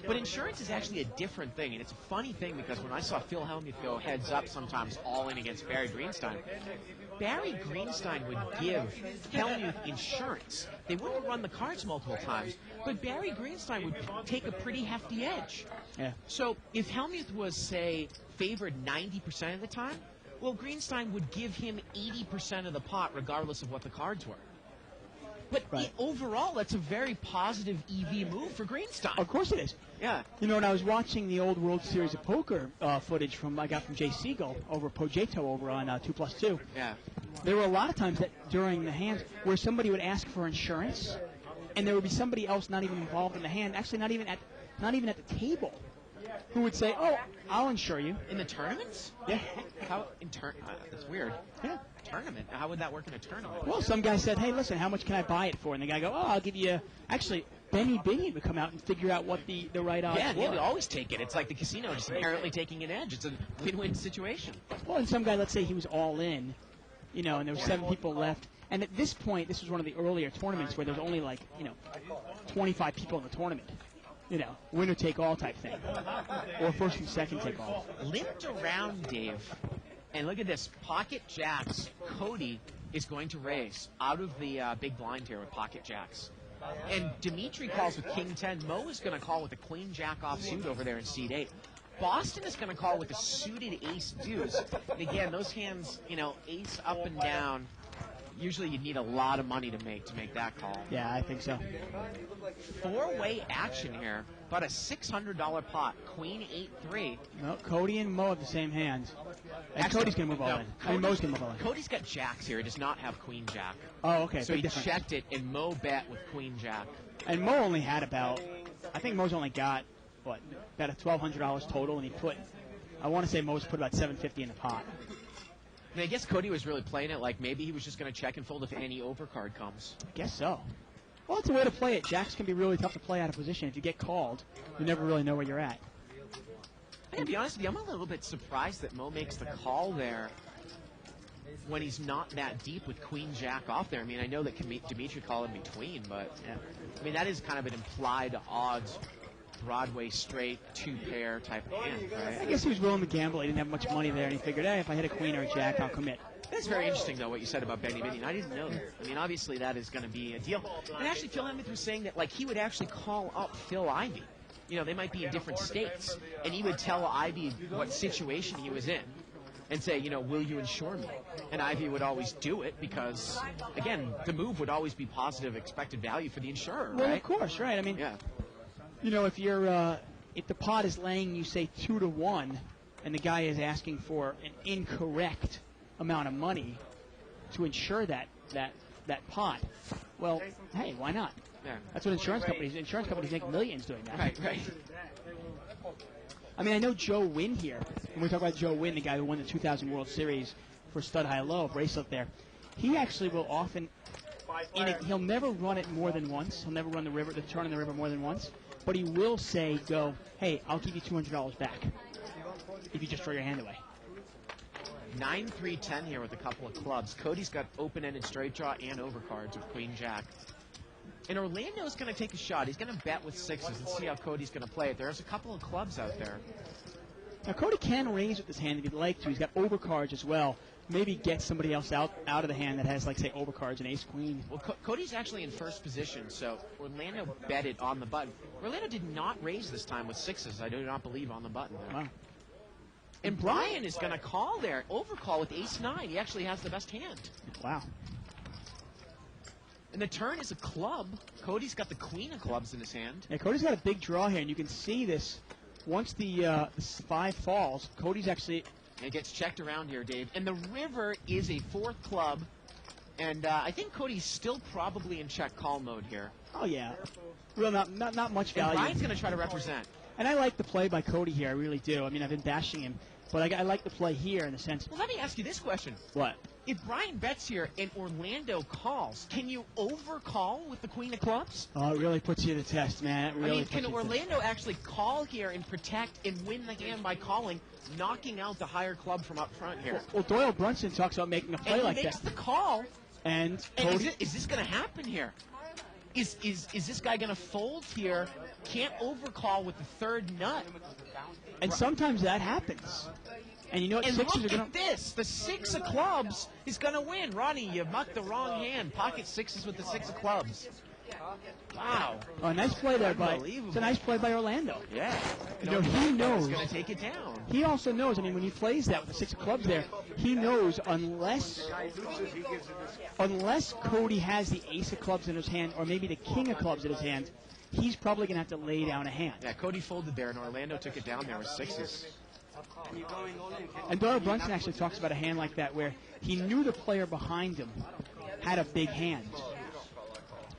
But insurance is actually a different thing, and it's a funny thing because when I saw Phil Hellmuth go heads up sometimes all in against Barry Greenstein, Barry Greenstein would give Hellmuth insurance. They wouldn't run the cards multiple times, but Barry Greenstein would take a pretty hefty edge. Yeah. So if Hellmuth was, say, favored 90% of the time, well, Greenstein would give him 80% of the pot regardless of what the cards were. But Right. overall, that's a very positive EV move for Greenstein. Of course it is. Yeah. You know, when I was watching the old World Series of Poker footage I got from Jay Siegel over Pojeto over on 2+2, Yeah. there were a lot of times that during the hands where somebody would ask for insurance, and there would be somebody else not even involved in the hand, actually not even at the table, who would say, "Oh, I'll insure you." In the tournaments? Yeah. How that's weird. Yeah. Tournament? How would that work in a tournament? Well, some guy said, "Hey, listen, how much can I buy it for?" And the guy go, "Oh, I'll give you." Actually, Benny Binion would come out and figure out what the right odds Yeah, were. they would always take it. It's like the casino just inherently taking an edge. It's a win-win situation. Well, and some guy, let's say he was all in, you know, and there were 7 people left. And at this point, this was one of the earlier tournaments where there was only 25 people in the tournament. winner take all type thing, or first and second take all. Limped around, Dave. And look at this. Pocket jacks. Cody is going to raise out of the big blind here with pocket jacks. And Dimitri calls with king 10. Mo is going to call with the queen jack offsuit over there in seat 8. Boston is going to call with the suited ace deuce. And again, those hands, ace up and down. Usually you need a lot of money to make that call. Yeah, I think so. 4-way action here. About a $600 pot. Queen 8-3. No, Cody and Mo have the same hand. And Actually, Cody's going to move all in. I mean, Mo's going to move all in. Cody's got jacks here. He does not have queen jack. Oh, okay. So big he difference. checked it, and Mo bet with queen jack. And Mo only had I think Mo's only got, about $1,200 total, and I want to say Mo's put about $750 in the pot. I mean, I guess Cody was really playing it like maybe he was just going to check and fold if any overcard comes. I guess so. Well, it's a way to play it. Jacks can be really tough to play out of position. If you get called, you never really know where you're at. And to be honest with you, I'm a little bit surprised that Mo makes the call there when he's not that deep with queen jack off there. I mean, I know that Dimitri called in between, but I mean, that is kind of an implied odds Broadway straight 2-pair type of hand, right? I guess he was willing to gamble. He didn't have much money there, and he figured, hey, if I hit a queen or a jack, I'll commit. That's very interesting, though, what you said about Benny Biddy. I didn't know that. I mean, obviously, that is going to be a deal. And actually, Phil Hemmeth was saying that, he would actually call up Phil Ivey. They might be in different states, and he would tell Ivey what situation he was in and say, will you insure me? And Ivey would always do it because, again, the move would always be positive expected value for the insurer, Well, right? of course, right. I mean, Yeah. If the pot is laying you say 2-1, and the guy is asking for an incorrect amount of money to insure that pot, well, hey, why not? Yeah. That's what insurance companies make millions doing that. Right. I mean, I know Joe Wynn here. When we talk about Joe Wynn, the guy who won the 2000 World Series for Stud High Low bracelet there, he actually will often he'll never run it more than once. He'll never run the turn in the river more than once. But he will go, hey, I'll give you $200 back if you just throw your hand away. 9-3-10 here with a couple of clubs. Cody's got open-ended straight draw and overcards with queen jack. And Orlando's going to take a shot. He's going to bet with sixes and see how Cody's going to play it. There's a couple of clubs out there. Now, Cody can raise with his hand if he'd like to. He's got overcards as well. Maybe get somebody else out of the hand that has, say, overcards and ace-queen. Well, Cody's actually in first position, so Orlando betted on the button. Orlando did not raise this time with sixes. I do not believe on the button there. Wow. And Brian is going to call there. Overcall with ace-9. He actually has the best hand. Wow. And the turn is a club. Cody's got the queen of clubs in his hand. Yeah, Cody's got a big draw here, and you can see this. Once the 5 falls, Cody's actually... It gets checked around here, Dave. And the river is a 4th club. And I think Cody's still probably in check call mode here. Oh, yeah. Real not much value. And Brian's going to try to represent. And I like the play by Cody here. I really do. I mean, I've been bashing him. But I like the play here in the sense... Well, let me ask you this question. What? If Brian bets here and Orlando calls, can you overcall with the queen of clubs? Oh, it really puts you to the test, man. It really can Orlando actually call here and protect and win the hand by calling, knocking out the higher club from up front here? Well, Doyle Brunson talks about making a play like that. And he makes the call. And Cody... is this going to happen here? Is this guy going to fold here? Can't overcall with the 3rd nut. And sometimes that happens. And sixes look are at this. The 6 of clubs is going to win. Ronnie, you mucked the wrong hand. Pocket sixes with the 6 of clubs. Wow. Oh, nice play there it's a nice play by Orlando. Yeah. He knows. He's going to take it down. He also knows, I mean, when he plays that with the 6 of clubs there, he knows unless Cody has the ace of clubs in his hand or maybe the king of clubs in his hand, he's probably going to have to lay down a hand. Yeah, Cody folded there, and Orlando took it down there with sixes. And Doyle Brunson actually talks about a hand like that where he knew the player behind him had a big hand.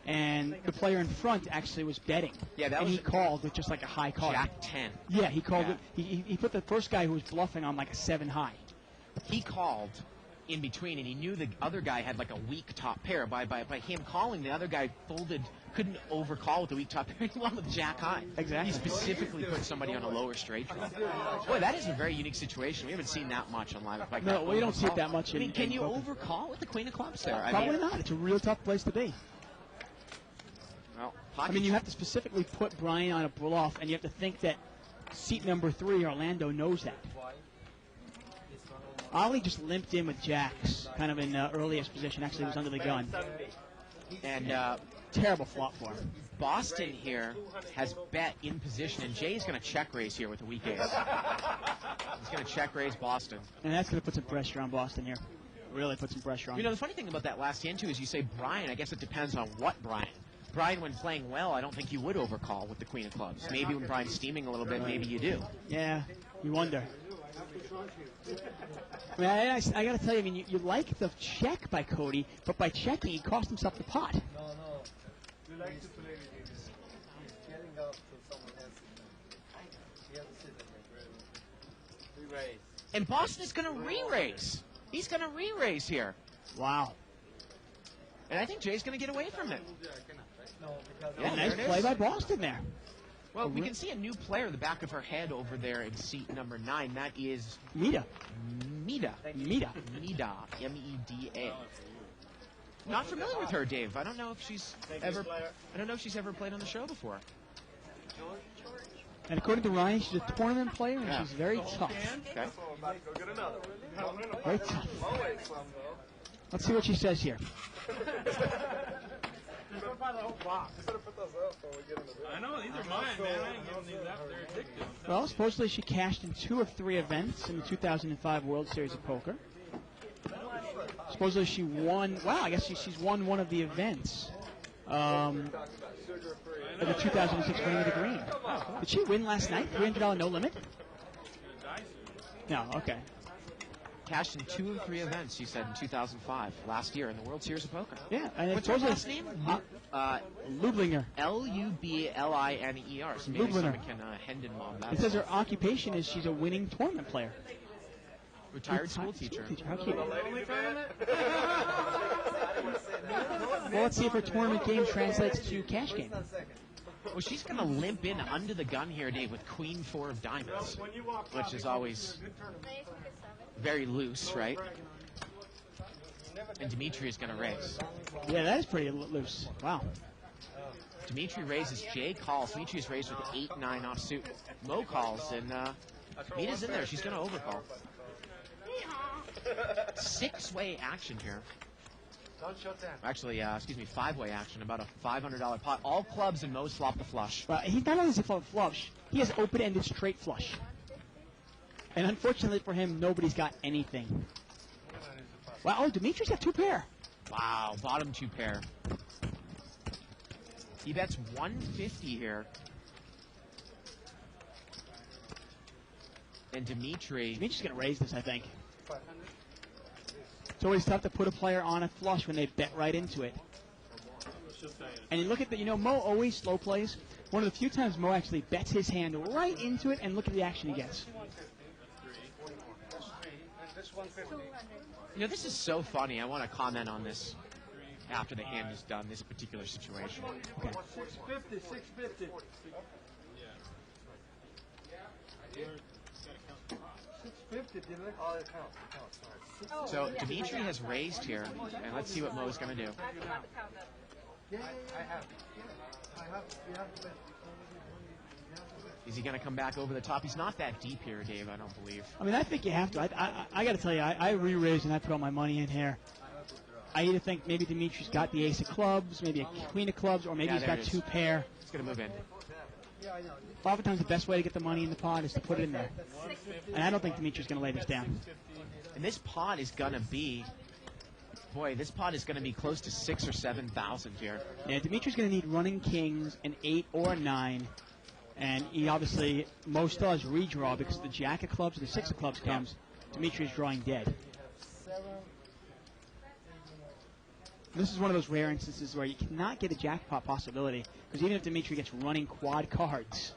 And the player in front actually was betting. Yeah, he called with just like a high card. Jack 10. Yeah, he called it. He put the first guy who was bluffing on like a 7 high. He called in between, and he knew the other guy had like a weak top pair. By him calling, the other guy folded, couldn't overcall with the weak top pair. He won with Jack high. Exactly. He specifically put somebody on a lower straight draw. Boy, that is a very unique situation. We haven't seen that much on live. Like no, we don't see it that much. I mean, can you overcall with the queen of clubs there? Probably not. It's a real tough place to be. Well, I mean, you have to specifically put Brian on a bluff, and you have to think that seat number 3, Orlando, knows that. Ollie just limped in with jacks, kind of in earliest position. Actually, he was under the gun. And terrible flop for him. Boston here has bet in position, and Jay's going to check raise here with a weak ace. He's going to check raise Boston. And that's going to put some pressure on Boston here. Really put some pressure on him. The funny thing about that last hand, too, is you say Brian. I guess it depends on what Brian. Brian, when playing well, I don't think you would overcall with the queen of clubs. Maybe when Brian's steaming a little bit, maybe you do. Yeah, you wonder. I mean, I got to tell you, I mean, you like the check by Cody, but by checking, he cost himself the pot. No. You like to play with him. He's getting up to someone else. He has to sit in there. Re-raise. And Boston is going to re-raise. He's going to re-raise here. Wow. And I think Jay's going to get away from it. No, because Yeah, Nice there it play is. by Boston there. Well, we can see a new player in the back of her head over there in seat number 9. That is Mita. Mida. Mida. Mida. M-E-D-A. Not familiar with her, Dave. I don't know if she's ever played on the show before. And according to Ryan, she's a tournament player, and she's very tough. Okay. Very tough. Let's see what she says here. I know, these are mine, man. I ain't giving these up. They're addictive. Well, supposedly she cashed in 2 of 3 events in the 2005 World Series of Poker. Supposedly she won. Wow, I guess she's won one of the events. For the 2006 Winning of the Green. Did she win last night? $300 no limit? No, okay. Cashed in 2 of 3 events, you said, in 2005, last year in the World Series of Poker. Yeah, and What's her last name? Lublinger. L-U-B-L-I-N-E-R. So maybe Lublinger. someone can Hendon mom that. It says her occupation is she's a winning tournament player. Retired school teacher. How cute. Well, let's see if her tournament game translates to cash game. Well, she's going to limp in under the gun here, Dave, with Queen 4 of diamonds, which is always very loose, right? And Dimitri is going to raise. Yeah, that is pretty loose. Wow. Dimitri raises, Jay calls. Dimitri is raised with 8-9 offsuit. Mo calls, and Mita's in there. She's going to overcall. 6-way action here. Actually, 5-way action, about a $500 pot. All clubs and Mo's flop the flush. Well, he not only has a flush, he has open-ended straight flush. And unfortunately for him, nobody's got anything. Wow, oh, Dimitri's got 2 pair. Wow, bottom 2 pair. He bets 150 here. And Dimitri's going to raise this, I think. It's always tough to put a player on a flush when they bet right into it. And you look at the, Mo always slow plays. One of the few times Mo actually bets his hand right into it, and look at the action he gets. This is so funny. I want to comment on this after the hand is done, this particular situation. Okay. 650. Oh, it counts. So Dimitri has raised here, and let's see what Mo's going to do. Yeah, I have. You have to bet. Is he going to come back over the top? He's not that deep here, Dave, I don't believe. I mean, I think you have to. I got to tell you, I re-raised and I put all my money in here. I either think maybe Dimitri's got the ace of clubs, maybe a queen of clubs, or maybe he's got 2 pair. He's going to move in. Oftentimes the best way to get the money in the pot is to put it in there. And I don't think Dimitri's going to lay this down. And this pot is going to be, this pot is going to be close to 6,000 or 7,000 here. Yeah, Dimitri's going to need running kings, an 8 or a 9. And he obviously, Mo still has redraw because the jack of clubs or the 6 of clubs comes. Dimitri is drawing dead. This is one of those rare instances where you cannot get a jackpot possibility because even if Dimitri gets running quad cards,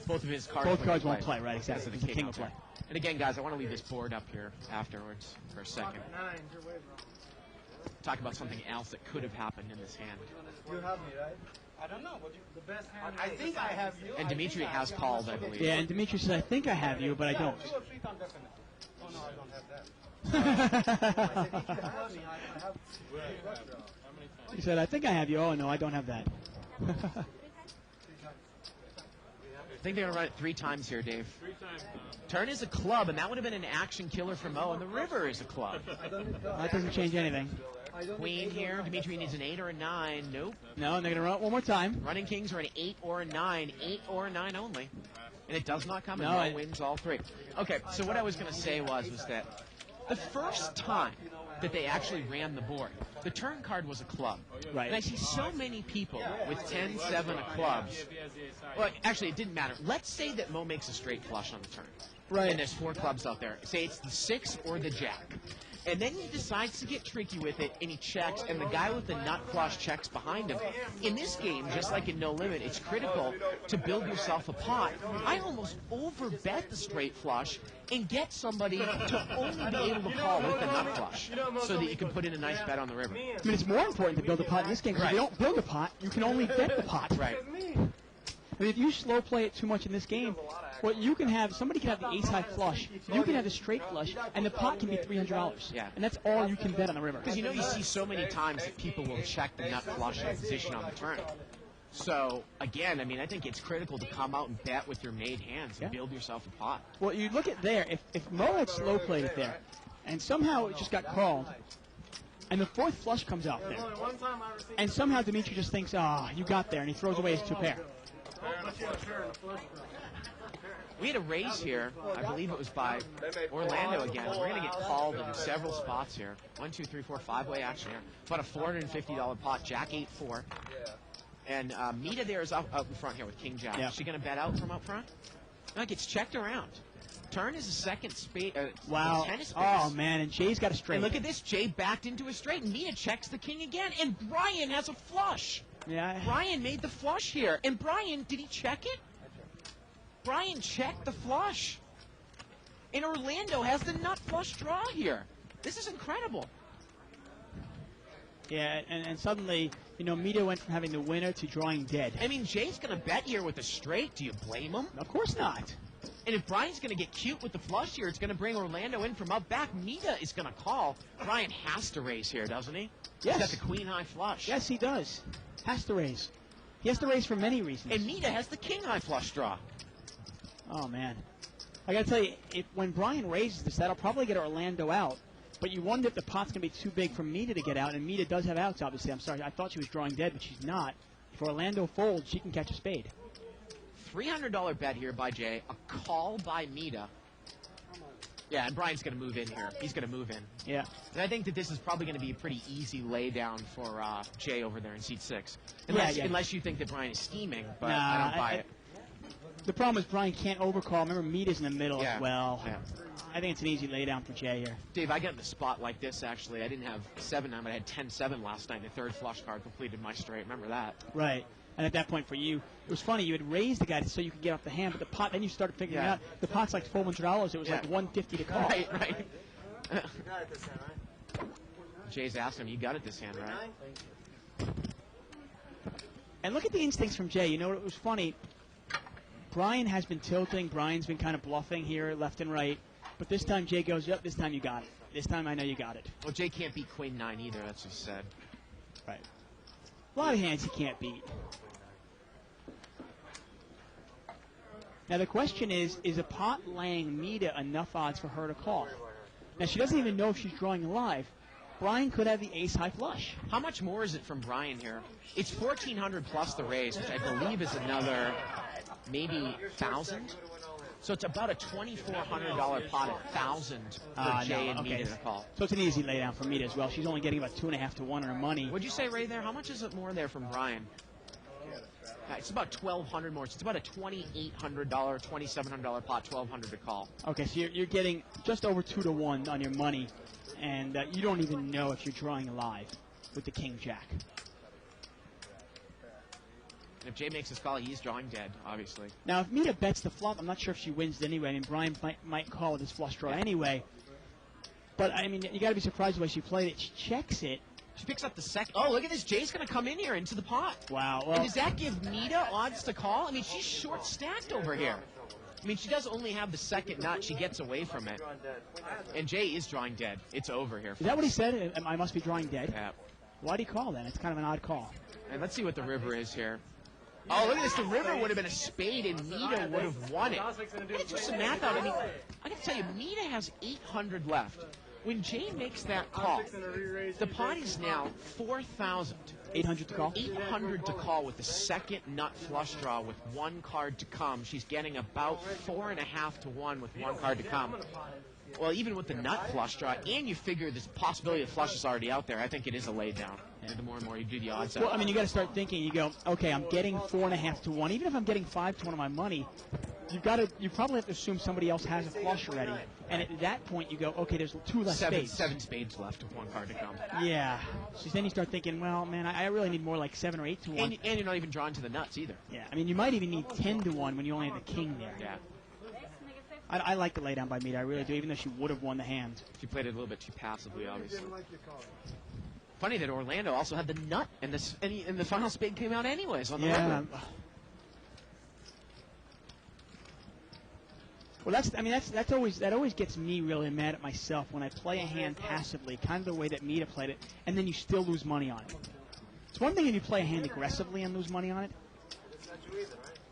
both of his cards, both cards won't play, right? Exactly. Because of The king will play. And again, guys, I want to leave this board up here afterwards for a second. Talk about something else that could have happened in this hand. You have me, right? I don't know. The best hand. I think I have you. And Dimitri has called, I believe. Yeah, and Dimitri says, I think I have you, but I don't. 2 or 3 times definitely. Oh, no, I don't have that. He said, I think I have you. Oh, no, I don't have that. I think they're going to run it 3 times here, Dave. 3 times. Turn is a club, and that would have been an action killer for Mo, and the river is a club. That doesn't change anything. Queen here. Dimitri needs an 8 or a 9. Nope. No, and they're going to run it one more time. Running kings are an 8 or a 9. 8 or a 9 only. And it does not come, and No, Mo wins all 3. Okay, so what I was going to say was that the first time that they actually ran the board, the turn card was a club. Right. And I see so many people with 10, 7 of clubs. Well, actually, it didn't matter. Let's say that Mo makes a straight flush on the turn. Right. And there's 4 clubs out there. Say it's the 6 or the jack. And then he decides to get tricky with it, and he checks, and the guy with the nut flush checks behind him. In this game, just like in No Limit, it's critical to build yourself a pot. I almost overbet the straight flush and get somebody to only be able to call with the nut flush so that you can put in a nice bet on the river. I mean, it's more important to build a pot in this game because if you don't build a pot, you can only bet the pot. Right. I mean, if you slow play it too much in this game, what you can have, somebody can have the ace high flush, you can have the straight flush, and the pot can be $300. Yeah. And that's all you can bet on the river. Because you see so many times that people will check the nut flush in position on the turn. So, again, I mean, I think it's critical to come out and bet with your made hands and build yourself a pot. Well, you look at there, if Mo had slow played it there, and somehow it just got called, and the 4th flush comes out there, and somehow Dimitri just thinks, you got there, and he throws away his 2 pair. We had a raise here. I believe it was by Orlando again. We're going to get called in several spots here. 1, 2, 3, 4, 5-way action here. About a $450 pot. Jack 8-4. And Mita there is out in front here with King Jack. Yeah. Is she going to bet out from up front? No, it gets checked around. Turn is a second spade. Wow. Tennis space. Oh, man, and Jay's got a straight. And look at this. Jay backed into a straight. And Mita checks the king again. And Brian has a flush. Yeah. Brian made the flush here. And Brian, did he check it? Brian checked the flush. And Orlando has the nut flush draw here. This is incredible. Yeah, and suddenly, Mita went from having the winner to drawing dead. I mean, Jay's going to bet here with a straight. Do you blame him? Of course not. And if Brian's going to get cute with the flush here, it's going to bring Orlando in from up back. Mita is going to call. Brian has to raise here, doesn't he? Yes. He's got the queen high flush. Yes, he does. Has to raise. He has to raise for many reasons. And Mita has the king high flush draw. Oh, man. I got to tell you, when Brian raises this, that'll probably get Orlando out. But you wonder if the pot's going to be too big for Mita to get out. And Mita does have outs, obviously. I'm sorry. I thought she was drawing dead, but she's not. If Orlando folds, she can catch a spade. $300 bet here by Jay. A call by Mita. Yeah, and Brian's going to move in here. He's going to move in. Yeah. And I think that this is probably going to be a pretty easy laydown for Jay over there in seat 6. Yeah. Unless you think that Brian is scheming, but Nah, I don't buy it. The problem is Brian can't overcall. Remember, Mita's in the middle as well. Yeah. I think it's an easy laydown for Jay here. Dave, I got in the spot like this, actually. I didn't have 7-9, but I had 10-7 last night. The 3rd flush card completed my straight. Remember that? Right. And at that point for you, it was funny. You had raised the guy so you could get off the hand, but the pot, then you started figuring out the pot's like $400. It was like $150 to call. Right, right. You got it this hand, right? Jay's asking him, you got it this hand, right? And look at the instincts from Jay. It was funny. Brian has been tilting. Brian's been kind of bluffing here left and right. But this time Jay goes, yep, this time you got it. This time I know you got it. Well, Jay can't beat Queen 9 either, that's what he said. Right. A lot of hands he can't beat. Now the question is a pot laying Mita enough odds for her to call? Now she doesn't even know if she's drawing live. Brian could have the ace high flush. How much more is it from Brian here? It's $1,400 plus the raise, which I believe is another maybe 1,000. So it's about a $2,400 pot at 1,000 for Jay and Mita to call. So it's an easy laydown for Mita as well. She's only getting about 2.5 to 1 on her money. What'd you say, Ray? There, how much is it more there from Brian? It's about $1,200 more. So it's about a $2,800, $2,700 pot, $1,200 to call. Okay, so you're getting just over 2 to 1 on your money, and you don't even know if you're drawing live with the King Jack. And if Jay makes his call, he's drawing dead, obviously. Now, if Mita bets the flop, I'm not sure if she wins anyway. I mean, Brian might call with his flush draw anyway. But, I mean, you got to be surprised the way she played it. She checks it. She picks up the second. Oh, look at this. Jay's going to come in here into the pot. Wow. Well, and does that give Mita odds to call? I mean, she's short stacked over here. I mean, she does only have the second nut. She gets away from it. And Jay is drawing dead. It's over here. Is that what he said? I must be drawing dead? Yeah. Why'd he call that? It's kind of an odd call. And let's see what the river is here. Oh, look at this. The river would have been a spade, and Mita would have won it. I'm going to do some math out. I mean, I got to tell you, Mita has 800 left. When Jay makes that call, the pot is now 4,000. 800 to call? 800 to call with the second nut flush draw with one card to come. She's getting about 4.5 to 1 with one card to come. Well, even with the nut flush draw, and you figure this possibility of flush is already out there, I think it is a lay down. And the more and more you do the odds Well, out. I mean, you got to start thinking. You go, okay, I'm getting 4.5 to 1. Even if I'm getting 5 to 1 of my money, you probably have to assume somebody else has a flush already. And at that point, you go, okay, there's 2 less spades. 7 spades left with one card to come. Yeah. So then you start thinking, well, man, I really need more like 7 or 8 to 1. And you're not even drawn to the nuts either. Yeah. I mean, you might even need 10 to 1 when you only have the king there. Yeah. I like the lay down by Mita. I really do, even though she would have won the hand. She played it a little bit too passively, obviously. Funny that Orlando also had the nut, and the final spade came out anyways on the river. Well, that always gets me really mad at myself when I play a hand passively, kind of the way that Mita played it, and then you still lose money on it. It's one thing if you play a hand aggressively and lose money on it,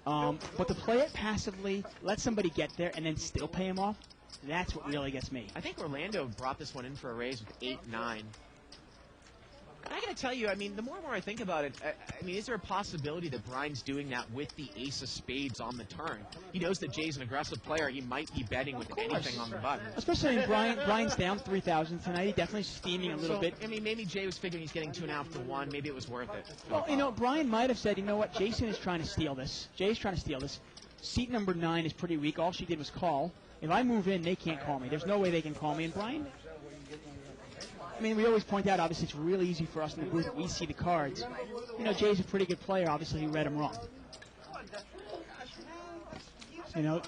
but to play it passively, let somebody get there, and then still pay him off, that's what really gets me. I think Orlando brought this one in for a raise with 8-9. I got to tell you, I mean, the more and more I think about it, I mean, is there a possibility that Brian's doing that with the ace of spades on the turn? He knows that Jay's an aggressive player. He might be betting with anything on the button. Especially when Brian's down 3,000 tonight. He definitely steaming a little bit. I mean, maybe Jay was figuring he's getting 2.5 to 1. Maybe it was worth it. Well, you know, Brian might have said, you know what, Jason is trying to steal this. Jay's trying to steal this. Seat number 9 is pretty weak. All she did was call. If I move in, they can't call me. There's no way they can call me. And Brian... I mean, we always point out, obviously, it's really easy for us in the booth that we see the cards. You know, Jay's a pretty good player. Obviously, he read him wrong. You know,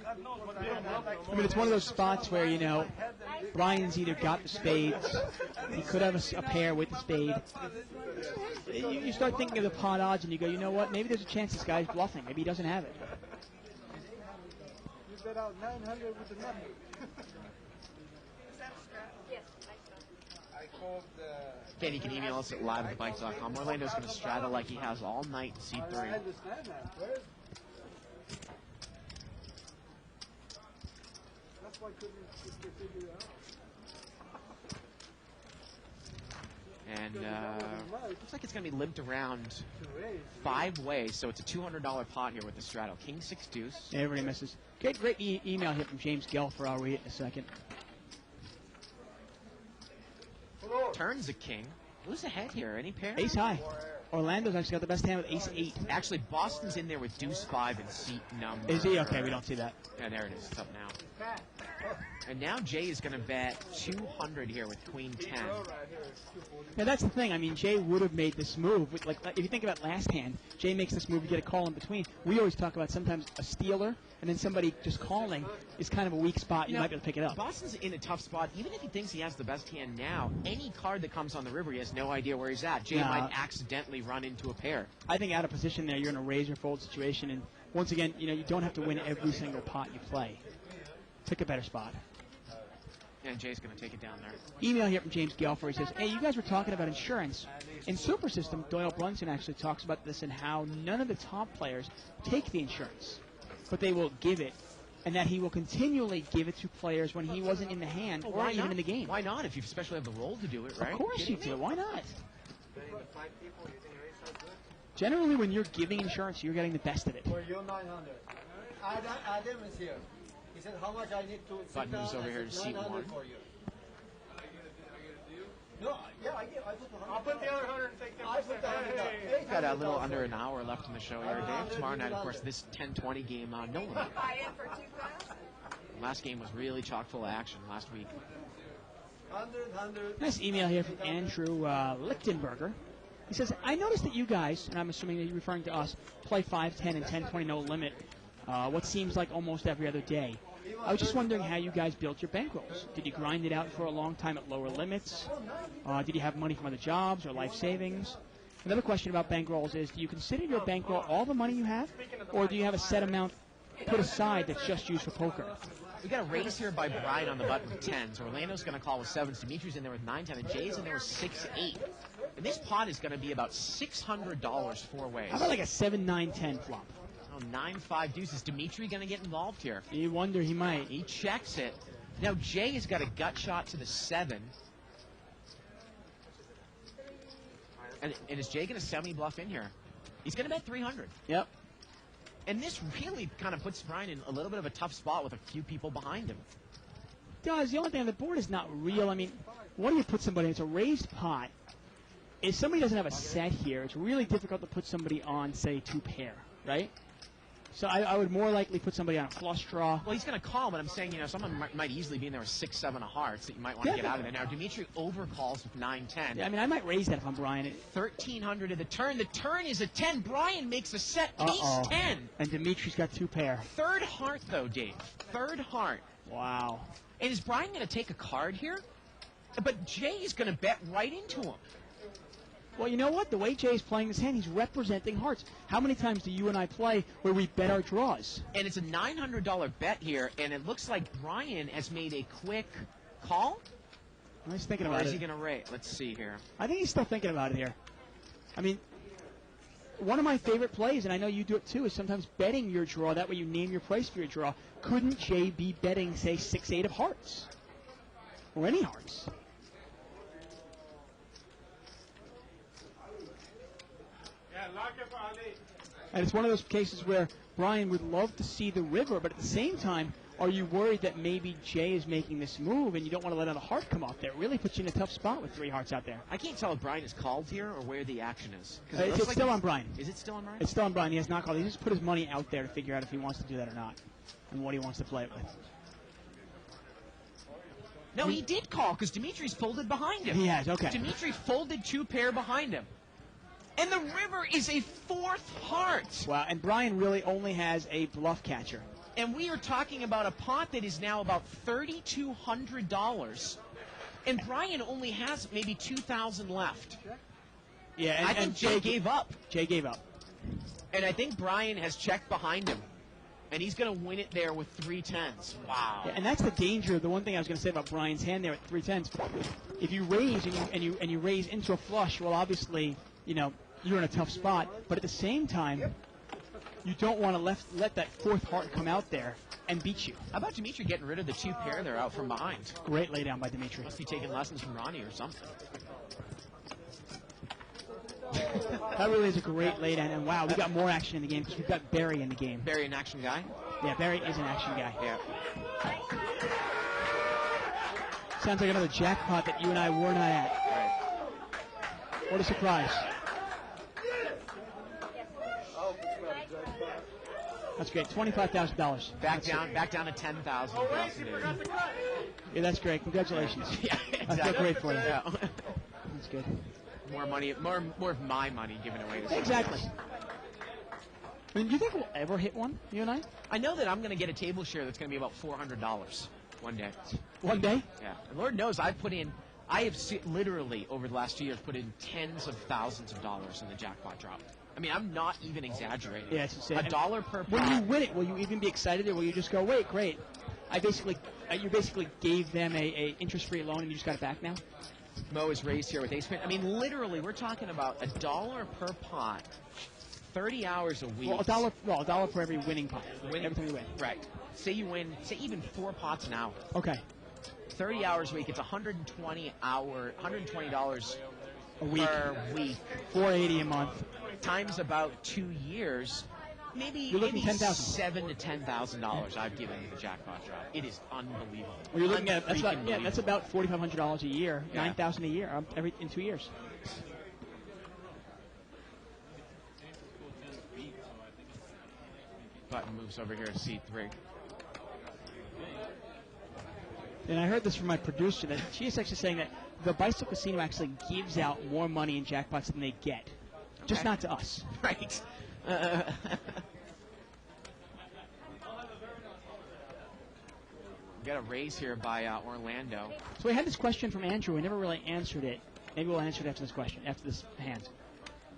I mean, it's one of those spots where, you know, Brian's either got the spades, he could have a pair with the spade. You start thinking of the pot odds, and you go, you know what, maybe there's a chance this guy's bluffing. Maybe he doesn't have it. You bet out 900 with the nut. Again, you can email us at live@thebikes.com. Orlando's going to straddle like he has all night in C3. I understand that. That's why I couldn't figure it out. And looks like it's going to be limped around 5 ways, so it's a $200 pot here with the straddle. King 6 deuce. Everybody misses. Great email here from James Gelfer. I'll read it in a second. Turns a king. Who's ahead here? Any pair? Ace high. Orlando's actually got the best hand with ace 8. Actually, Boston's in there with deuce 5 and seat number. Is he? Okay, we don't see that. Yeah, there it is. It's up now. And now Jay is going to bet 200 here with queen 10. Now that's the thing. I mean, Jay would have made this move. Like if you think about last hand, Jay makes this move. You get a call in between. We always talk about sometimes a stealer and then somebody just calling is kind of a weak spot. You might be able to pick it up. Boston's in a tough spot. Even if he thinks he has the best hand now, any card that comes on the river, he has no idea where he's at. Jay might accidentally run into a pair. I think out of position there, you're in a raise or fold situation. And once again, you know, you don't have to win every single pot you play. Pick a better spot. And Jay's going to take it down there. Email here from James Gelfer. He says, hey, you guys were talking about insurance. In Super System, Doyle Brunson actually talks about this and how none of the top players take the insurance, but they will give it, and that he will continually give it to players when he wasn't in the hand or even in the game. Why not? If you especially have the role to do it, right? Of course you do. Why not? Generally, when you're giving insurance, you're getting the best of it. For your 900. Adam is here. He said, how much I need to sit Button down? moves over here to seat 1. For you. No, yeah, I put the 100. I'll put the other 100 and take them. I put the 100. We've got a little under an hour left in the show here, Dave. Tomorrow night, of course, this 10-20 game, no limit. Last game was really chock full of action last week. 100. Nice email here from Andrew Lichtenberger. He says, I noticed that you guys, and I'm assuming that you're referring to us, play 5, 10, and 10-20 no limit, what seems like almost every other day. I was just wondering how you guys built your bankrolls. Did you grind it out for a long time at lower limits? Did you have money from other jobs or life savings? Another question about bankrolls is, do you consider your bankroll all the money you have, or do you have a set amount put aside that's just used for poker. We got a raise here by Brian on the button with 10s. Orlando's going to call with 7s. Dimitri's in there with 9-10, and Jay's in there with 6-8. And this pot is going to be about $600 four ways. How about like a 7-9-10 flop? Oh, 9-5 deuces. Is Dimitri going to get involved here? You wonder he might. He checks it. Now Jay has got a gut shot to the 7. And is Jay going to semi-bluff in here? He's going to bet 300. Yep. And this really kind of puts Brian in a little bit of a tough spot with a few people behind him. Guys, the only thing on the board is not real. I mean, what do you put somebody in? It's a raised pot. If somebody doesn't have a set here, it's really difficult to put somebody on, say, 2 pair, right? So I would more likely put somebody on a flush draw. Well, he's going to call, but I'm saying, someone might easily be in there with 6-7 of hearts that you might want to get out of there. Now, Dimitri overcalls with 9-10. Yeah, I mean, I might raise that if I'm Brian. 1,300 to the turn. The turn is a 10. Brian makes a set. Case 10. And Dimitri's got 2 pair. Third heart, though, Dave. Third heart. Wow. And is Brian going to take a card here? But Jay is going to bet right into him. Well, you know what? The way Jay's playing this hand, he's representing hearts. How many times do you and I play where we bet our draws? And it's a $900 bet here, and it looks like Brian has made a quick call. He's thinking about it. Or is he going to rate? Let's see here. I think he's still thinking about it here. I mean, one of my favorite plays, and I know you do it too, is sometimes betting your draw. That way you name your price for your draw. Couldn't Jay be betting, say, 6-8 of hearts? Or any hearts? And it's one of those cases where Brian would love to see the river, but at the same time, are you worried that maybe Jay is making this move and you don't want to let another heart come off there? It really puts you in a tough spot with 3 hearts out there. I can't tell if Brian is called here or where the action is. It's still on Brian. Is it still on Brian? It's still on Brian. He has not called. He just put his money out there to figure out if he wants to do that or not and what he wants to play it with. No, he did call because Dimitri's folded behind him. He has, okay. Dimitri folded 2 pair behind him. And the river is a 4th heart. Wow, and Brian really only has a bluff catcher. And we are talking about a pot that is now about $3,200. And Brian only has maybe $2,000 left. Yeah, I think Jay gave up. Jay gave up. And I think Brian has checked behind him. And he's going to win it there with 3 10s. Wow. Yeah, and that's the danger. The one thing I was going to say about Brian's hand there at 3 10s, if you raise and you raise into a flush, well, obviously, you're in a tough spot. But at the same time, you don't want to let that 4th heart come out there and beat you. How about Dimitri getting rid of the 2 pair there out from behind? Great laydown by Dimitri. Must be taking lessons from Ronnie or something. That really is a great laydown. And wow, we got more action in the game because we've got Barry in the game. Barry, an action guy? Yeah, Barry is an action guy. Yeah. Sounds like another jackpot that you and I were not at. Right. What a surprise. That's great. $25,000. Back down to 10,000. Yeah, that's great. Congratulations. Yeah, exactly. I feel great for you. Yeah. That's good. More money, more of my money given away to Exactly. I mean, do you think we'll ever hit one, you and I? I know that I'm going to get a table share that's going to be about $400 one day. One day? Yeah. And Lord knows I have literally over the last 2 years put in tens of thousands of dollars in the jackpot drop. I mean, I'm not even exaggerating. Yeah, it's insane. $1 per pot. When you win it, will you even be excited, or will you just go, wait, great? You basically gave them a interest-free loan, and you just got it back now? Mo is raised here with ace queen. I mean, literally, we're talking about $1 per pot, 30 hours a week. Well, a dollar for every winning pot. Everything you win. Right. Say you win, say even 4 pots an hour. Okay. 30 hours a week. It's $120 a week. per week. $480 a month. Times about 2 years. Maybe $10,000. $7,000 to $10,000 I've given the jackpot drop. It is unbelievable. Well, you're looking at that's about $4,500 a year, Yeah. $9,000 a year in 2 years. Button moves over here to C3. And I heard this from my producer that she is actually saying that the Bicycle Casino actually gives out more money in jackpots than they get, just not to us. Right. We got a raise here by Orlando. So we had this question from Andrew. We never really answered it. Maybe we'll answer it after this question, after this hand.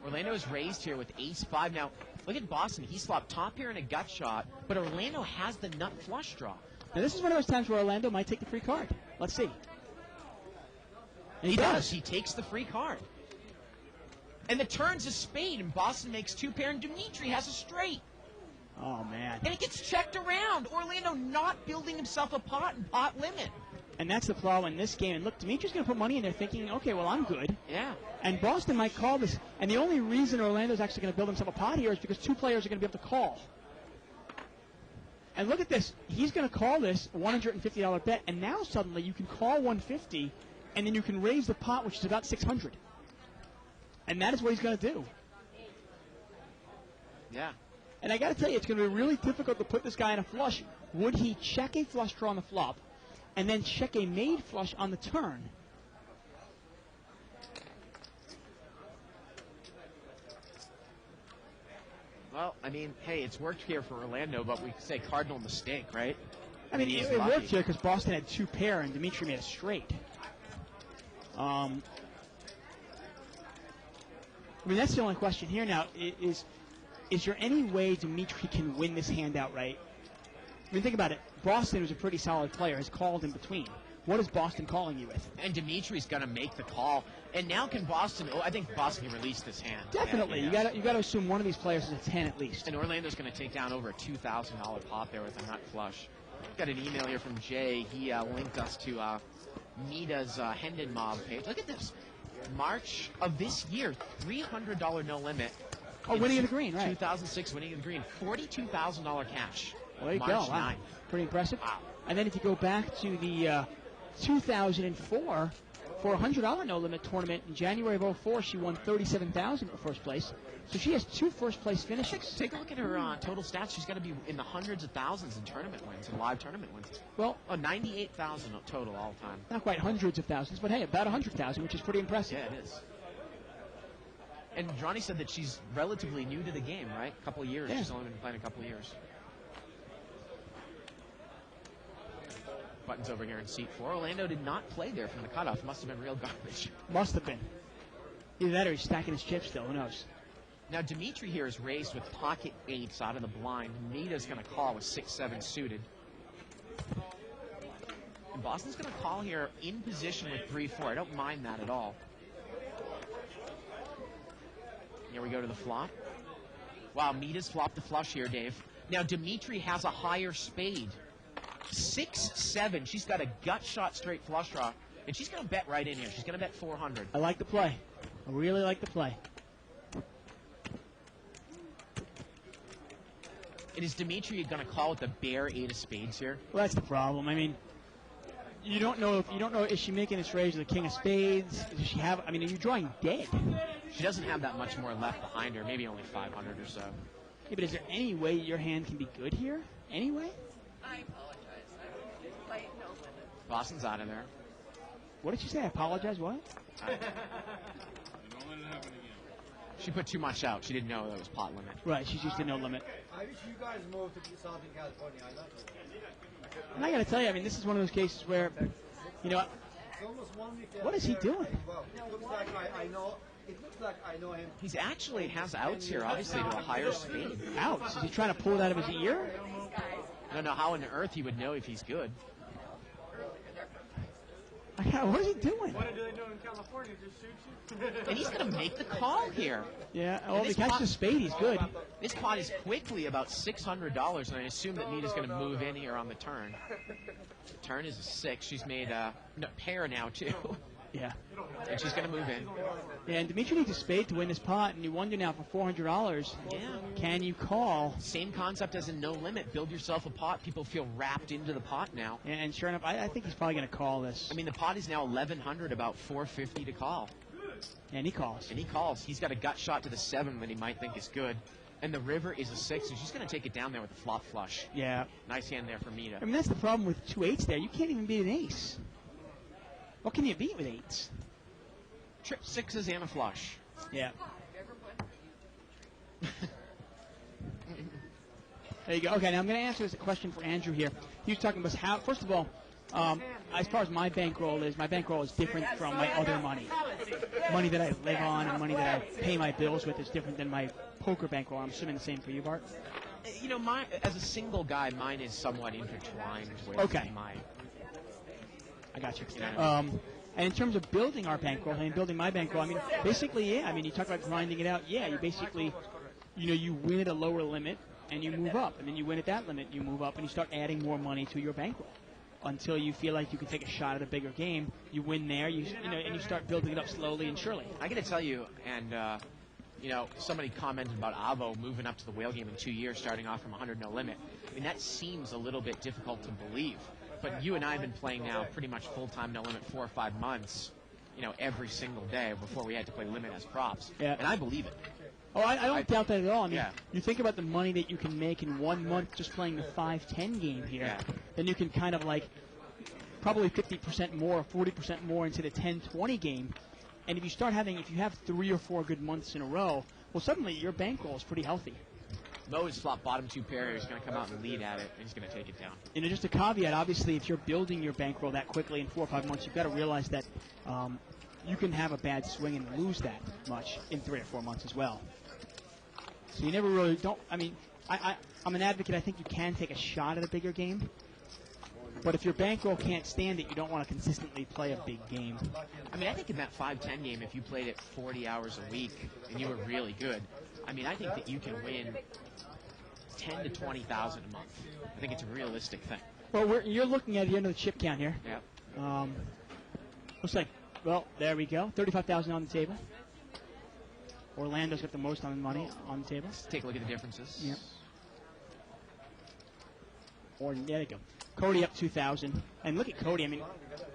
Orlando is raised here with ace-5. Now, Look at Boston. He flopped top pair and a gut shot, but Orlando has the nut flush draw. Now, this is one of those times where Orlando might take the free card. Let's see. And he does. He takes the free card. And the turn's a spade, and Boston makes two pair, and Dimitri has a straight. Oh, man. And it gets checked around. Orlando not building himself a pot and pot limit. And that's the problem in this game. And look, Dimitri's going to put money in there thinking, okay, well, I'm good. Yeah. And Boston might call this. And the only reason Orlando's actually going to build himself a pot here is because two players are going to be able to call. And look at this. He's going to call this a $150 bet. And now suddenly you can call 150 and then you can raise the pot, which is about 600. And that is what he's going to do. Yeah. And I got to tell you, it's going to be really difficult to put this guy in a flush. Would he check a flush draw on the flop and then check a made flush on the turn? Well, I mean, hey, it's worked here for Orlando, but we say cardinal mistake, right? I mean, He's it lucky. worked here because Boston had two pair and Dimitri made a straight. I mean, that's the only question here now. Is there any way Dimitri can win this hand outright? I mean, think about it. Boston, who's a pretty solid player, has called in between. What is Boston calling you with? And Dimitri's going to make the call. And now can Boston? Oh, I think Boston can release this hand. Definitely. Yeah, You got to assume one of these players is a 10 at least. And Orlando's going to take down over a $2,000 pot there with a nut flush. Got an email here from Jay. He linked us to Mita's Hendon Mob page. Look at this. March of this year, $300 no limit. Oh, winning of the green, right. 2006 winning of the green. $42,000 cash. Well, there you March go. Wow. 9th. Pretty impressive. Wow. And then if you go back to the 2004 for a $100 no limit tournament in January of 04, she won $37,000 for first place. So she has two first place finishes. Take a look at her total stats. She's going to be in the hundreds of thousands in tournament wins, in live tournament wins. Well, 98,000 total all time. not quite hundreds of thousands, but hey, about 100,000, which is pretty impressive. Yeah, it is. And Johnny said that she's relatively new to the game, right? A couple of years. Yeah. She's only been playing a couple of years. Buttons over here in seat 4. Orlando did not play there from the cutoff. Must have been real garbage. Must have been. Either that or he's stacking his chips still. Who knows? Now, Dimitri here is raised with pocket eights out of the blind. Mita's going to call with 6-7 suited. And Boston's going to call here in position with 3-4. I don't mind that at all. Here we go to the flop. Wow, Mita's flopped the flush here, Dave. Now, Dimitri has a higher spade. 6-7. She's got a gut shot straight flush draw. And she's going to bet right in here. She's going to bet 400. I like the play. I really like the play. And is Dimitri going to call with the bare 8 of spades here? Well, that's the problem. I mean, you don't know. Is she making this raise with the king of spades? Does she have? I mean, are you drawing dead? She doesn't have that much more left behind her. Maybe only 500 or so. Yeah, but is there any way your hand can be good here? Any way? I apologize. I no limit. Boston's out of there. What did you say? I apologize. What? Don't let it happen again. She put too much out. She didn't know that was pot limit. Right. She's used to no limit. I wish you guys moved to Southern California. I love it. And I got to tell you, I mean, this is one of those cases where, you know, It's almost 1 week. What is he doing? Well, it looks like I know. It looks like I know him. He's actually has outs here, obviously, to a higher speed. outs. Is he trying to pull it out of his ear? I don't know how on earth he would know if he's good. What is he doing? What do they do in California? Just shoot you? And he's going to make the call here. Yeah. Well, if he this catches pot- a spade, he's good. This pot is quickly about $600, and I assume that Mita's going to move in here on the turn. The turn is a 6. She's made a pair now, too. Yeah. And she's going to move in. Yeah, and Dimitri needs a spade to win this pot, and you wonder now for $400, Yeah. can you call? Same concept as in no limit. Build yourself a pot. People feel wrapped into the pot now. And sure enough, I think he's probably going to call this. I mean, the pot is now 1,100, about 450 to call. And he calls. And he calls. He's got a gut shot to the 7 that he might think is good. And the river is a 6, and she's going to take it down there with a flop flush. Yeah. Nice hand there for Mita. I mean, that's the problem with 2 8s there. You can't even beat an ace. What can you beat with 8s? Trip 6s and a flush. Yeah. There you go. Okay, now I'm going to answer this question for Andrew here. He was talking about how, first of all, as far as my bankroll is different from my other money. Money that I live on and money that I pay my bills with is different than my poker bankroll. I'm assuming the same for you, Bart. You know, as a single guy, mine is somewhat intertwined with my. I got you. You know, and in terms of building our bankroll and building my bankroll, I mean, basically, yeah. I mean, you talk about grinding it out. Yeah, you basically, you win at a lower limit and you move up, and then you win at that limit, you move up, and you start adding more money to your bankroll until you feel like you can take a shot at a bigger game. You win there, and you start building it up slowly and surely. I got to tell you, and somebody commented about Avo moving up to the whale game in 2 years, starting off from 100 no limit. I mean, that seems a little bit difficult to believe. But you and I have been playing now pretty much full-time no limit 4 or 5 months, every single day before we had to play limit as props. Yeah. And I believe it. Oh, I don't doubt that at all. I mean, yeah. You think about the money that you can make in 1 month just playing the 5-10 game here. Yeah. Then you can kind of probably 50% more, 40% more into the 10-20 game. And if you have 3 or 4 good months in a row, well, suddenly your bankroll is pretty healthy. Mo is flop bottom 2 pair. He's going to come out and lead at it, and he's going to take it down. And just a caveat, obviously, if you're building your bankroll that quickly in 4 or 5 months, you've got to realize that you can have a bad swing and lose that much in 3 or 4 months as well. So you never really don't. I mean, I'm an advocate. I think you can take a shot at a bigger game. But if your bankroll can't stand it, you don't want to consistently play a big game. I mean, I think in that 5-10 game, if you played it 40 hours a week and you were really good, I mean, I think that you can win 10 to 20,000 a month. I think it's a realistic thing. Well, you're looking at the end of the chip count here. Yeah. Looks like, well, there we go. 35,000 on the table. Orlando's got the most on the money on the table. Let's take a look at the differences. Yep. There you go. Cody up 2,000. And look at Cody. I mean,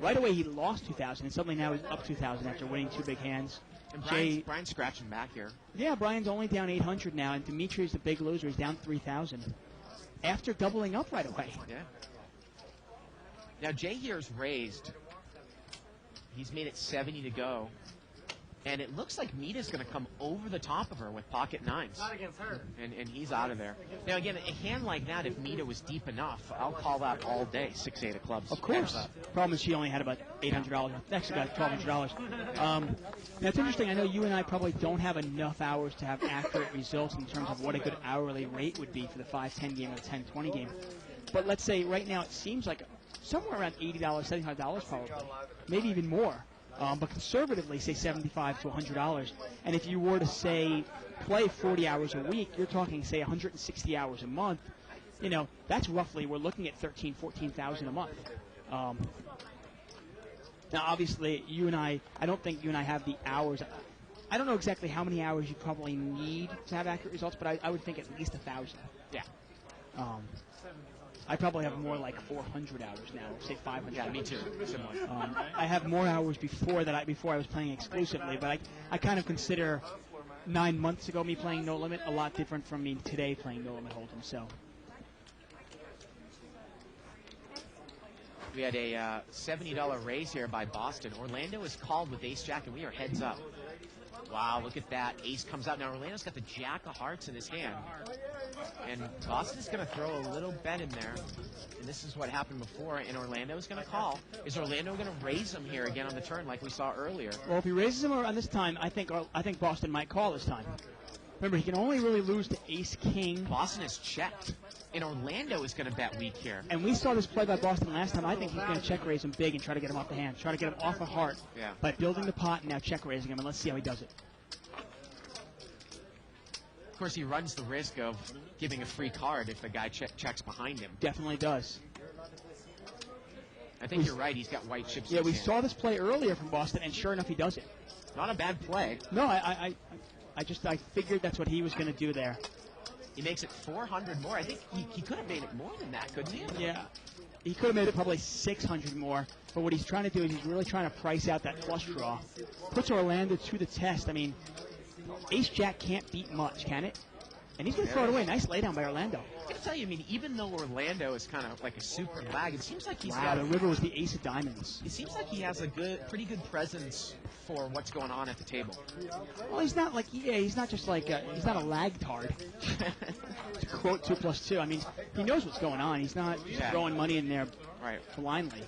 right away he lost 2,000, and suddenly now he's up 2,000 after winning 2 big hands. And Brian's scratching back here. Yeah, Brian's only down 800 now, and Dimitri's the big loser. He's down 3,000 after doubling up right away. Yeah. Now Jay here's raised. He's made it 70 to go. And it looks like Mita's going to come over the top of her with pocket 9s. Not against her. And he's out of there. Now, again, a hand like that, if Mita was deep enough, I'll call that all day, 6-8 of clubs. Of course. Problem is she only had about $800. Actually got $1,200. Now, it's interesting. I know you and I probably don't have enough hours to have accurate results in terms of what a good hourly rate would be for the 5-10 game or the 10-20 game. But let's say right now it seems like somewhere around $80, $75 probably. Maybe even more. But conservatively, say $75 to $100. And if you were to, say, play 40 hours a week, you're talking, say, 160 hours a month. That's roughly, we're looking at $13,000, $14,000 a month. Now, obviously, you and I don't think you and I have the hours. I don't know exactly how many hours you probably need to have accurate results, but I would think at least 1,000. Yeah. I probably have more like 400 hours now, say 500. Yeah, me too. Similar. I have more hours before I was playing exclusively, but I kind of consider 9 months ago me playing No Limit a lot different from me today playing No Limit Hold'em. So we had a $70 raise here by Boston. Orlando is called with ace-jack, and we are heads up. Wow, look at that. Ace comes out. Now, Orlando's got the jack of hearts in his hand. And Boston's going to throw a little bet in there. And this is what happened before. And Orlando's going to call. Is Orlando going to raise him here again on the turn like we saw earlier? Well, if he raises him on this time, I think Boston might call this time. Remember, he can only really lose to ace-king. Boston is checked. And Orlando is going to bet weak here. And we saw this play by Boston last time. I think he's going to check raise him big and try to get him off the hand. Try to get him off a heart by building the pot and now check raising him. And let's see how he does it. Of course, he runs the risk of giving a free card if the guy checks behind him. Definitely does. I think you're right. He's got white chips. Yeah, we saw this play earlier from Boston, and sure enough, he does it. Not a bad play. No, I figured that's what he was going to do there. He makes it 400 more. I think he could have made it more than that, couldn't he? Yeah. He could have made it probably 600 more. But what he's trying to do is he's really trying to price out that flush draw. Puts Orlando to the test. I mean, ace-jack can't beat much, can it? And he's going to throw it away. Nice laydown by Orlando. I got to tell you, I mean, even though Orlando is kind of like a super lag, it seems like he's the river was the ace of diamonds. It seems like he has a pretty good presence for what's going on at the table. Well, he's not like, he's not just like, he's not a lagtard. To quote 2+2, I mean, he knows what's going on. He's not just throwing money in there blindly.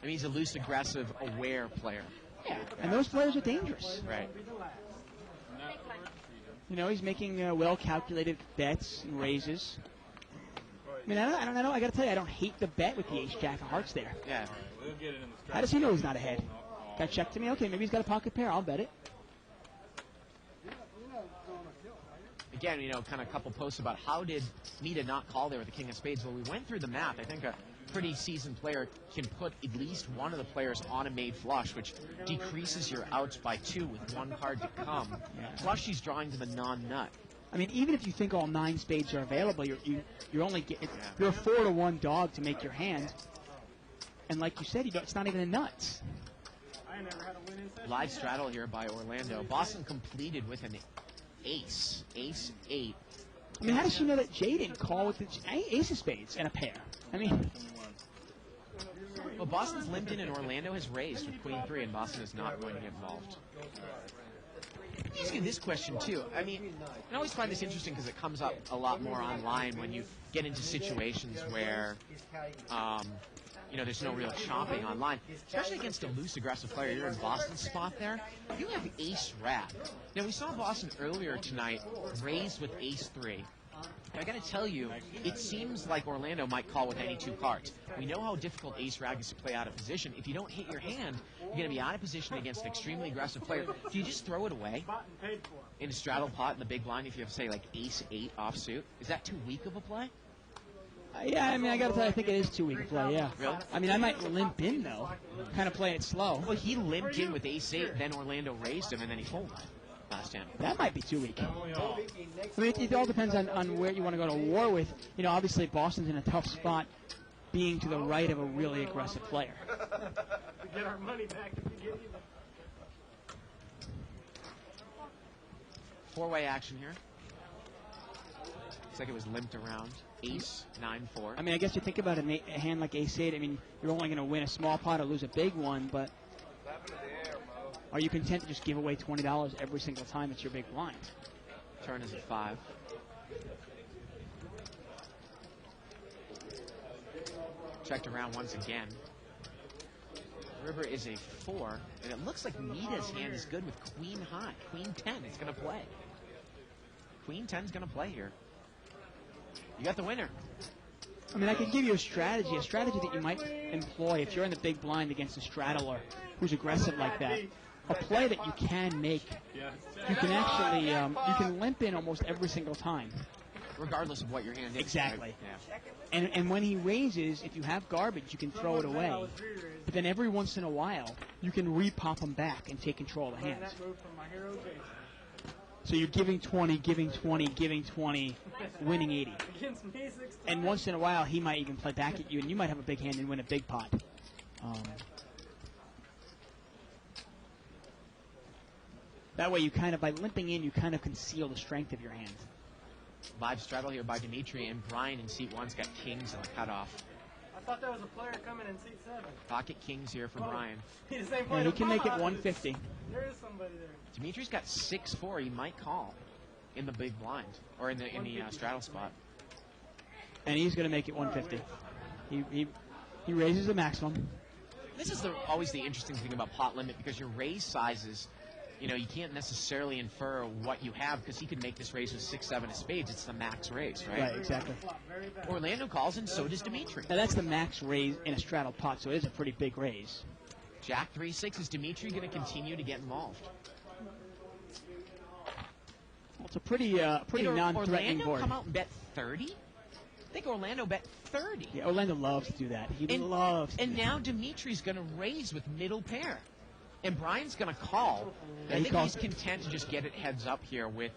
I mean, he's a loose, aggressive, aware player. Yeah, and those players are dangerous. Right. You know, he's making well-calculated bets and raises. I mean, I don't know. I got to tell you, I don't hate the bet with the ace-jack of hearts there. Yeah. We'll get it in the How does he know he's not ahead? Got checked to me? Okay, maybe he's got a pocket pair. I'll bet it. Again, you know, kind of a couple posts about how did Mita not call there with the king of spades. Well, we went through the math. I think a pretty seasoned player can put at least one of the players on a made flush, which decreases your outs by 2 with one card to come. Yeah. Plus, she's drawing to the non-nut. I mean, even if you think all 9 spades are available, you're only you're a 4-to-1 dog to make your hand. And like you said, it's not even a nuts. I never had a winning session. Live straddle here by Orlando. Boston completed with an ace 8. I mean, how does she know that Jay didn't call with the ace of spades and a pair? I mean, Well, Boston's limped in and Orlando has raised with queen 3, and Boston is not going to get involved. Let me ask you this question, too. I mean, I always find this interesting because it comes up a lot more online when you get into situations where, you know, there's no real chopping online. Especially against a loose, aggressive player. You're in Boston's spot there. You have ace-rat. Now, we saw Boston earlier tonight raise with ace-3. I got to tell you, it seems like Orlando might call with any 2 cards. We know how difficult ace-rag is to play out of position. If you don't hit your hand, you're going to be out of position against an extremely aggressive player. Do you just throw it away in a straddle pot in the big blind if you have, say, like ace-8 offsuit? Is that too weak of a play? yeah, I mean, I got to tell you, I think it is too weak a play, yeah. Really? I mean, I might limp in, though, kind of play it slow. Well, he limped in with ace-8, then Orlando raised him, and then he folded last hand. That might be too weak. I mean, it all depends on where you want to go to war with. You know, obviously Boston's in a tough spot being to the right of a really aggressive player. To get our money back if we get even. 4-way action here. Looks like it was limped around. Ace, 9-4. I mean, I guess you think about a hand like ace-8. I mean, you're only going to win a small pot or lose a big one, but are you content to just give away $20 every single time it's your big blind? Turn is a 5. Checked around once again. River is a 4, and it looks like Mita's hand is good with queen high. Queen 10 is going to play. Queen 10 is going to play here. You got the winner. I mean, I could give you a strategy that you might employ if you're in the big blind against a straddler who's aggressive like that. A play that you can make. You can actually, you can limp in almost every single time. Regardless of what your hand is. Exactly. Right? Yeah. And when he raises, if you have garbage, you can throw it away. But then every once in a while, you can re-pop them back and take control of the hand. So you're giving 20, giving 20, giving 20, winning 80. And once in a while, he might even play back at you, and you might have a big hand and win a big pot. That way, you kind of, by limping in, you kind of conceal the strength of your hand. Live straddle here by Dimitri, and Brian in seat 1's got kings on the cutoff. I thought there was a player coming in seat 7. Pocket kings here for Brian. And he can make it 150. There is somebody there. Dimitri's got 6-4. He might call in the big blind, or in the straddle spot. And he's going to make it 150. He raises the maximum. This is always the interesting thing about pot limit, because your raise sizes, you know, you can't necessarily infer what you have, because he could make this raise with 6-7 of spades. It's the max raise, right? Right, exactly. Orlando calls, and so does Dimitri. Now, that's the max raise in a straddle pot, so it is a pretty big raise. Jack 3-6. Is Dimitri going to continue to get involved? Well, it's a pretty non-threatening Orlando board. come out and bet 30? I think Orlando bet 30. Yeah, Orlando loves to do that. He loves to And do now Dimitri's going to raise with middle pair. And Brian's going to call. Yeah, I think he's content to just get it heads up here with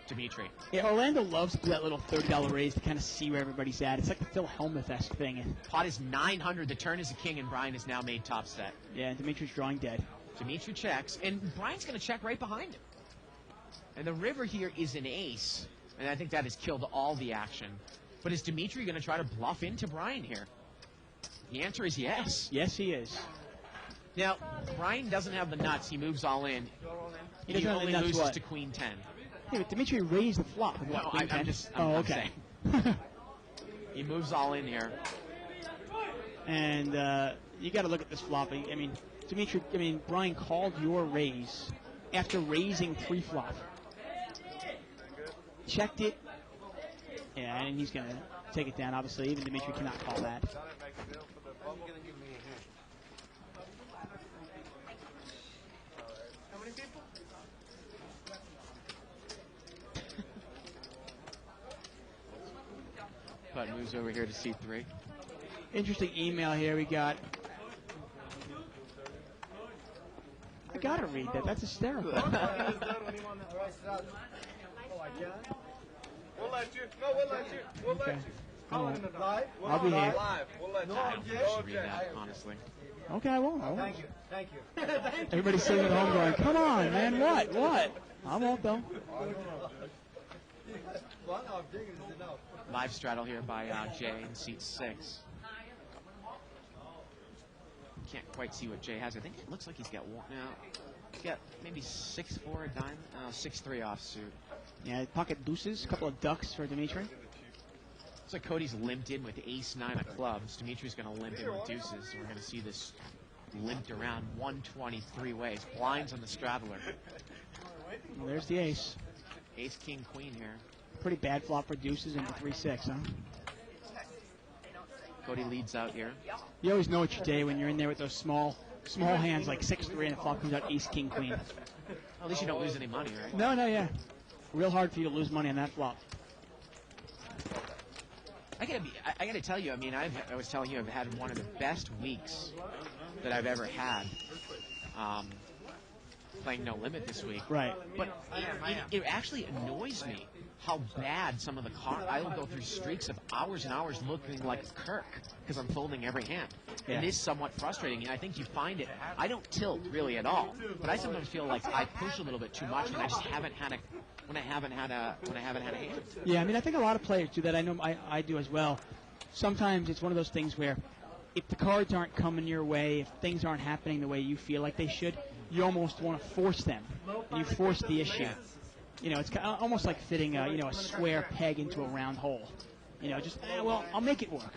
Dimitri. Yeah, Orlando loves to do that little $30 raise to kind of see where everybody's at. It's like the Phil Hellmuth-esque thing. Pot is 900. The turn is a king, and Brian is now made top set. Yeah, and Dimitri's drawing dead. Dimitri checks, and Brian's going to check right behind him. And the river here is an ace, and I think that has killed all the action. But is Dimitri going to try to bluff into Brian here? The answer is yes. Yes, he is. Now, Brian doesn't have the nuts. He moves all in. He doesn't have the only nuts loses what? to queen 10. Yeah, but Dimitri raised the flop with what, No, queen 10? I'm okay. saying. He moves all in here. And you got to look at this flop. I mean, Brian called your raise after raising 3 flop. checked it. Yeah, and he's going to take it down, obviously. Even Dimitri cannot call that. But moves over here to C3. Interesting email here we got. I got to read that. That's hysterical. We'll let you. No, we'll let you. We'll Okay. let you. All right. Live? I'll be here. Live. We'll let you. I should read that, honestly. Okay, I won't. Thank you. Thank you. Everybody's sitting at home going, come on, man, what? I won't, though. One of digging is enough. Live straddle here by Jay in seat 6. Can't quite see what Jay has. I think it looks like he's got one now. He's got maybe 6-4 a dime, 6-3 offsuit. Yeah, pocket deuces, a couple of ducks for Dimitri. Looks like Cody's limped in with ace-9 of clubs. Dimitri's going to limp in with deuces. So we're going to see this limped around 123 ways. Blinds on the straddler. Well, there's the ace. Ace, king, queen here. Pretty bad flop for deuces into 3-6, huh? Cody leads out here. You always know what your day when you're in there with those small hands like 6-3 and the flop comes out ace, king, queen. Well, at least you don't lose any money, right? No, yeah. Real hard for you to lose money on that flop. I gotta tell you, I mean, I was telling you I've had one of the best weeks that I've ever had. Playing No Limit this week. Right. But it actually annoys me how bad some of the cards. I will go through streaks of hours and hours looking like a Kirk because I'm folding every hand. Yeah. It is somewhat frustrating, and I think you find it. I don't tilt really at all, but I sometimes feel like I push a little bit too much when I just haven't had a hand. Yeah, I mean, I think a lot of players do that. I know I do as well. Sometimes it's one of those things where if the cards aren't coming your way, if things aren't happening the way you feel like they should, you almost want to force them. And you force the issue. You know, it's almost like fitting a square peg into a round hole. You know, just, well, I'll make it work.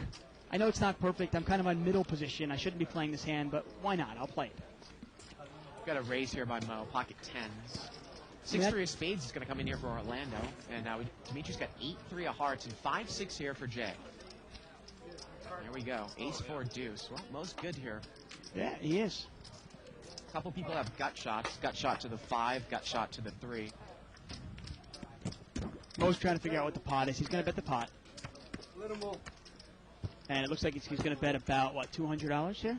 I know it's not perfect. I'm kind of on middle position. I shouldn't be playing this hand, but why not? I'll play it. Got a raise here by Mo, pocket 10s. 6-3 of spades is going to come in here for Orlando. And now Dimitri's got 8-3 of hearts and 5-6 here for Jay. There we go. Ace-4 deuce. Well, Mo's good here. Yeah, he is. A couple people have gut shots. Gut shot to the 5, gut shot to the 3. Mo's trying to figure out what the pot is. He's going to bet the pot. And it looks like he's going to bet about, what, $200 here?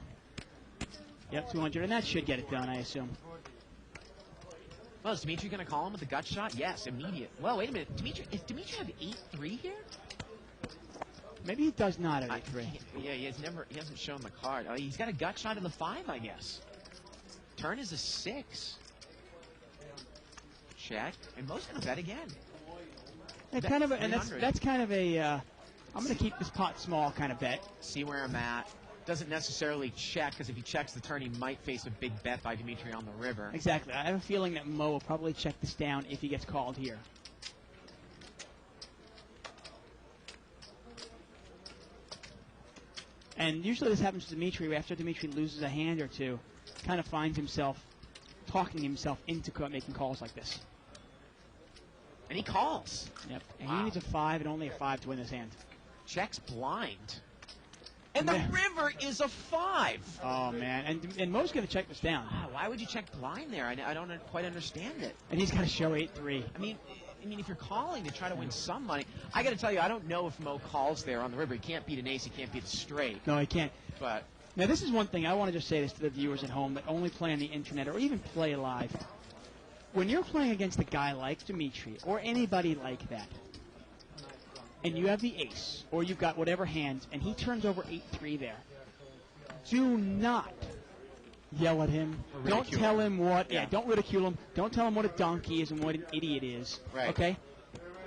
Yep, 200, and that should get it done, I assume. Well, is Dimitri going to call him with the gut shot? Yes, immediate. Well, wait a minute. Is Dimitri have 8-3 here? Maybe he does not have 8-3. Yeah, he hasn't shown the card. Oh, he's got a gut shot of the 5, I guess. Turn is a 6. Check, and Mo's going to bet again. Yeah, that's kind of a I'm going to keep this pot small kind of bet. See where I'm at. Doesn't necessarily check, because if he checks the turn, he might face a big bet by Dimitri on the river. Exactly. I have a feeling that Mo will probably check this down if he gets called here. And usually this happens to Dimitri after Dimitri loses a hand or two, kind of finds himself talking himself into making calls like this. And he calls. Yep. And he needs a 5 and only a 5 to win this hand. Checks blind. And the river is a 5. Oh, man. And Mo's going to check this down. Wow, why would you check blind there? I don't quite understand it. And he's got to show 8-3. I mean, if you're calling to try to win some money, I got to tell you, I don't know if Mo calls there on the river. He can't beat an ace. He can't beat a straight. No, he can't. But now, this is one thing. I want to just say this to the viewers at home that only play on the internet or even play live. When you're playing against a guy like Dimitri or anybody like that, and you have the ace, or you've got whatever hands, and he turns over 8-3 there, do not yell at him. Don't tell him what. Yeah, don't ridicule him. Don't tell him what a donkey is and what an idiot is. Right. Okay?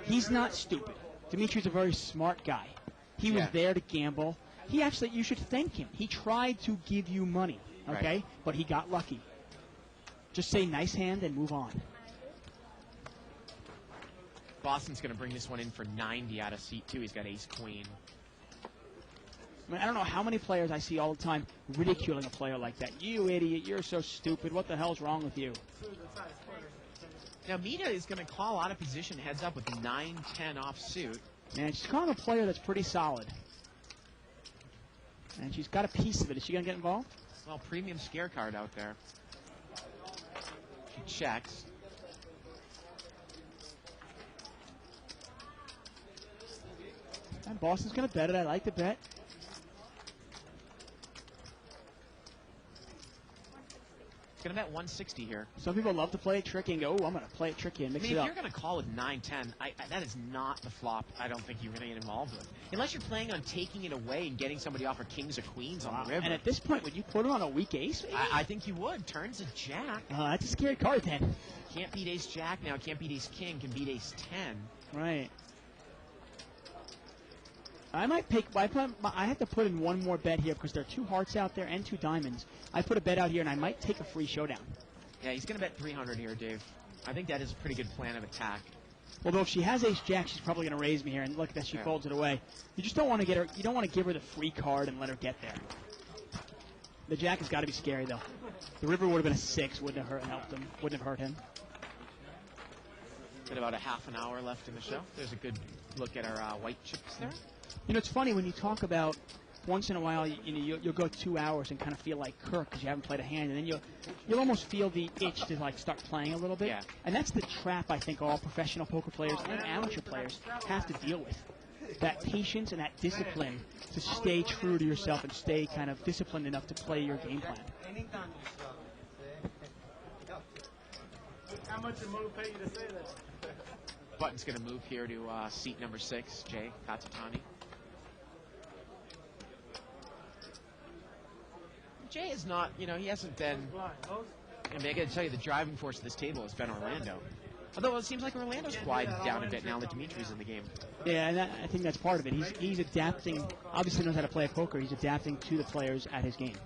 He's not stupid. Dimitri's a very smart guy. He was there to gamble. He actually, you should thank him. He tried to give you money, okay? Right. But he got lucky. Just say nice hand and move on. Boston's going to bring this one in for 90 out of seat 2. He's got ace-queen. I mean, I don't know how many players I see all the time ridiculing a player like that. You idiot, you're so stupid. What the hell's wrong with you? Now, Mita is going to call out of position heads up with 9-10 offsuit. And she's calling a player that's pretty solid. And she's got a piece of it. Is she going to get involved? Well, premium scare card out there. She checks. And Boston's going to bet it. I like the bet. Going to bet 160 here. Some people love to play it tricky and go, oh, I'm going to play it tricky and mix it if up. you're going to call with 9-10, that is not the flop I don't think you're going to get involved with. Unless you're planning on taking it away and getting somebody off for kings or queens on the river. And at this point, would you put her on a weak ace? I think you would. Turns a jack. That's a scary card then. Can't beat ace jack now. Can't beat ace king. Can beat ace 10. Right. I might pick. I have to put in one more bet here because there are 2 hearts out there and 2 diamonds. I put a bet out here, and I might take a free showdown. Yeah, he's going to bet 300 here, Dave. I think that is a pretty good plan of attack. Although if she has ace jack, she's probably going to raise me here, and look at that, she folds it away. You just don't want to get her. You don't want to give her the free card and let her get there. The jack has got to be scary though. The river would have been a 6, wouldn't have helped him. Wouldn't have hurt him. Got about a half an hour left in the show. There's a good look at our white chips there. You know, it's funny when you talk about once in a while, you'll go 2 hours and kind of feel like Kirk because you haven't played a hand, and then you'll almost feel the itch to like start playing a little bit. Yeah. And that's the trap I think all professional poker players and amateur players have to deal with. That patience and that discipline to stay true to yourself and stay kind of disciplined enough to play your game plan. How much did Mo pay you to say that? Button's going to move here to seat number 6, Jay Katsutani. Jay is not, he hasn't been. I mean, I got to tell you, the driving force of this table has been Orlando. Although it seems like Orlando's quieted down a bit now that Dimitri's in the game. Yeah, and I think that's part of it. He's adapting. Obviously knows how to play poker. He's adapting to the players at his game.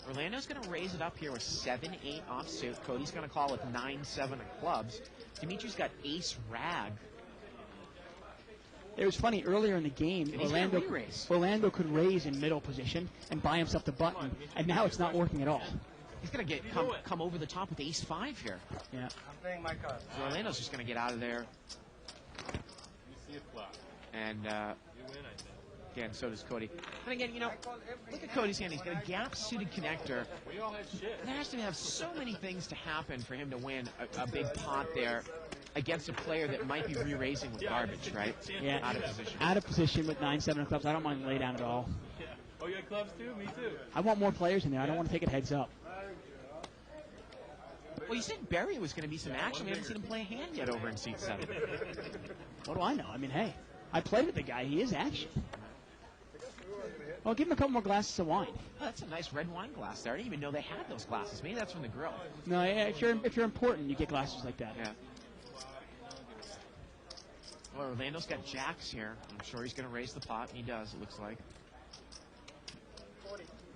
Orlando's going to raise it up here with 7-8 offsuit. Cody's going to call with 9-7 of clubs. Dimitri's got ace rag. It was funny, earlier in the game, Orlando could raise in middle position and buy himself the button, and now it's not working at all. He's going to come over the top with ace 5 here. Yeah. I'm playing my card. So Orlando's just going to get out of there. You see it flop. And, You win, I think. again, so does Cody. And again, look at Cody's hand. He's got a gap-suited connector. We all had shit. There has to have so many things to happen for him to win a big pot there against a player that might be re-raising with garbage, right? Yeah. Out of position. Out of position with 9-7 of clubs. I don't mind lay down at all. Yeah. Oh, you got clubs too? Me too. I want more players in there. I don't want to take it heads up. Well, you said Barry was going to be some action. We haven't seen him play a hand yet over in seat 7. What do I know? I mean, hey, I played with the guy. He is action. Well, give him a couple more glasses of wine. Oh, that's a nice red wine glass there. I didn't even know they had those glasses. Maybe that's from the grill. No, yeah, if you're important, you get glasses like that. Yeah. Well, Orlando's got jacks here. I'm sure he's going to raise the pot, and he does, it looks like.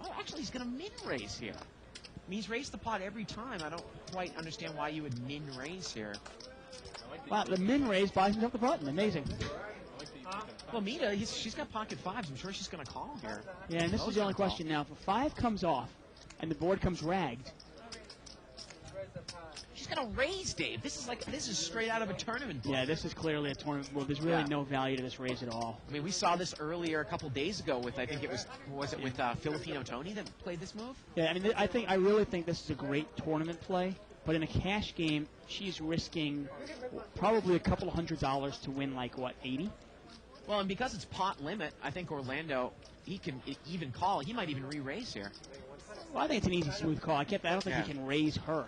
Oh, actually, he's going to min-raise here. I mean, he's raised the pot every time. I don't quite understand why you would min-raise here. Wow, the min-raise buys himself the button. Amazing. Well, Mita, she's got pocket 5s. I'm sure she's going to call here. Yeah, and this is the only question now. If a 5 comes off and the board comes ragged, she's going to raise, Dave. This is straight out of a tournament book. yeah, this is clearly a tournament. Well, there's really no value to this raise at all. I mean, we saw this earlier a couple days ago with, I think it was it with Filipino Tony that played this move? Yeah, I mean, I really think this is a great tournament play. But in a cash game, she's risking probably a couple $100 to win, like, what, 80? Well, and because it's pot limit, I think Orlando, he can even call. He might even re-raise here. Well, I think it's an easy, smooth call. I don't think he can raise her.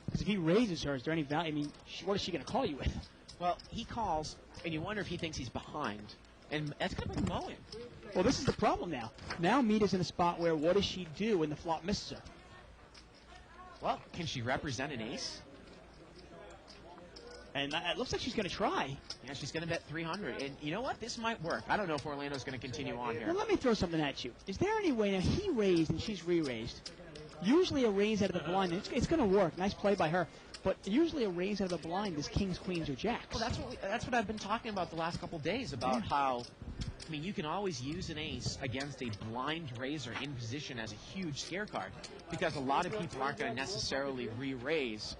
Because if he raises her, is there any value? I mean, what is she going to call you with? Well, he calls, and you wonder if he thinks he's behind. And that's going to bring Mo in. Well, this is the problem now. Now Mita's in a spot where what does she do when the flop misses her? Well, can she represent an ace? And it looks like she's going to try. Yeah, she's going to bet 300. And you know what? This might work. I don't know if Orlando's going to continue on here. Well, let me throw something at you. Is there any way, now he raised and she's re-raised. Usually a raise out of the blind, it's going to work. Nice play by her. But usually a raise out of the blind is kings, queens, or jacks. Well, that's what I've been talking about the last couple days, about how, I mean, you can always use an ace against a blind raiser in position as a huge scare card, because a lot of people aren't going to necessarily re-raise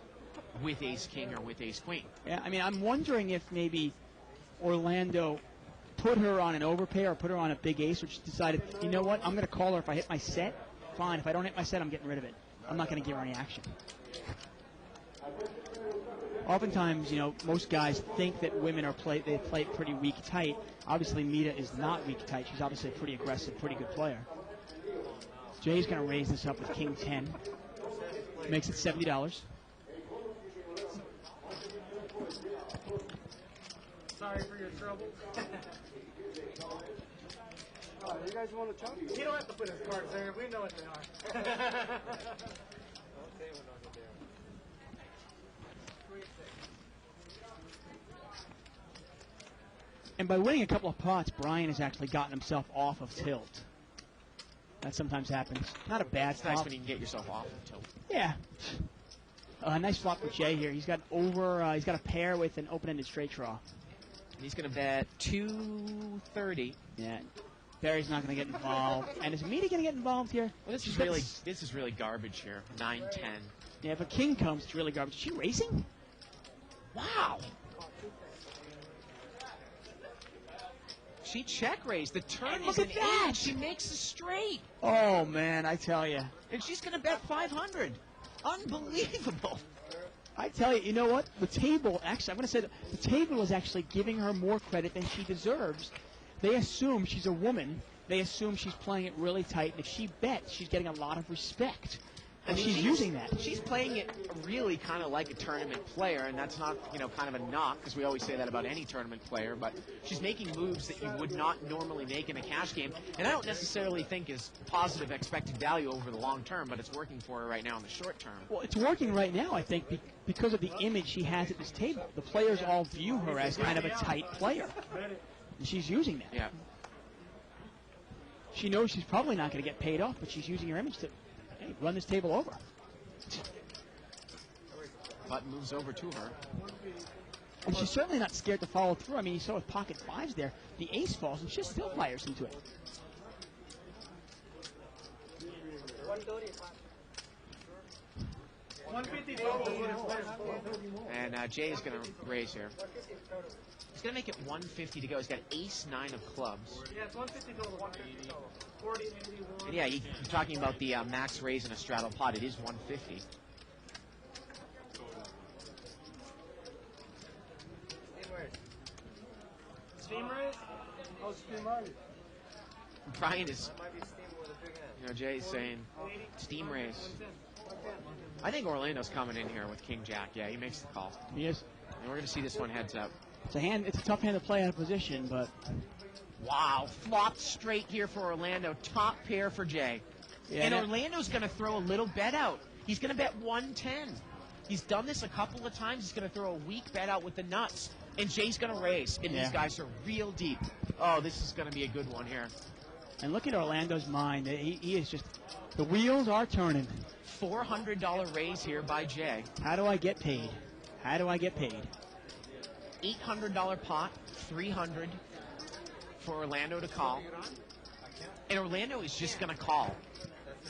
with ace-king or with ace-queen. Yeah, I mean, I'm wondering if maybe Orlando put her on an overpair or put her on a big ace, or just decided, you know what, I'm going to call her if I hit my set. Fine. If I don't hit my set, I'm getting rid of it. I'm not going to give her any action. Oftentimes, you know, most guys think that women they play pretty weak tight. Obviously, Mita is not weak tight. She's obviously a pretty aggressive, pretty good player. Jay's going to raise this up with king 10. Makes it $70. Sorry for your trouble. Oh, you guys want to talk? He don't have to put his cards there. We know what they are. Okay, we're not there. And by winning a couple of pots, Brian has actually gotten himself off of tilt. That sometimes happens. Not a bad It's nice flop. when you can get yourself off of tilt. Yeah. Nice flop for Jay here. He's got he's got a pair with an open-ended straight draw. He's going to bet 230. Yeah. Barry's not going to get involved. And is Mita going to get involved here? Well, this She's is got really this- garbage here. 9-10. Yeah, if a king comes, it's really garbage. Is she racing? Wow. She check raised. The turn And look is at an that. 8. She makes a straight. Oh, man, I tell you. And she's going to bet 500. Unbelievable. I tell you, you know what? The table, actually, I'm going to say that the table is actually giving her more credit than she deserves. They assume she's a woman. They assume she's playing it really tight. And if she bets, she's getting a lot of respect. And she's using that. She's playing it really kind of like a tournament player, and that's not, kind of a knock, because we always say that about any tournament player, but she's making moves that you would not normally make in a cash game, and I don't necessarily think is positive expected value over the long term, but it's working for her right now in the short term. Well, it's working right now, I think, because of the image she has at this table. The players all view her as kind of a tight player, and she's using that. Yeah. She knows she's probably not going to get paid off, but she's using her image to run this table over. Button moves over to her. And she's certainly not scared to follow through. I mean, you saw with pocket fives there, the ace falls, and she still fires into it. And Jay is going to raise here. He's going to make it 150 to go. He's got ace-9 of clubs. Yeah, it's 150 total, 150 total. 40, 81. And yeah, you're talking about the max raise in a straddle pot. It is 150. Steam raise? Oh, steam raise. Brian is, Might be steam with a big hand. Jay's saying steam raise. I think Orlando's coming in here with King Jack. Yeah, he makes the call. He is. And we're going to see this one heads up. It's a tough hand to play out of position, but Wow, flopped straight here for Orlando. Top pair for Jay. yeah, And Orlando's going to throw a little bet out. He's going to bet 110. He's done this a couple of times. He's going to throw a weak bet out with the nuts. And Jay's going to raise. And Yeah. these guys are real deep. Oh, this is going to be a good one here. and look at Orlando's mind. He is just, the wheels are turning. $400 raise here by Jay. How do I get paid? How do I get paid? $800 pot, $300 for Orlando to call. And Orlando is just going to call.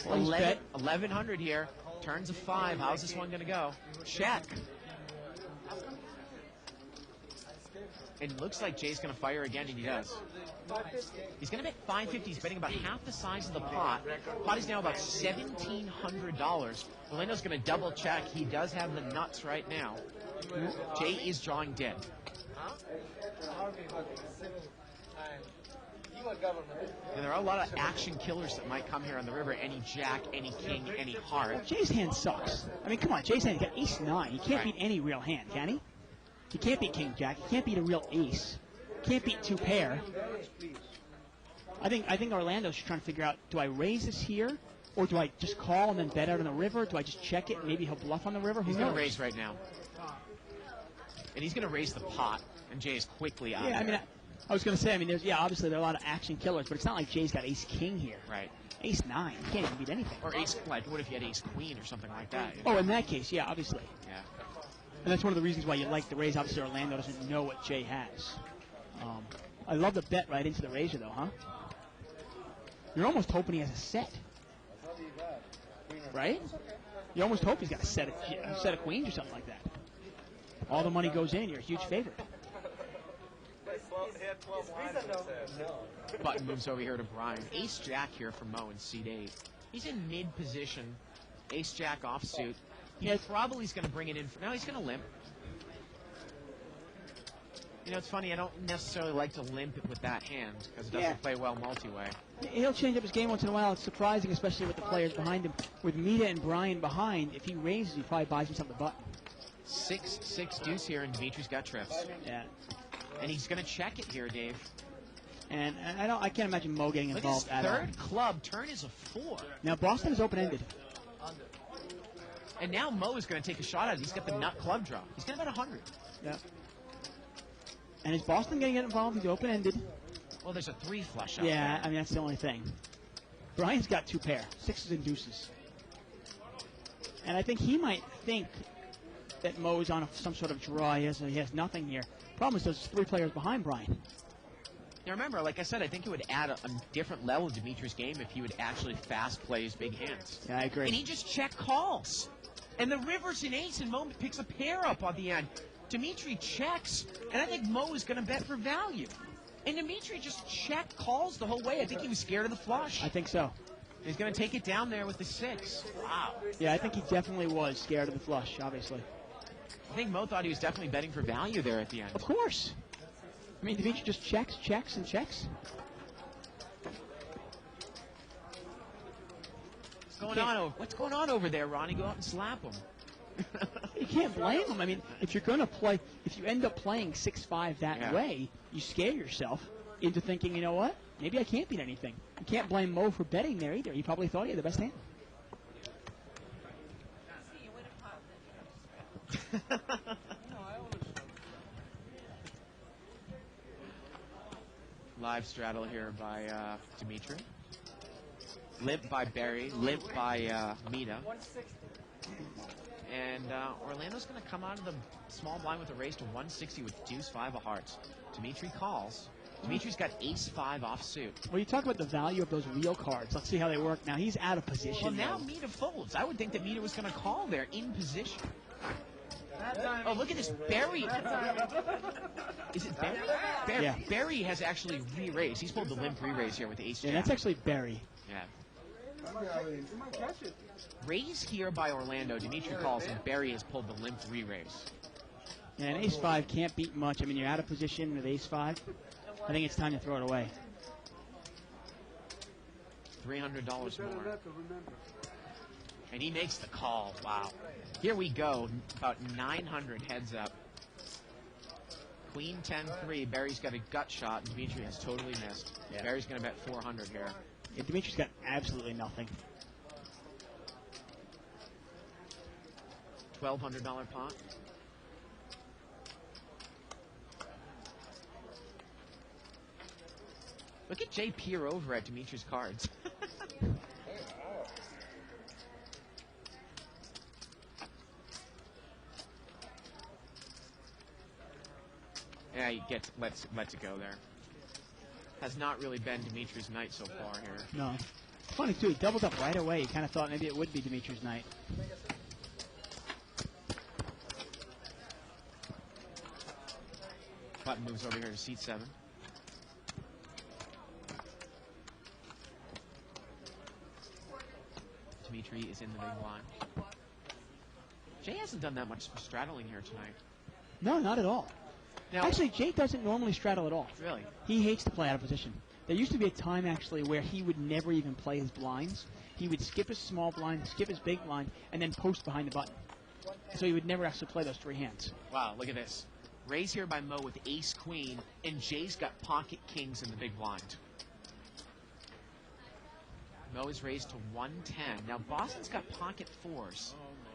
Well, he's bet. 1100 here. Turns a 5. How's this one going to go? Check. It looks like Jay's going to fire again, and he does. He's going to bet 550. He's betting about half the size of the pot. Pot is now about $1,700. Orlando's going to double check. He does have the nuts right now. Jay is drawing dead. And there are a lot of action killers that might come here on the river. Any jack, any king, any heart. Jay's hand sucks. I mean, come on, Jay's hand, he got ace-9. He can't beat any real hand, can he? He can't beat king jack. He can't beat a real ace. Can't beat two pair. I think Orlando's trying to figure out, do I raise this here? Or do I just call and then bet out on the river? Do I just check it and maybe he'll bluff on the river? Who He's going knows? to raise right now. And he's going to raise the pot. And Jay is quickly out. Yeah, I mean, I was going to say, I mean, obviously there are a lot of action killers, but it's not like Jay's got ace-king here. Right. Ace-9, you can't even beat anything. Or ace, like, what if you had ace-queen or something like that? Oh, in that case, yeah, obviously. Yeah. And that's one of the reasons why you like the raise. Obviously, Orlando doesn't know what Jay has. I love the bet right into the razor, though, huh? You're almost hoping he has a set. Right? You almost hope he's got a set of queens or something like that. all the money goes in. You're a huge favorite. Button moves over here to Brian. Ace-Jack here for Mo in seat 8. He's in mid-position. Ace-Jack offsuit. He probably is going to bring it in. No, he's going to limp. You know, it's funny, I don't necessarily like to limp it with that hand because it doesn't play well multi-way. He'll change up his game once in a while. It's surprising, especially with the players behind him. With Mita and Brian behind, if he raises, he probably buys himself the button. 6-6 deuce here, and Dimitri's got trips. Yeah. And he's going to check it here, Dave. And I can't imagine Mo getting involved at all. Third club turn is a 4. Now Boston is open-ended. And now Mo is going to take a shot at it. He's got the nut club draw. He's going to bet 100. Yeah. And is Boston going to get involved? He's open-ended. Well, there's a 3 flush out Yeah, there. I mean, that's the only thing. Brian's got 2 pair, 6s and deuces. And I think he might think that Mo's on some sort of draw. He has nothing here. Problem is there's 3 players behind Brian. Now remember, like I said, I think it would add a different level to Dimitri's game if he would actually fast play his big hands. Yeah, I agree. And he just check calls. And the river's an ace, and Mo picks a pair up on the end. Dimitri checks, and I think Mo is going to bet for value. And Dimitri just check calls the whole way. I think he was scared of the flush. I think so. He's going to take it down there with the 6. Wow. Yeah, I think he definitely was scared of the flush, obviously. I think Mo thought he was definitely betting for value there at the end. Of course. I mean, Dimitri just checks, and checks. What's going on over there, Ronnie? Go out and slap him. You can't blame him. I mean, if you're going to play, if you end up playing 6-5 that way, you scare yourself into thinking, you know what? Maybe I can't beat anything. You can't blame Mo for betting there either. He probably thought he had the best hand. See, you would have popped it. Live straddle here by Dimitri. Limp by Barry. Limp by Mita. 160. And Orlando's going to come out of the small blind with a raise to 160 with deuce 5 of hearts. Dimitri calls. Dimitri's got ace-5 offsuit. Well, you talk about the value of those wheel cards. Let's see how they work. Now, he's out of position. Well, now Mita folds. I would think that Mita was going to call there in position. Oh, look at this. Barry. Is it Barry? Barry. Yeah. Barry has actually re-raised. He's pulled the limp re-raise here with the ace-jack. Yeah, that's actually Barry. Yeah. You might catch it. Raise here by Orlando. Dimitri calls, and Barry has pulled the limp re-raise. Yeah, an ace-5 can't beat much. I mean, you're out of position with ace-5. I think it's time to throw it away. $300 more. And he makes the call. Wow. Here we go. About 900 heads up. Queen 10-3. Barry's got a gut shot, and Dimitri has totally missed. Yeah. Barry's going to bet 400 here. Yeah, Dimitri's got absolutely nothing. $1,200 pot. Look at Jay peer over at Dimitri's cards. Yeah, he lets it go there. Has not really been Dimitri's night so far here. No. Funny, too. He doubled up right away. He kind of thought maybe it would be Dimitri's night. Button moves over here to seat 7. Dimitri is in the big blind. Jay hasn't done that much straddling here tonight. No, not at all. Now, Actually, Jake doesn't normally straddle at all. really? He hates to play out of position. There used to be a time, actually, where he would never even play his blinds. He would skip his small blind, skip his big blind, and then post behind the button. So he would never actually play those 3 hands. Wow, look at this. Raise here by Mo with ace-queen, and Jay's got pocket kings in the big blind. Mo is raised to 110. Now, Boston's got pocket 4s.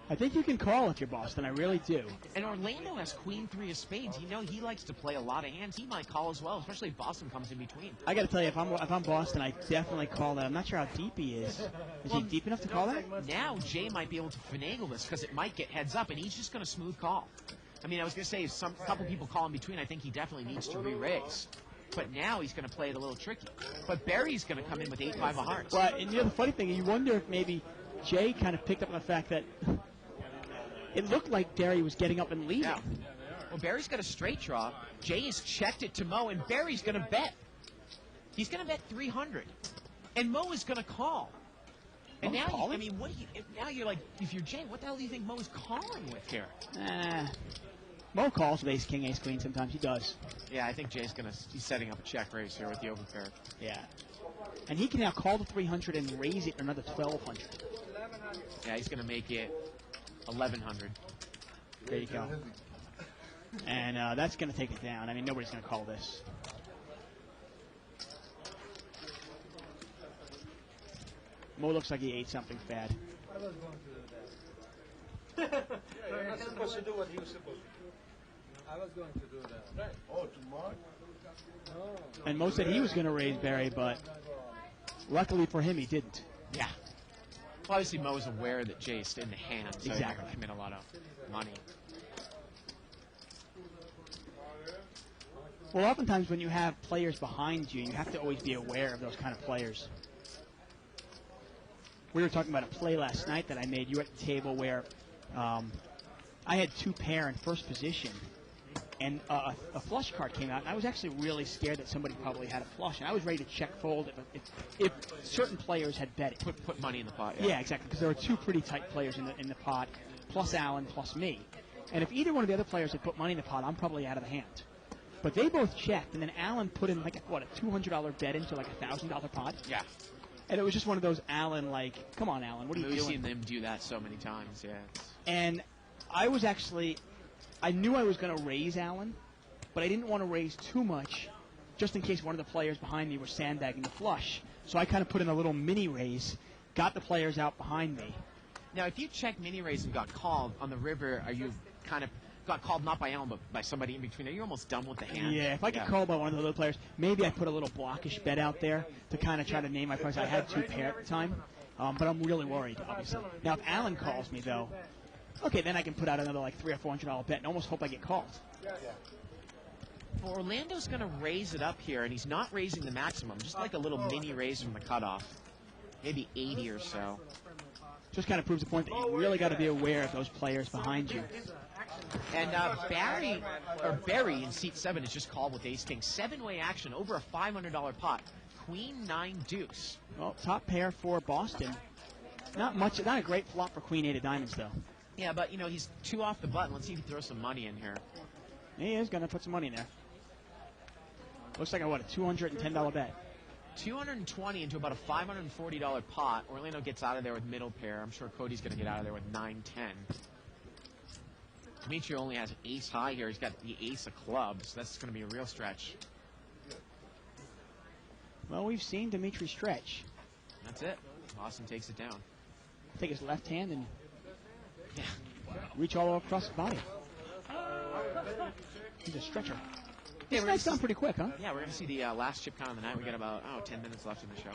I think you can call if you're Boston. I really do. And Orlando has queen 3 of spades. You know he likes to play a lot of hands. He might call as well, especially if Boston comes in between. I got to tell you, if I'm Boston, I definitely call that. I'm not sure how deep he is. Is he deep enough to call that? Now Jay might be able to finagle this because it might get heads up, and he's just going to smooth call. I mean, I was going to say, if a couple people call in between, I think he definitely needs to re-raise. But now he's going to play it a little tricky. But Barry's going to come in with 8-5 of hearts. Well, and the funny thing, you wonder if maybe Jay kind of picked up on the fact that it looked like Barry was getting up and leading. Yeah. Well, Barry's got a straight draw. Jay has checked it to Mo, and Barry's going to bet. He's going to bet 300. And Mo is going to call. And now, I mean, now you're like, if you're Jay, what the hell do you think Mo's calling with here? Mo calls with ace, king, ace, queen. Sometimes he does. Yeah, I think Jay's he's setting up a check raise here with the overpair. Yeah. And he can now call the 300 and raise it another 1,200. Yeah, he's going to make it 1,100. There you go. And that's going to take it down. I mean, nobody's going to call this. Mo looks like he ate something bad. I was going to do that. You're not supposed to do what he was supposed to do. I was going to do that. Oh, tomorrow? No. And Mo said he was going to raise Barry, but luckily for him, he didn't. Yeah. Well, obviously, Mo's aware that Jay's in the hand, so he's not going to commit a lot of money. Well, oftentimes when you have players behind you, you have to always be aware of those kind of players. We were talking about a play last night that I made. You were at the table where I had 2 pair in first position, and a flush card came out, and I was actually really scared that somebody probably had a flush, and I was ready to check fold if certain players had bet it. Put money in the pot. Yeah, exactly, because there were 2 pretty tight players in the pot, plus Alan, plus me. And if either one of the other players had put money in the pot, I'm probably out of the hand. But they both checked, and then Alan put in, like, a $200 bet into, like, a $1,000 pot. Yeah. And it was just one of those Alan, like, come on, Alan, what are you doing? We've seen them do that so many times, yeah. And I was actually, I knew I was going to raise Alan, but I didn't want to raise too much, just in case one of the players behind me were sandbagging the flush. So I kind of put in a little mini raise, got the players out behind me. Now, if you check mini raise and got called on the river, are you kind of got called not by Alan, but by somebody in between? Are you almost done with the hand? Yeah, if I get called by one of the other players, maybe I put a little blockish bet out there to kind of try to name my price. I had 2 pair at the time, but I'm really worried, obviously. Now, if Alan calls me, though, okay, then I can put out another like $300 or $400 bet and almost hope I get called. Well, Orlando's going to raise it up here, and he's not raising the maximum, just like a little mini raise from the cutoff. Maybe 80 or so. Just kind of proves the point that you really got to be aware of those players behind you. And Barry in seat 7 is just called with ace-king. 7-way action, over a $500 pot. Queen 9 deuce. Well, top pair for Boston. Not a great flop for Queen 8 of diamonds, though. Yeah, but, you know, he's 2 off the button. Let's see if he throws some money in here. He is going to put some money in there. Looks like a $210 bet. 220 into about a $540 pot. Orlando gets out of there with middle pair. I'm sure Cody's going to get out of there with 9-10. Dimitri only has ace high here. He's got the ace of clubs. That's going to be a real stretch. Well, we've seen Dimitri stretch. That's it. Boston takes it down. Take his left hand and reach all across the body. He's a stretcher. This night's gone pretty quick, huh? Yeah, we're going to see the last chip count of the night. We got about 10 minutes left in the show.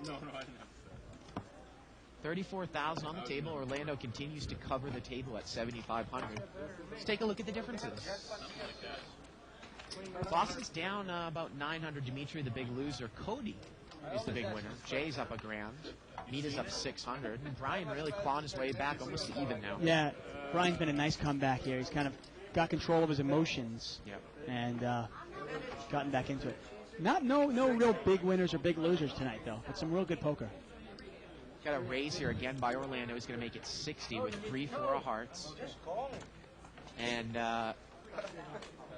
No, I didn't. 34,000 on the table. Orlando continues to cover the table at 7,500. Let's take a look at the differences. Boston's down about 900. Dimitri, the big loser. Cody is the big winner. Jay's up $1,000. Mita's up 600. And Brian really clawing his way back, almost to even now. Yeah, Brian's been a nice comeback here. He's kind of got control of his emotions and gotten back into it. No real big winners or big losers tonight, though, but some real good poker. Got a raise here again by Orlando. He's going to make it 60 with 3-4 of hearts. And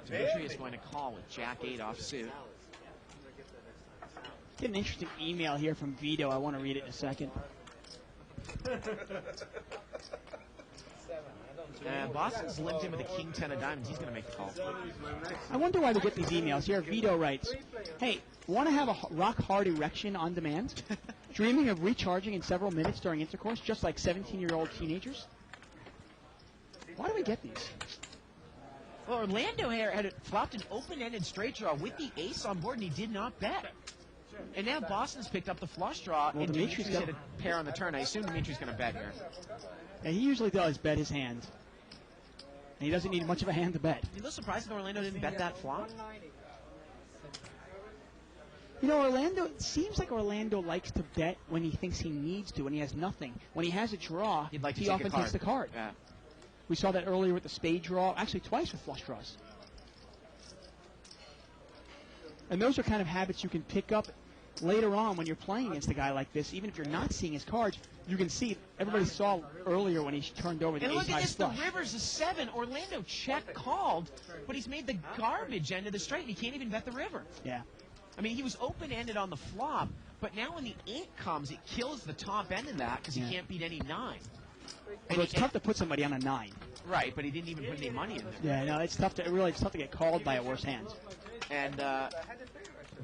Dimitri is going to call with Jack-8 offsuit. Get an interesting email here from Vito. I want to read it in a second. Boston's limped in with a King 10 of diamonds. He's going to make the call. I wonder why we get these emails. Here, Vito writes, hey, want to have a rock-hard erection on demand? Dreaming of recharging in several minutes during intercourse, just like 17-year-old teenagers? Why do we get these? Well, Orlando here had flopped an open-ended straight draw with the ace on board, and he did not bet. And now Boston's picked up the flush draw, and Dimitri's hit a pair on the turn. I assume Dimitri's going to bet here. And he usually does bet his hand. And he doesn't need much of a hand to bet. Are you a little surprised that Orlando didn't bet that flop? You know, it seems like Orlando likes to bet when he thinks he needs to, when he has nothing. When he has a draw, He'd like to he take often a card. takes the card. Yeah. We saw that earlier with the spade draw, actually twice with flush draws. And those are kind of habits you can pick up later on when you're playing against a guy like this. Even if you're not seeing his cards, you can see. Everybody saw earlier when he turned over the And look at ace-high this, flush. the river's a 7. Orlando check called, but he's made the garbage end of the straight, and he can't even bet the river. Yeah. I mean, he was open-ended on the flop, but now when the 8 comes, it kills the top end of that because he can't beat any 9. So it's tough to put somebody on a 9. Right, but he didn't even put any money in there. Yeah, no, it's tough to get called by a worse hand. And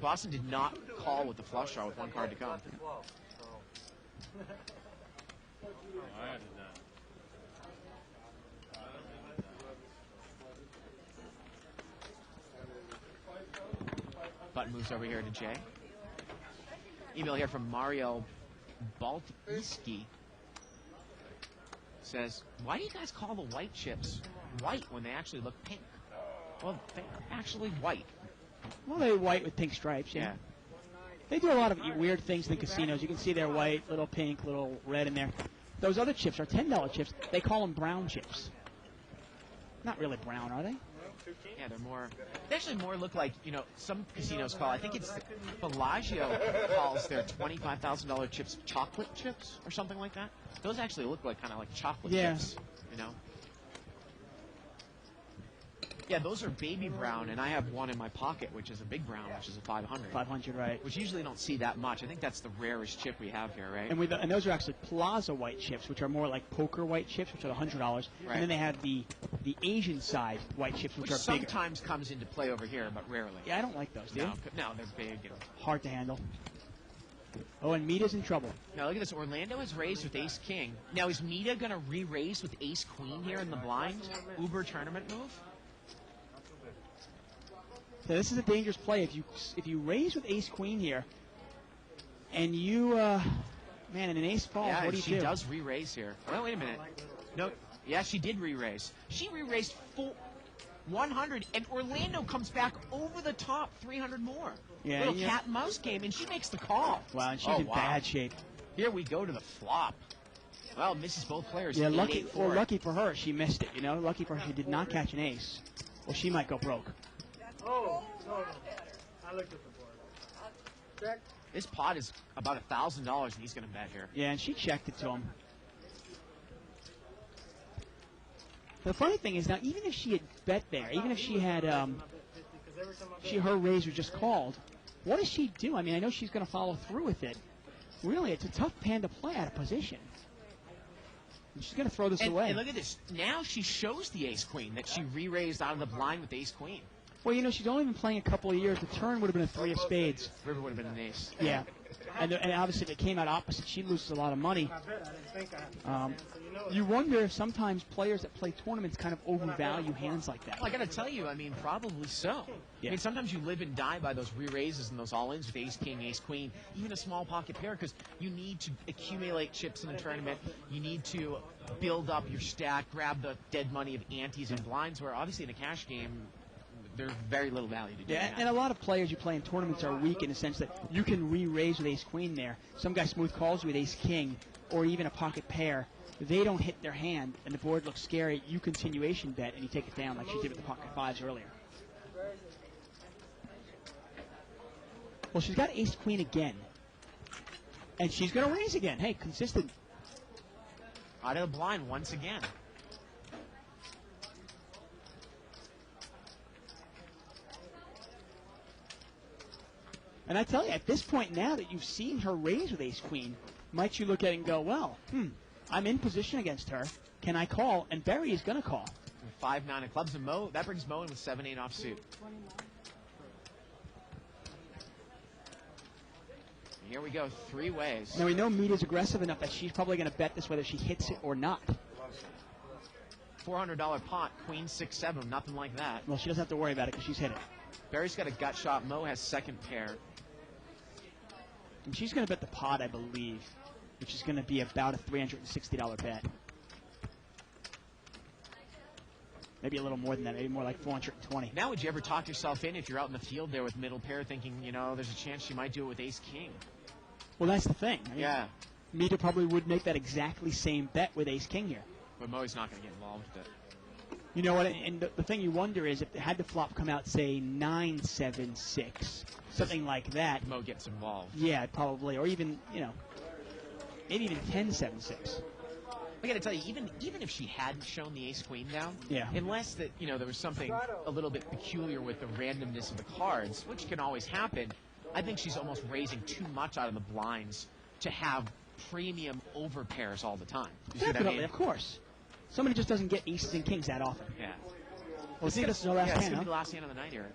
Boston did not call with the flush draw with 1 card to come. I added that. Button moves over here to Jay. Email here from Mario Baltiski. Says, why do you guys call the white chips white when they actually look pink? Well, they're actually white. Well, they're white with pink stripes, yeah. They do a lot of weird things in the casinos. You can see they're white, little pink, little red in there. Those other chips are $10 chips. They call them brown chips. Not really brown, are they? Yeah, they actually more look like, some casinos call, I think it's Bellagio calls their $25,000 chips chocolate chips or something like that. Those actually look like kind of like chocolate chips, Yeah, those are baby brown, and I have one in my pocket, which is a big brown, which is a 500. 500, right. Which usually don't see that much. I think that's the rarest chip we have here, right? And those are actually Plaza white chips, which are more like poker white chips, which are $100. Right. And then they have the Asian side white chips, which are bigger. Sometimes comes into play over here, but rarely. Yeah, I don't like those, do you? No, they're big. Hard to handle. Oh, and Mita's in trouble. Now, look at this. Orlando has raised with ace-king. Now, is Mita going to re-raise with ace-queen here in the blind? Uber tournament move? So this is a dangerous play. If you raise with ace-queen here, and you, man, and an ace falls, what do you do? Yeah, she does re-raise here. Well, wait a minute. No, yeah, she did re-raise. She re-raised 100, and Orlando comes back over the top 300 more. Yeah, little cat and mouse game, and she makes the call. Wow, and she's in bad shape. Here we go to the flop. Well, misses both players. Yeah, lucky for her, she missed it. Lucky for her, she did not catch an ace. Well, she might go broke. Oh, no. I looked at the board. Check. This pot is about $1,000, and he's going to bet here. Yeah, and she checked it to him. The funny thing is now, even if she had bet there, even if she had her raise was just called, what does she do? I mean, I know she's going to follow through with it. Really, it's a tough hand to play out of position. And she's going to throw this away. And look at this. Now she shows the ace-queen that she re-raised out of the blind with ace-queen. Well, she's only been playing a couple of years. The turn would have been a 3 of spades. River would have been an ace. Yeah. And obviously, if it came out opposite, she loses a lot of money. You wonder if sometimes players that play tournaments kind of overvalue hands like that. Well, I got to tell you, probably so. Yeah. Sometimes you live and die by those re-raises and those all-ins with ace-king, ace-queen, even a small pocket pair, because you need to accumulate chips in the tournament. You need to build up your stack, grab the dead money of antes and blinds, where obviously in a cash game, there's very little value to do that. And a lot of players you play in tournaments are weak in the sense that you can re-raise with ace-queen there. Some guy smooth calls you with ace-king or even a pocket pair. They don't hit their hand, and the board looks scary. You continuation bet, and you take it down like she did with the pocket fives earlier. Well, she's got ace-queen again. And she's going to raise again. Hey, consistent. Out of the blind once again. And I tell you, at this point now that you've seen her raise with ace-queen, might you look at it and go, well, I'm in position against her. Can I call? And Barry is going to call. 5-9 of clubs, and Mo, that brings Mo in with 7-8 offsuit. Here we go, 3 ways. Now we know Mita's aggressive enough that she's probably going to bet this whether she hits it or not. $400 pot, queen 6-7, nothing like that. Well, she doesn't have to worry about it because she's hit it. Barry's got a gut shot. Mo has second pair. And she's going to bet the pot, I believe, which is going to be about a $360 bet. Maybe a little more than that, maybe more like $420. Now, would you ever talk yourself in if you're out in the field there with middle pair thinking, there's a chance she might do it with ace-king? Well, that's the thing. Yeah. Mita probably would make that exactly same bet with ace-king here. But Moe's not going to get involved with it. You know what? And the thing you wonder is if had the flop come out, say 9-7-6, something like that. Mo gets involved. Yeah, probably, or even maybe even 10-7-6. I got to tell you, even if she hadn't shown the ace queen down, yeah, unless that there was something a little bit peculiar with the randomness of the cards, which can always happen, I think she's almost raising too much out of the blinds to have premium over pairs all the time. You see what I Definitely, mean? of course. Somebody just doesn't get aces and kings that often. Yeah. Well, see, this is our last hand, it's going to huh? be the last hand of the night here.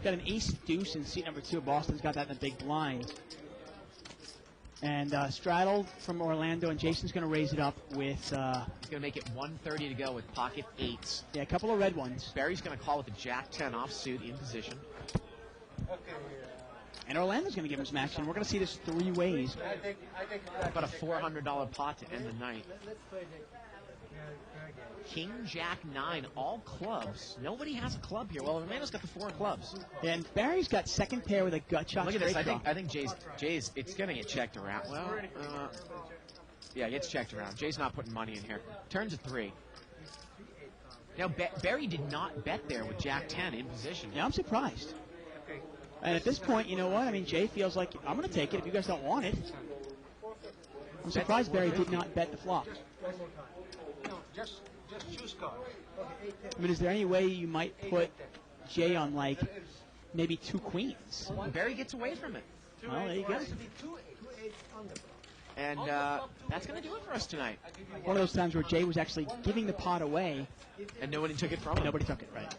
Got an ace deuce in seat number 2. Boston's got that in the big blind. And Straddle from Orlando, and Jason's going to raise it up with... He's going to make it 130 to go with pocket 8s. Yeah, a couple of red ones. Barry's going to call with the Jack-10 offsuit in position. And Orlando's going to give him some action. We're going to see this 3 ways. I think About a $400 pot to end the night. Let's play the King, Jack, 9, all clubs. Nobody has a club here. Well, Orlando's got the 4 clubs. And Barry's got second pair with a gut shot. Look at this. straight draw. I think Jay's. It's going to get checked around. Well, yeah, it gets checked around. Jay's not putting money in here. Turns a 3. Now Barry did not bet there with Jack 10 in position. Yeah, I'm surprised. And at this point, you know what? I mean, Jay feels like I'm going to take it if you guys don't want it. I'm surprised Barry did not bet the flop. No, just choose card. I mean, is there any way you might put Jay on, like, maybe 2 queens? Barry gets away from it. Well, there you go. And that's going to do it for us tonight. One of those times where Jay was actually giving the pot away. And nobody took it from him. Nobody took it, right.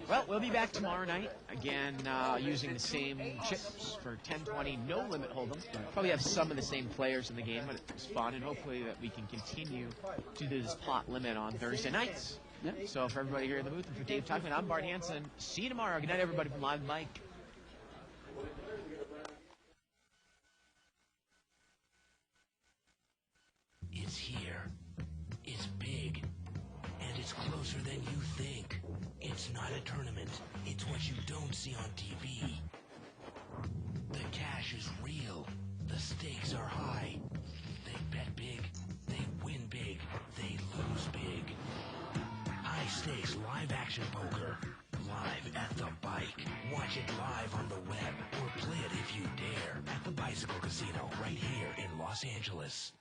Well, we'll be back tomorrow night, again, using the same chips for 10-20, no limit hold'em. Probably have some of the same players in the game, but it's fun, and hopefully that we can continue to do this pot limit on Thursday nights. Yep. So for everybody here in the booth, and for Dave Tuckman, I'm Bart Hanson. See you tomorrow. Good night, everybody from Live Mike. It's here. It's big. And it's closer than you think. It's not a tournament. It's what you don't see on TV. The cash is real. The stakes are high. They bet big. They win big. They lose big. High stakes live action poker. Live at the bike. Watch it live on the web or play it if you dare at the Bicycle Casino right here in Los Angeles.